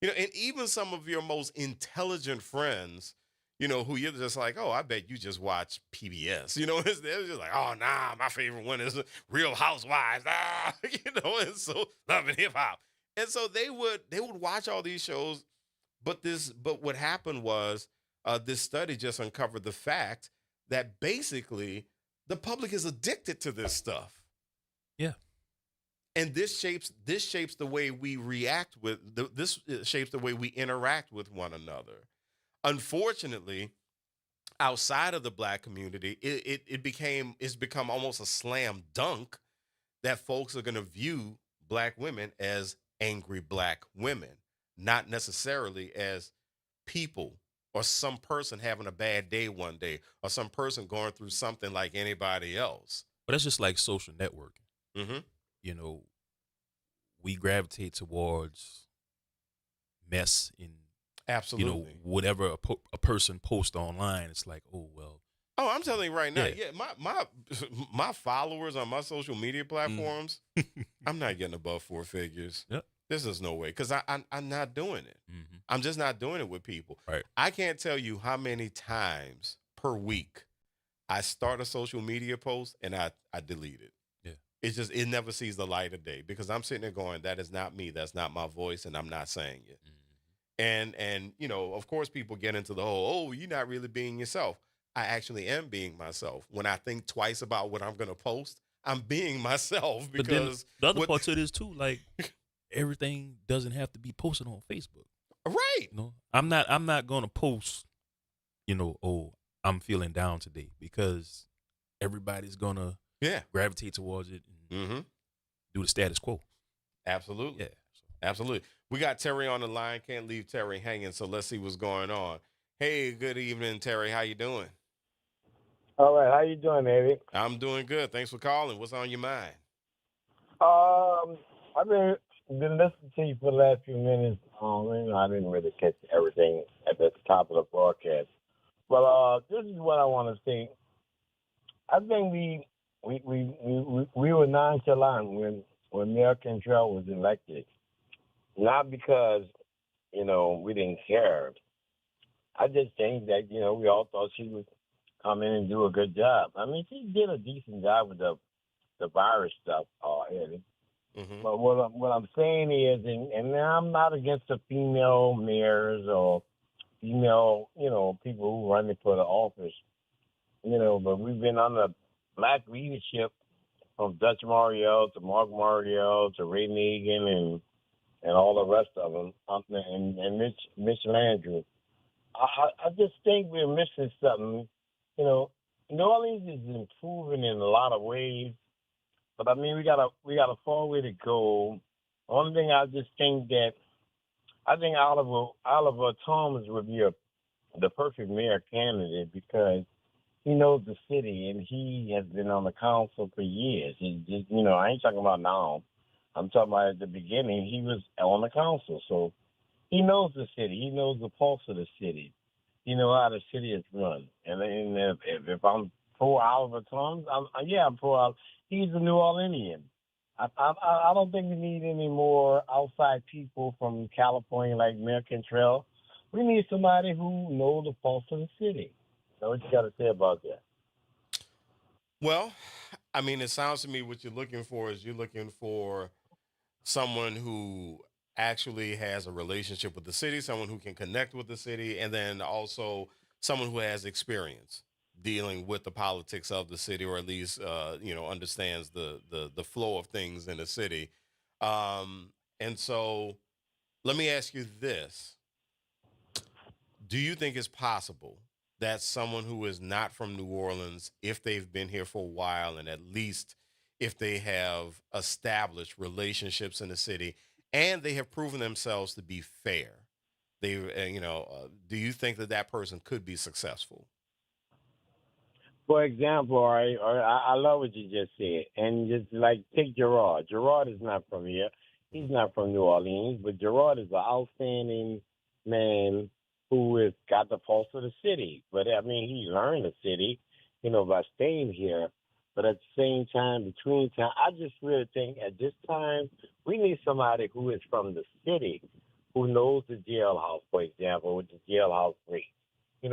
You know, and even some of your most intelligent friends, you know, who you're just like, oh, I bet you just watch PBS. You know, they're just like, oh, nah, my favorite one is Real Housewives. You know, and so loving hip hop. And so they would watch all these shows, but what happened was this study just uncovered the fact that basically the public is addicted to this stuff. Yeah. And this shapes the way we react this shapes the way we interact with one another. Unfortunately, outside of the Black community, it's become almost a slam dunk that folks are going to view Black women as angry Black women, not necessarily as people or some person having a bad day one day or some person going through something like anybody else. But that's just like social networking. Mm-hmm. You know, we gravitate towards mess in, absolutely, you know, whatever a person posts online. It's like, oh, well. Oh, I'm telling you right now, my followers on my social media platforms, I'm not getting above 4 figures. Yep. This is no way, because I'm not doing it. Mm-hmm. I'm just not doing it with people. Right. I can't tell you how many times per week I start a social media post and I delete it. Yeah. It's just, it never sees the light of day because I'm sitting there going, that is not me. That's not my voice, and I'm not saying it. Mm-hmm. And you know, of course, people get into the whole, oh, you're not really being yourself. I actually am being myself. When I think twice about what I'm going to post, I'm being myself, because the other part to it is too, like, everything doesn't have to be posted on Facebook. Right. You know, I'm not going to post, you know, oh, I'm feeling down today, because everybody's going to gravitate towards it and do the status quo. Absolutely. Yeah. Absolutely. We got Terry on the line. Can't leave Terry hanging, so let's see what's going on. Hey, good evening, Terry. How you doing? All right. How you doing, baby? I'm doing good. Thanks for calling. What's on your mind? I've been listening to you for the last few minutes. I didn't really catch everything at the top of the broadcast. But this is what I want to say. I think we were nonchalant when Mayor Cantrell was elected. Not because, you know, we didn't care. I just think that, you know, we all thought she would come in and do a good job. I mean, she did a decent job with the virus stuff, Eddie. Mm-hmm. But what I'm saying is, and I'm not against the female mayors or female, people who run for the office, but we've been under black leadership from Dutch Mariel to Mark Mariel to Ray Nagin and all the rest of them, and Mitch Landrieu. I just think we're missing something. New Orleans is improving in a lot of ways, but I mean we got a far way to go. Only thing I just think that I think Oliver Thomas would be the perfect mayor candidate because he knows the city and he has been on the council for years. He just, I ain't talking about now. I'm talking about at the beginning. He was on the council, so he knows the city. He knows the pulse of the city. He knows how the city is run. And if I'm pro Oliver Thomas, I'm pro Oliver. He's a New Orleanian. I don't think we need any more outside people from California like Mayor Cantrell. We need somebody who knows the pulse of the city. So what you got to say about that? Well, I mean, it sounds to me what you're looking for is you're looking for someone who actually has a relationship with the city, someone who can connect with the city, and then also someone who has experience dealing with the politics of the city, or at least understands the flow of things in the city. And so let me ask you this. Do you think it's possible that someone who is not from New Orleans, if they've been here for a while, and at least if they have established relationships in the city and they have proven themselves to be fair, do you think that person could be successful? For example, I love what you just said. And just like take Gerard. Gerard is not from here. He's not from New Orleans, but Gerard is an outstanding man who has got the pulse of the city. But, I mean, he learned the city, by staying here. But at the same time, between time, I just really think at this time, we need somebody who is from the city, who knows the jailhouse, for example, with the jailhouse rate.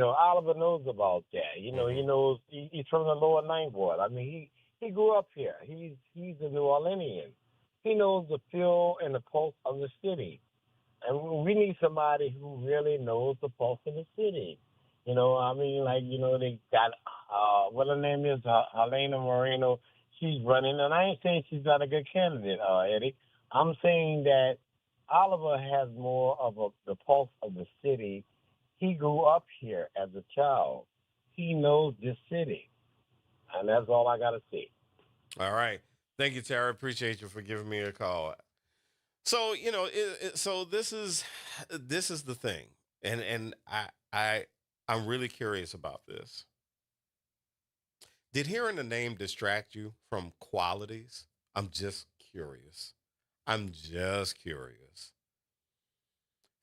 Oliver knows about that. He knows he's from the lower ninth ward. I mean, he grew up here. He's a New Orleanian. He knows the feel and the pulse of the city. And we need somebody who really knows the pulse of the city. They got, what her name is, Helena Moreno. She's running, and I ain't saying she's not a good candidate, Eddie. I'm saying that Oliver has more of the pulse of the city. He grew up here as a child. He knows this city. And that's all I got to say. All right. Thank you, Tara. Appreciate you for giving me a call. So, so this is the thing. And I'm really curious about this. Did hearing the name distract you from qualities? I'm just curious.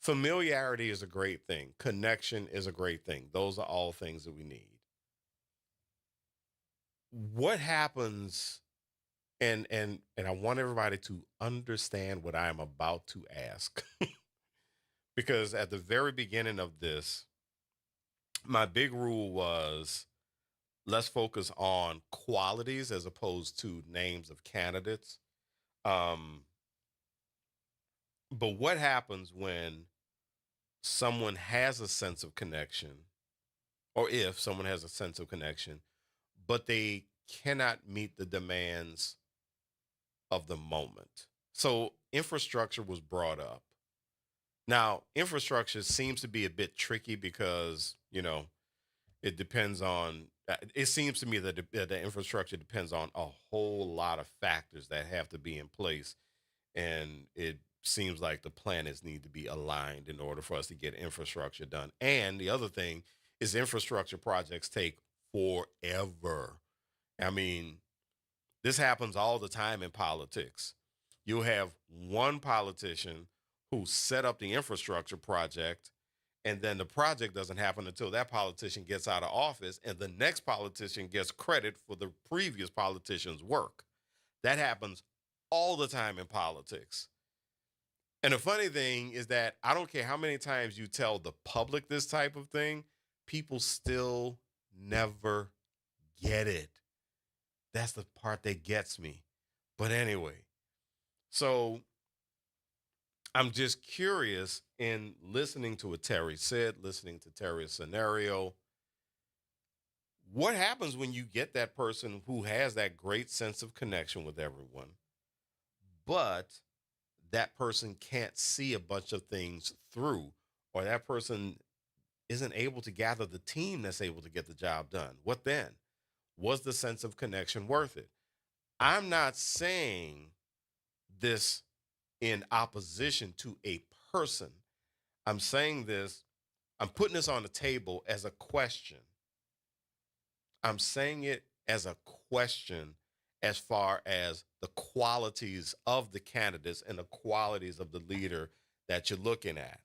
Familiarity is a great thing. Connection is a great thing. Those are all things that we need. What happens, and I want everybody to understand what I am about to ask, because at the very beginning of this, my big rule was let's focus on qualities as opposed to names of candidates. But what happens when someone has a sense of connection, or if someone has a sense of connection, but they cannot meet the demands of the moment? So infrastructure was brought up. Now, infrastructure seems to be a bit tricky because, it depends on, it seems to me that the infrastructure depends on a whole lot of factors that have to be in place. And it seems like the planets need to be aligned in order for us to get infrastructure done. And the other thing is infrastructure projects take forever. I mean, this happens all the time in politics. You'll have one politician who set up the infrastructure project, and then the project doesn't happen until that politician gets out of office, and the next politician gets credit for the previous politician's work. That happens all the time in politics. And the funny thing is that I don't care how many times you tell the public this type of thing, people still never get it. That's the part that gets me. But anyway, So I'm just curious in listening to what Terry said, listening to Terry's scenario. What happens when you get that person who has that great sense of connection with everyone, but that person can't see a bunch of things through, or that person isn't able to gather the team that's able to get the job done? What then? Was the sense of connection worth it? I'm not saying this in opposition to a person. I'm saying this, I'm putting this on the table as a question. I'm saying it as a question as far as the qualities of the candidates and the qualities of the leader that you're looking at.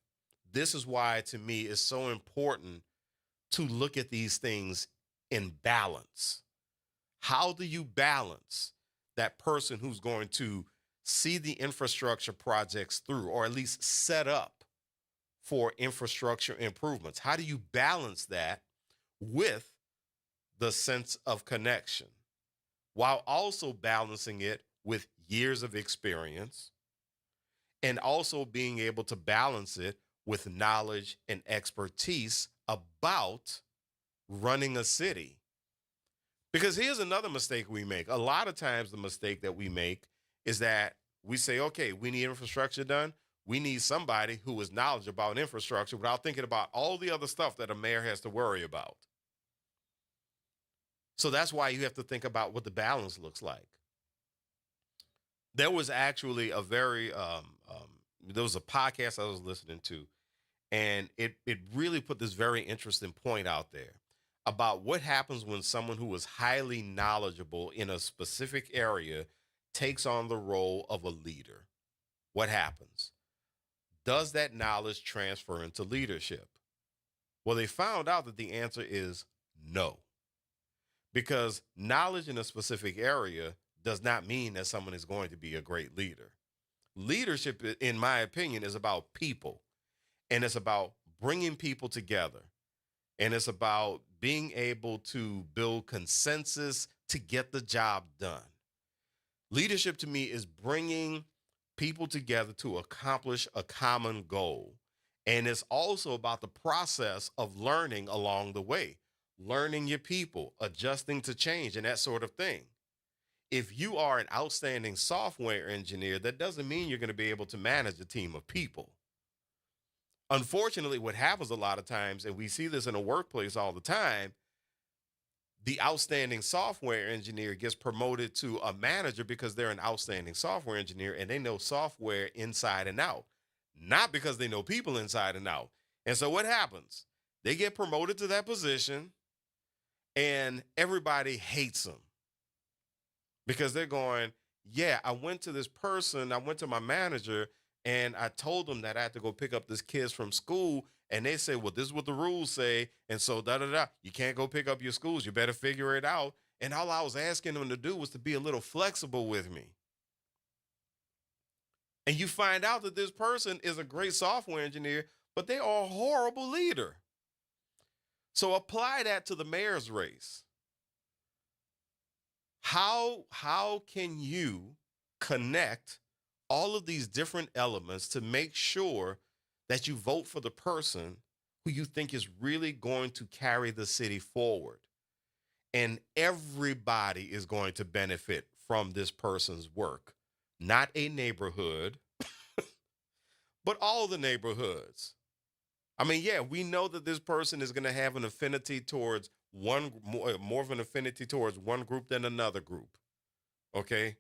This is why, to me, it's so important to look at these things in balance. How do you balance that person who's going to see the infrastructure projects through, or at least set up for infrastructure improvements? How do you balance that with the sense of connection, while also balancing it with years of experience, and also being able to balance it with knowledge and expertise about running a city? Because here's another mistake we make. A lot of times the mistake that we make is that we say, okay, we need infrastructure done. We need somebody who is knowledgeable about infrastructure without thinking about all the other stuff that a mayor has to worry about. So that's why you have to think about what the balance looks like. There was actually a very, there was a podcast I was listening to, and it really put this very interesting point out there about what happens when someone who is highly knowledgeable in a specific area takes on the role of a leader. What happens? Does that knowledge transfer into leadership? Well, they found out that the answer is no. Because knowledge in a specific area does not mean that someone is going to be a great leader. Leadership, in my opinion, is about people, and it's about bringing people together, and it's about being able to build consensus to get the job done. Leadership, to me, is bringing people together to accomplish a common goal, and it's also about the process of learning along the way. Learning your people, adjusting to change, and that sort of thing. If you are an outstanding software engineer, that doesn't mean you're going to be able to manage a team of people. Unfortunately, what happens a lot of times, and we see this in a workplace all the time, the outstanding software engineer gets promoted to a manager because they're an outstanding software engineer and they know software inside and out, not because they know people inside and out. And so what happens? They get promoted to that position, and everybody hates them because they're going, yeah, I went to this person, I went to my manager, and I told them that I had to go pick up this kids from school, and they say, well, this is what the rules say, and so da-da-da, you can't go pick up your schools, you better figure it out. And all I was asking them to do was to be a little flexible with me. And you find out that this person is a great software engineer, but they are a horrible leader. So apply that to the mayor's race. How can you connect all of these different elements to make sure that you vote for the person who you think is really going to carry the city forward? And everybody is going to benefit from this person's work. Not a neighborhood, but all the neighborhoods. I mean, yeah, we know that this person is going to have an affinity towards more of an affinity towards one group than another group. Okay?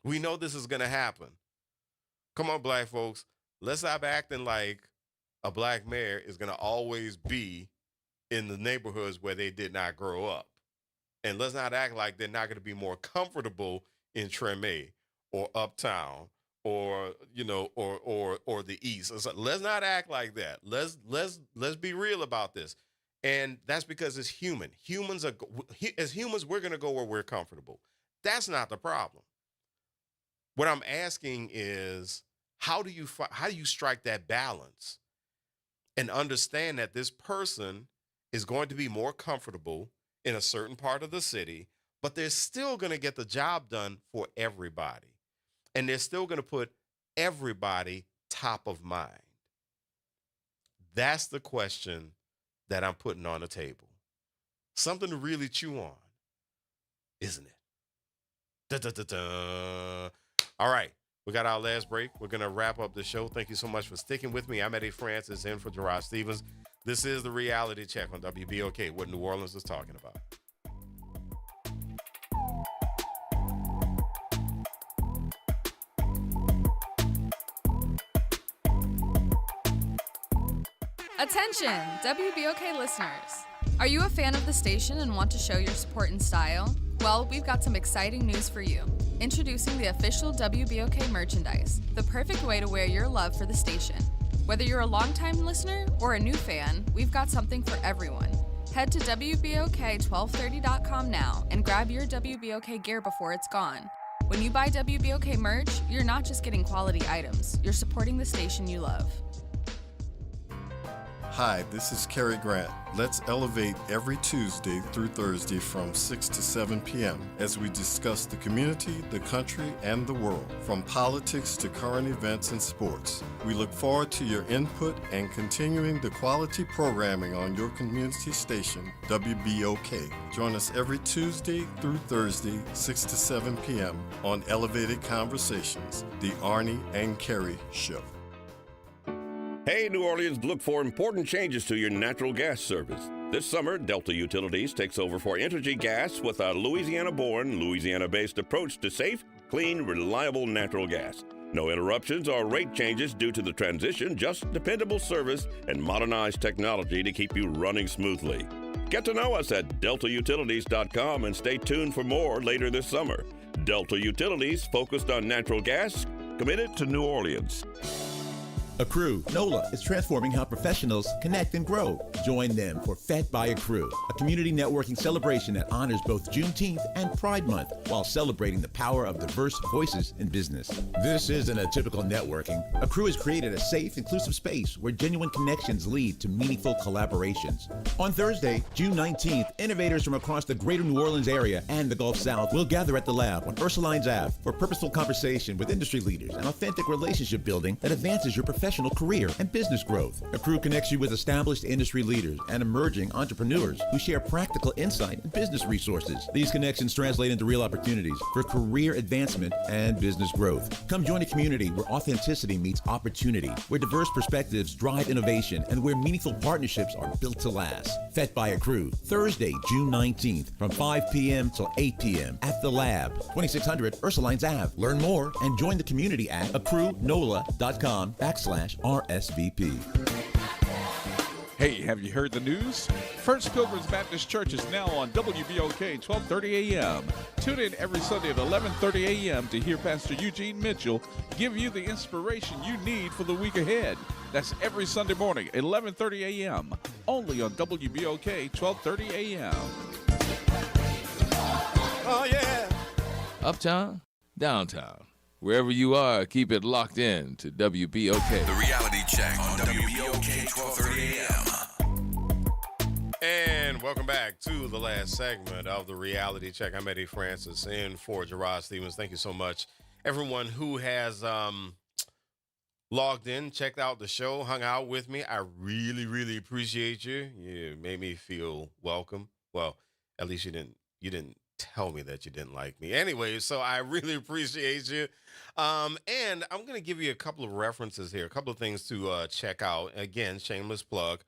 We know this is going to happen. Come on, black folks. Let's stop acting like a black mayor is going to always be in the neighborhoods where they did not grow up. And let's not act like they're not going to be more comfortable in Treme or Uptown or, you know, or the East. So let's not act like that. Let's be real about this. And that's because it's human. As humans, we're going to go where we're comfortable. That's not the problem. What I'm asking is, how do you strike that balance and understand that this person is going to be more comfortable in a certain part of the city, but they're still going to get the job done for everybody. and they're still going to put everybody top of mind? That's the question that I'm putting on the table. Something to really chew on, isn't it? Da-da-da-da. All right, we got our last break. We're going to wrap up the show. Thank you so much for sticking with me. I'm Eddie Francis in for Gerard Stevens. This is the Reality Check on WBOK, what New Orleans is talking about. Attention, WBOK listeners. Are you a fan of the station and want to show your support in style? Well, we've got some exciting news for you. Introducing the official WBOK merchandise, the perfect way to wear your love for the station. Whether you're a longtime listener or a new fan, we've got something for everyone. Head to WBOK1230.com now and grab your WBOK gear before it's gone. When you buy WBOK merch, you're not just getting quality items, you're supporting the station you love. Hi, this is Cary Grant. Let's elevate every Tuesday through Thursday from 6 to 7 p.m. as we discuss the community, the country, and the world, from politics to current events and sports. We look forward to your input and continuing the quality programming on your community station, WBOK. Join us every Tuesday through Thursday, 6 to 7 p.m. on Elevated Conversations, the Arnie and Cary Show. Hey, New Orleans, look for important changes to your natural gas service. This summer, Delta Utilities takes over for Entergy Gas with a Louisiana-born, Louisiana-based approach to safe, clean, reliable natural gas. No interruptions or rate changes due to the transition, just dependable service and modernized technology to keep you running smoothly. Get to know us at deltautilities.com and stay tuned for more later this summer. Delta Utilities, focused on natural gas, committed to New Orleans. Accrue NOLA is transforming how professionals connect and grow. Join them for Fed by Accrue, a community networking celebration that honors both Juneteenth and Pride Month while celebrating the power of diverse voices in business. This isn't a typical networking. Accrue has created a safe, inclusive space where genuine connections lead to meaningful collaborations. On Thursday, June 19th, innovators from across the greater New Orleans area and the Gulf South will gather at the lab on Ursulines Ave for purposeful conversation with industry leaders and authentic relationship building that advances your professional career and business growth. Accrue connects you with established industry leaders and emerging entrepreneurs who share practical insight and business resources. These connections translate into real opportunities for career advancement and business growth. Come join a community where authenticity meets opportunity, where diverse perspectives drive innovation, and where meaningful partnerships are built to last. Fed by Accrue, Thursday, June 19th from 5 p.m. till 8 p.m. at the Lab, 2600 Ursulines Ave. Learn more and join the community at accruenola.com/RSVP. Hey, have you heard the news? First Pilgrims Baptist Church is now on WBOK 1230 a.m. Tune in every Sunday at 11:30 a.m. to hear Pastor Eugene Mitchell give you the inspiration you need for the week ahead. That's every Sunday morning, 11:30 a.m. only on WBOK 1230 a.m. Oh, yeah. Uptown, downtown, wherever you are, keep it locked in to WBOK. The Reality Check on WBOK 1230 a.m. And welcome back to the last segment of the Reality Check. I'm Eddie Francis in for Gerard Stevens. Thank you so much, everyone who has logged in, checked out the show, hung out with me. I really, really appreciate you. You made me feel welcome. Well, at least you didn't tell me that you didn't like me. Anyway, so I really appreciate you. And I'm going to give you a couple of references here, a couple of things to check out. Again, shameless plug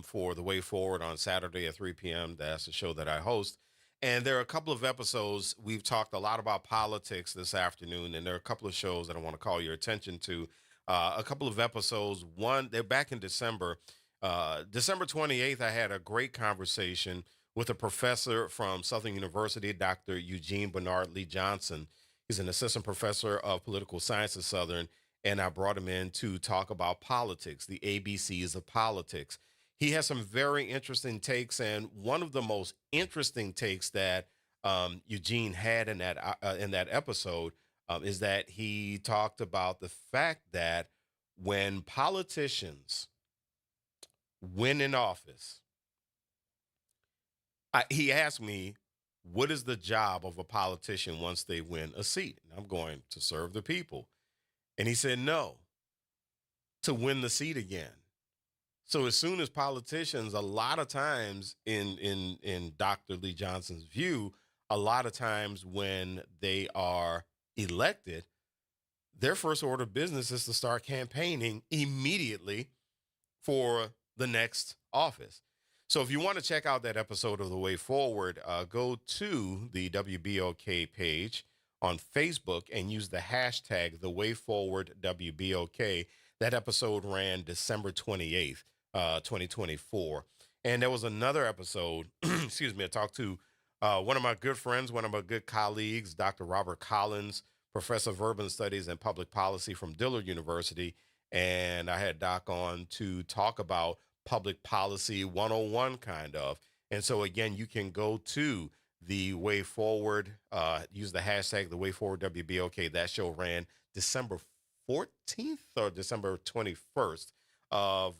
for The Way Forward on Saturday at 3 p.m. That's the show that I host. And there are a couple of episodes. We've talked a lot about politics this afternoon, and there are a couple of shows that I want to call your attention to. A couple of episodes. One, they're back in December. December 28th, I had a great conversation with a professor from Southern University, Dr. Eugene Bernard Lee Johnson. He's an assistant professor of political science at Southern, and I brought him in to talk about politics, the ABCs of politics. He has some very interesting takes, and one of the most interesting takes that Eugene had in that episode is that he talked about the fact that when politicians win in office, he asked me, what is the job of a politician once they win a seat? And I'm going to serve the people. And he said, no, to win the seat again. So as soon as politicians, a lot of times in Dr. Lee Johnson's view, a lot of times when they are elected, their first order of business is to start campaigning immediately for the next office. So if you want to check out that episode of The Way Forward, go to the WBOK page on Facebook and use the hashtag The Way Forward WBOK. That episode ran December 28th, 2024. And there was another episode, excuse me, I talked to one of my good friends, one of my good colleagues, Dr. Robert Collins, professor of urban studies and public policy from Dillard University. And I had Doc on to talk about public policy 101 kind of. And so again, you can go to the Way Forward, use the hashtag The Way Forward WBOK. That show ran December 14th or December 21st of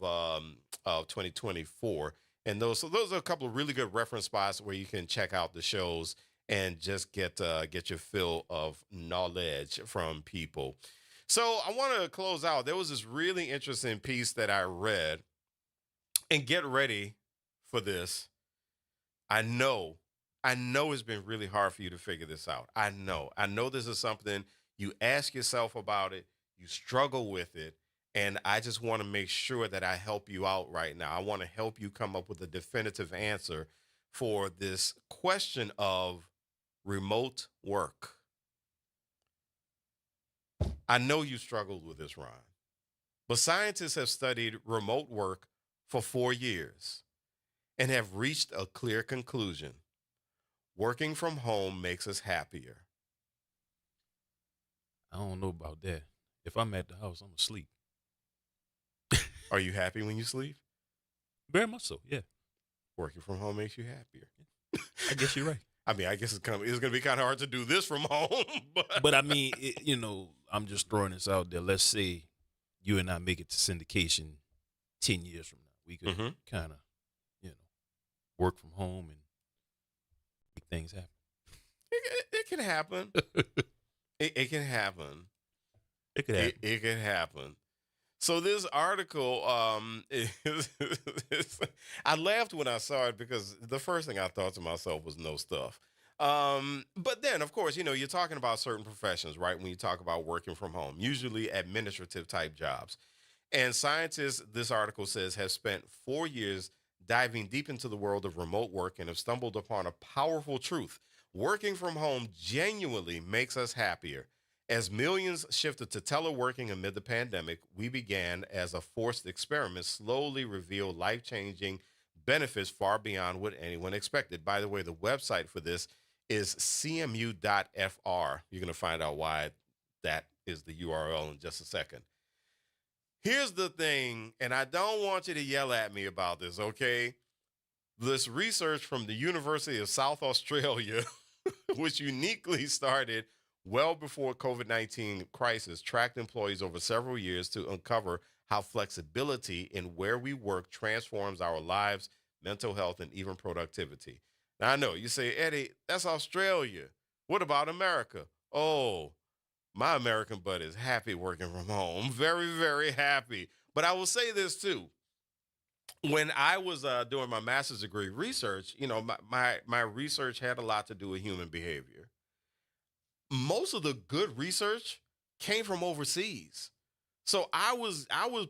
2024. And those are a couple of really good reference spots where you can check out the shows and just get your fill of knowledge from people. So I want to close out. There was this really interesting piece that I read, and get ready for this. I know it's been really hard for you to figure this out. I know this is something you ask yourself about it, you struggle with it, and I just want to make sure that I help you out right now. I want to help you come up with a definitive answer for this question of remote work. I know you struggled with this, Ron, but scientists have studied remote work for 4 years and have reached a clear conclusion. Working from home makes us happier. I don't know about that. If I'm at the house, I'm asleep. Are you happy when you sleep? Very much so, yeah. Working from home makes you happier. I guess you're right. I mean, I guess it's going to be kind of hard to do this from home. But I mean, I'm just throwing this out there. Let's say you and I make it to syndication 10 years from now. We could kind of, work from home and make things happen. It can happen. It can happen. It could happen. It can happen. So this article, I laughed when I saw it because the first thing I thought to myself was no stuff. But then, of course, you're talking about certain professions, right? When you talk about working from home, usually administrative type jobs. And scientists, this article says, have spent 4 years diving deep into the world of remote work and have stumbled upon a powerful truth. Working from home genuinely makes us happier. As millions shifted to teleworking amid the pandemic, we began as a forced experiment, slowly reveal life-changing benefits far beyond what anyone expected. By the way, the website for this is cmu.fr. You're going to find out why that is the URL in just a second. Here's the thing, and I don't want you to yell at me about this, okay? This research from the University of South Australia, which uniquely started well before COVID-19 crisis, tracked employees over several years to uncover how flexibility in where we work transforms our lives, mental health, and even productivity. Now, I know you say, Eddie, that's Australia. What about America? Oh, my American buddy is happy working from home. Very, very happy. But I will say this, too. When I was doing my master's degree research, my research had a lot to do with human behavior. Most of the good research came from overseas. So I was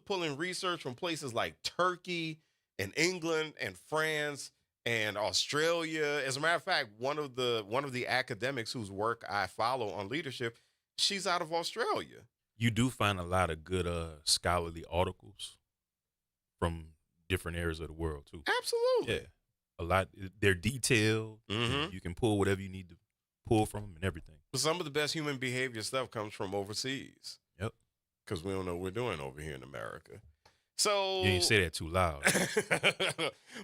pulling research from places like Turkey and England and France and Australia. As a matter of fact, one of the academics whose work I follow on leadership, she's out of Australia. You do find a lot of good scholarly articles from different areas of the world too. Absolutely. Yeah. A lot. They're detailed. You can pull whatever you need to pull from them and everything. But some of the best human behavior stuff comes from overseas. Yep. Because we don't know what we're doing over here in America. So you ain't say that too loud.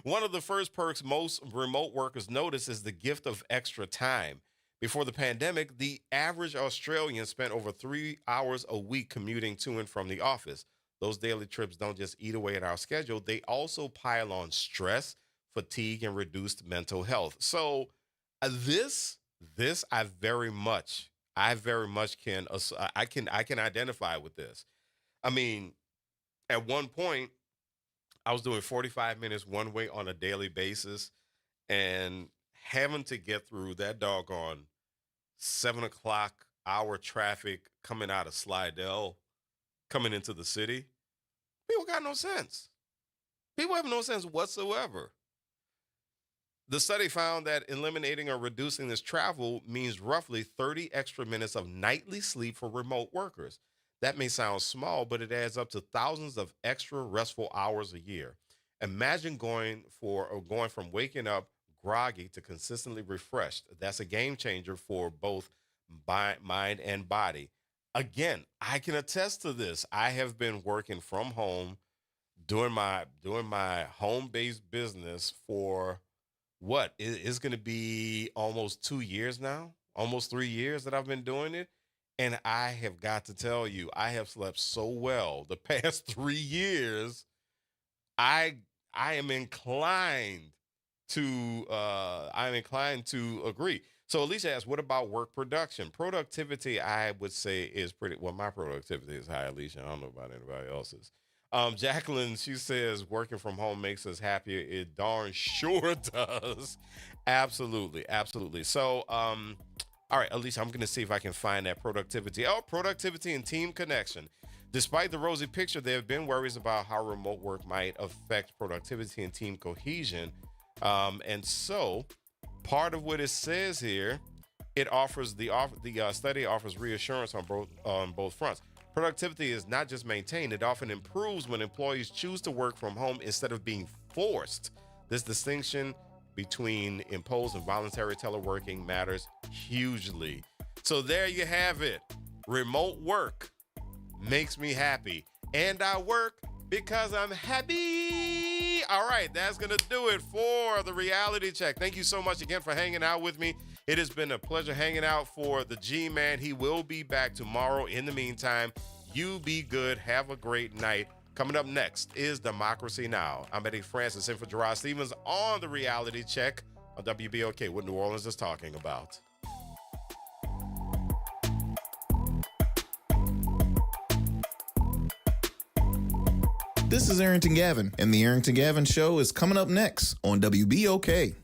One of the first perks most remote workers notice is the gift of extra time. Before the pandemic, the average Australian spent over 3 hours a week commuting to and from the office. Those daily trips don't just eat away at our schedule. They also pile on stress, fatigue, and reduced mental health. So This I very much can I can identify with this. I mean, at one point, I was doing 45 minutes one way on a daily basis, and having to get through that doggone 7 o'clock hour traffic coming out of Slidell, coming into the city. People got no sense. People have no sense whatsoever. The study found that eliminating or reducing this travel means roughly 30 extra minutes of nightly sleep for remote workers. That may sound small, but it adds up to thousands of extra restful hours a year. Imagine going from waking up groggy to consistently refreshed. That's a game changer for both mind and body. Again, I can attest to this. I have been working from home, doing my home-based business for what? It's going to be almost 2 years now, almost 3 years that I've been doing it. And I have got to tell you, I have slept so well the past 3 years. I am inclined to agree. So Alicia asks, what about work production? Productivity, I would say, is pretty well. My productivity is high, Alicia. I don't know about anybody else's. Jacqueline, she says working from home makes us happier. It darn sure does. Absolutely, absolutely. So, all right, Alicia, I'm going to see if I can find that productivity. Oh, productivity and team connection. Despite the rosy picture, there have been worries about how remote work might affect productivity and team cohesion. And so part of what it says here, it offers the study offers reassurance on both fronts. Productivity is not just maintained, it often improves when employees choose to work from home instead of being forced. This distinction between imposed and voluntary teleworking matters hugely. So there you have it. Remote work makes me happy, and I work because I'm happy. All right, that's going to do it for the reality check. Thank you so much again for hanging out with me. It has been a pleasure hanging out for the G-Man. He will be back tomorrow. In the meantime, you be good. Have a great night. Coming up next is Democracy Now! I'm Eddie Francis in for Gerard Stevens on the reality check on WBOK, what New Orleans is talking about. This is Arrington Gavin, and the Arrington Gavin Show is coming up next on WBOK.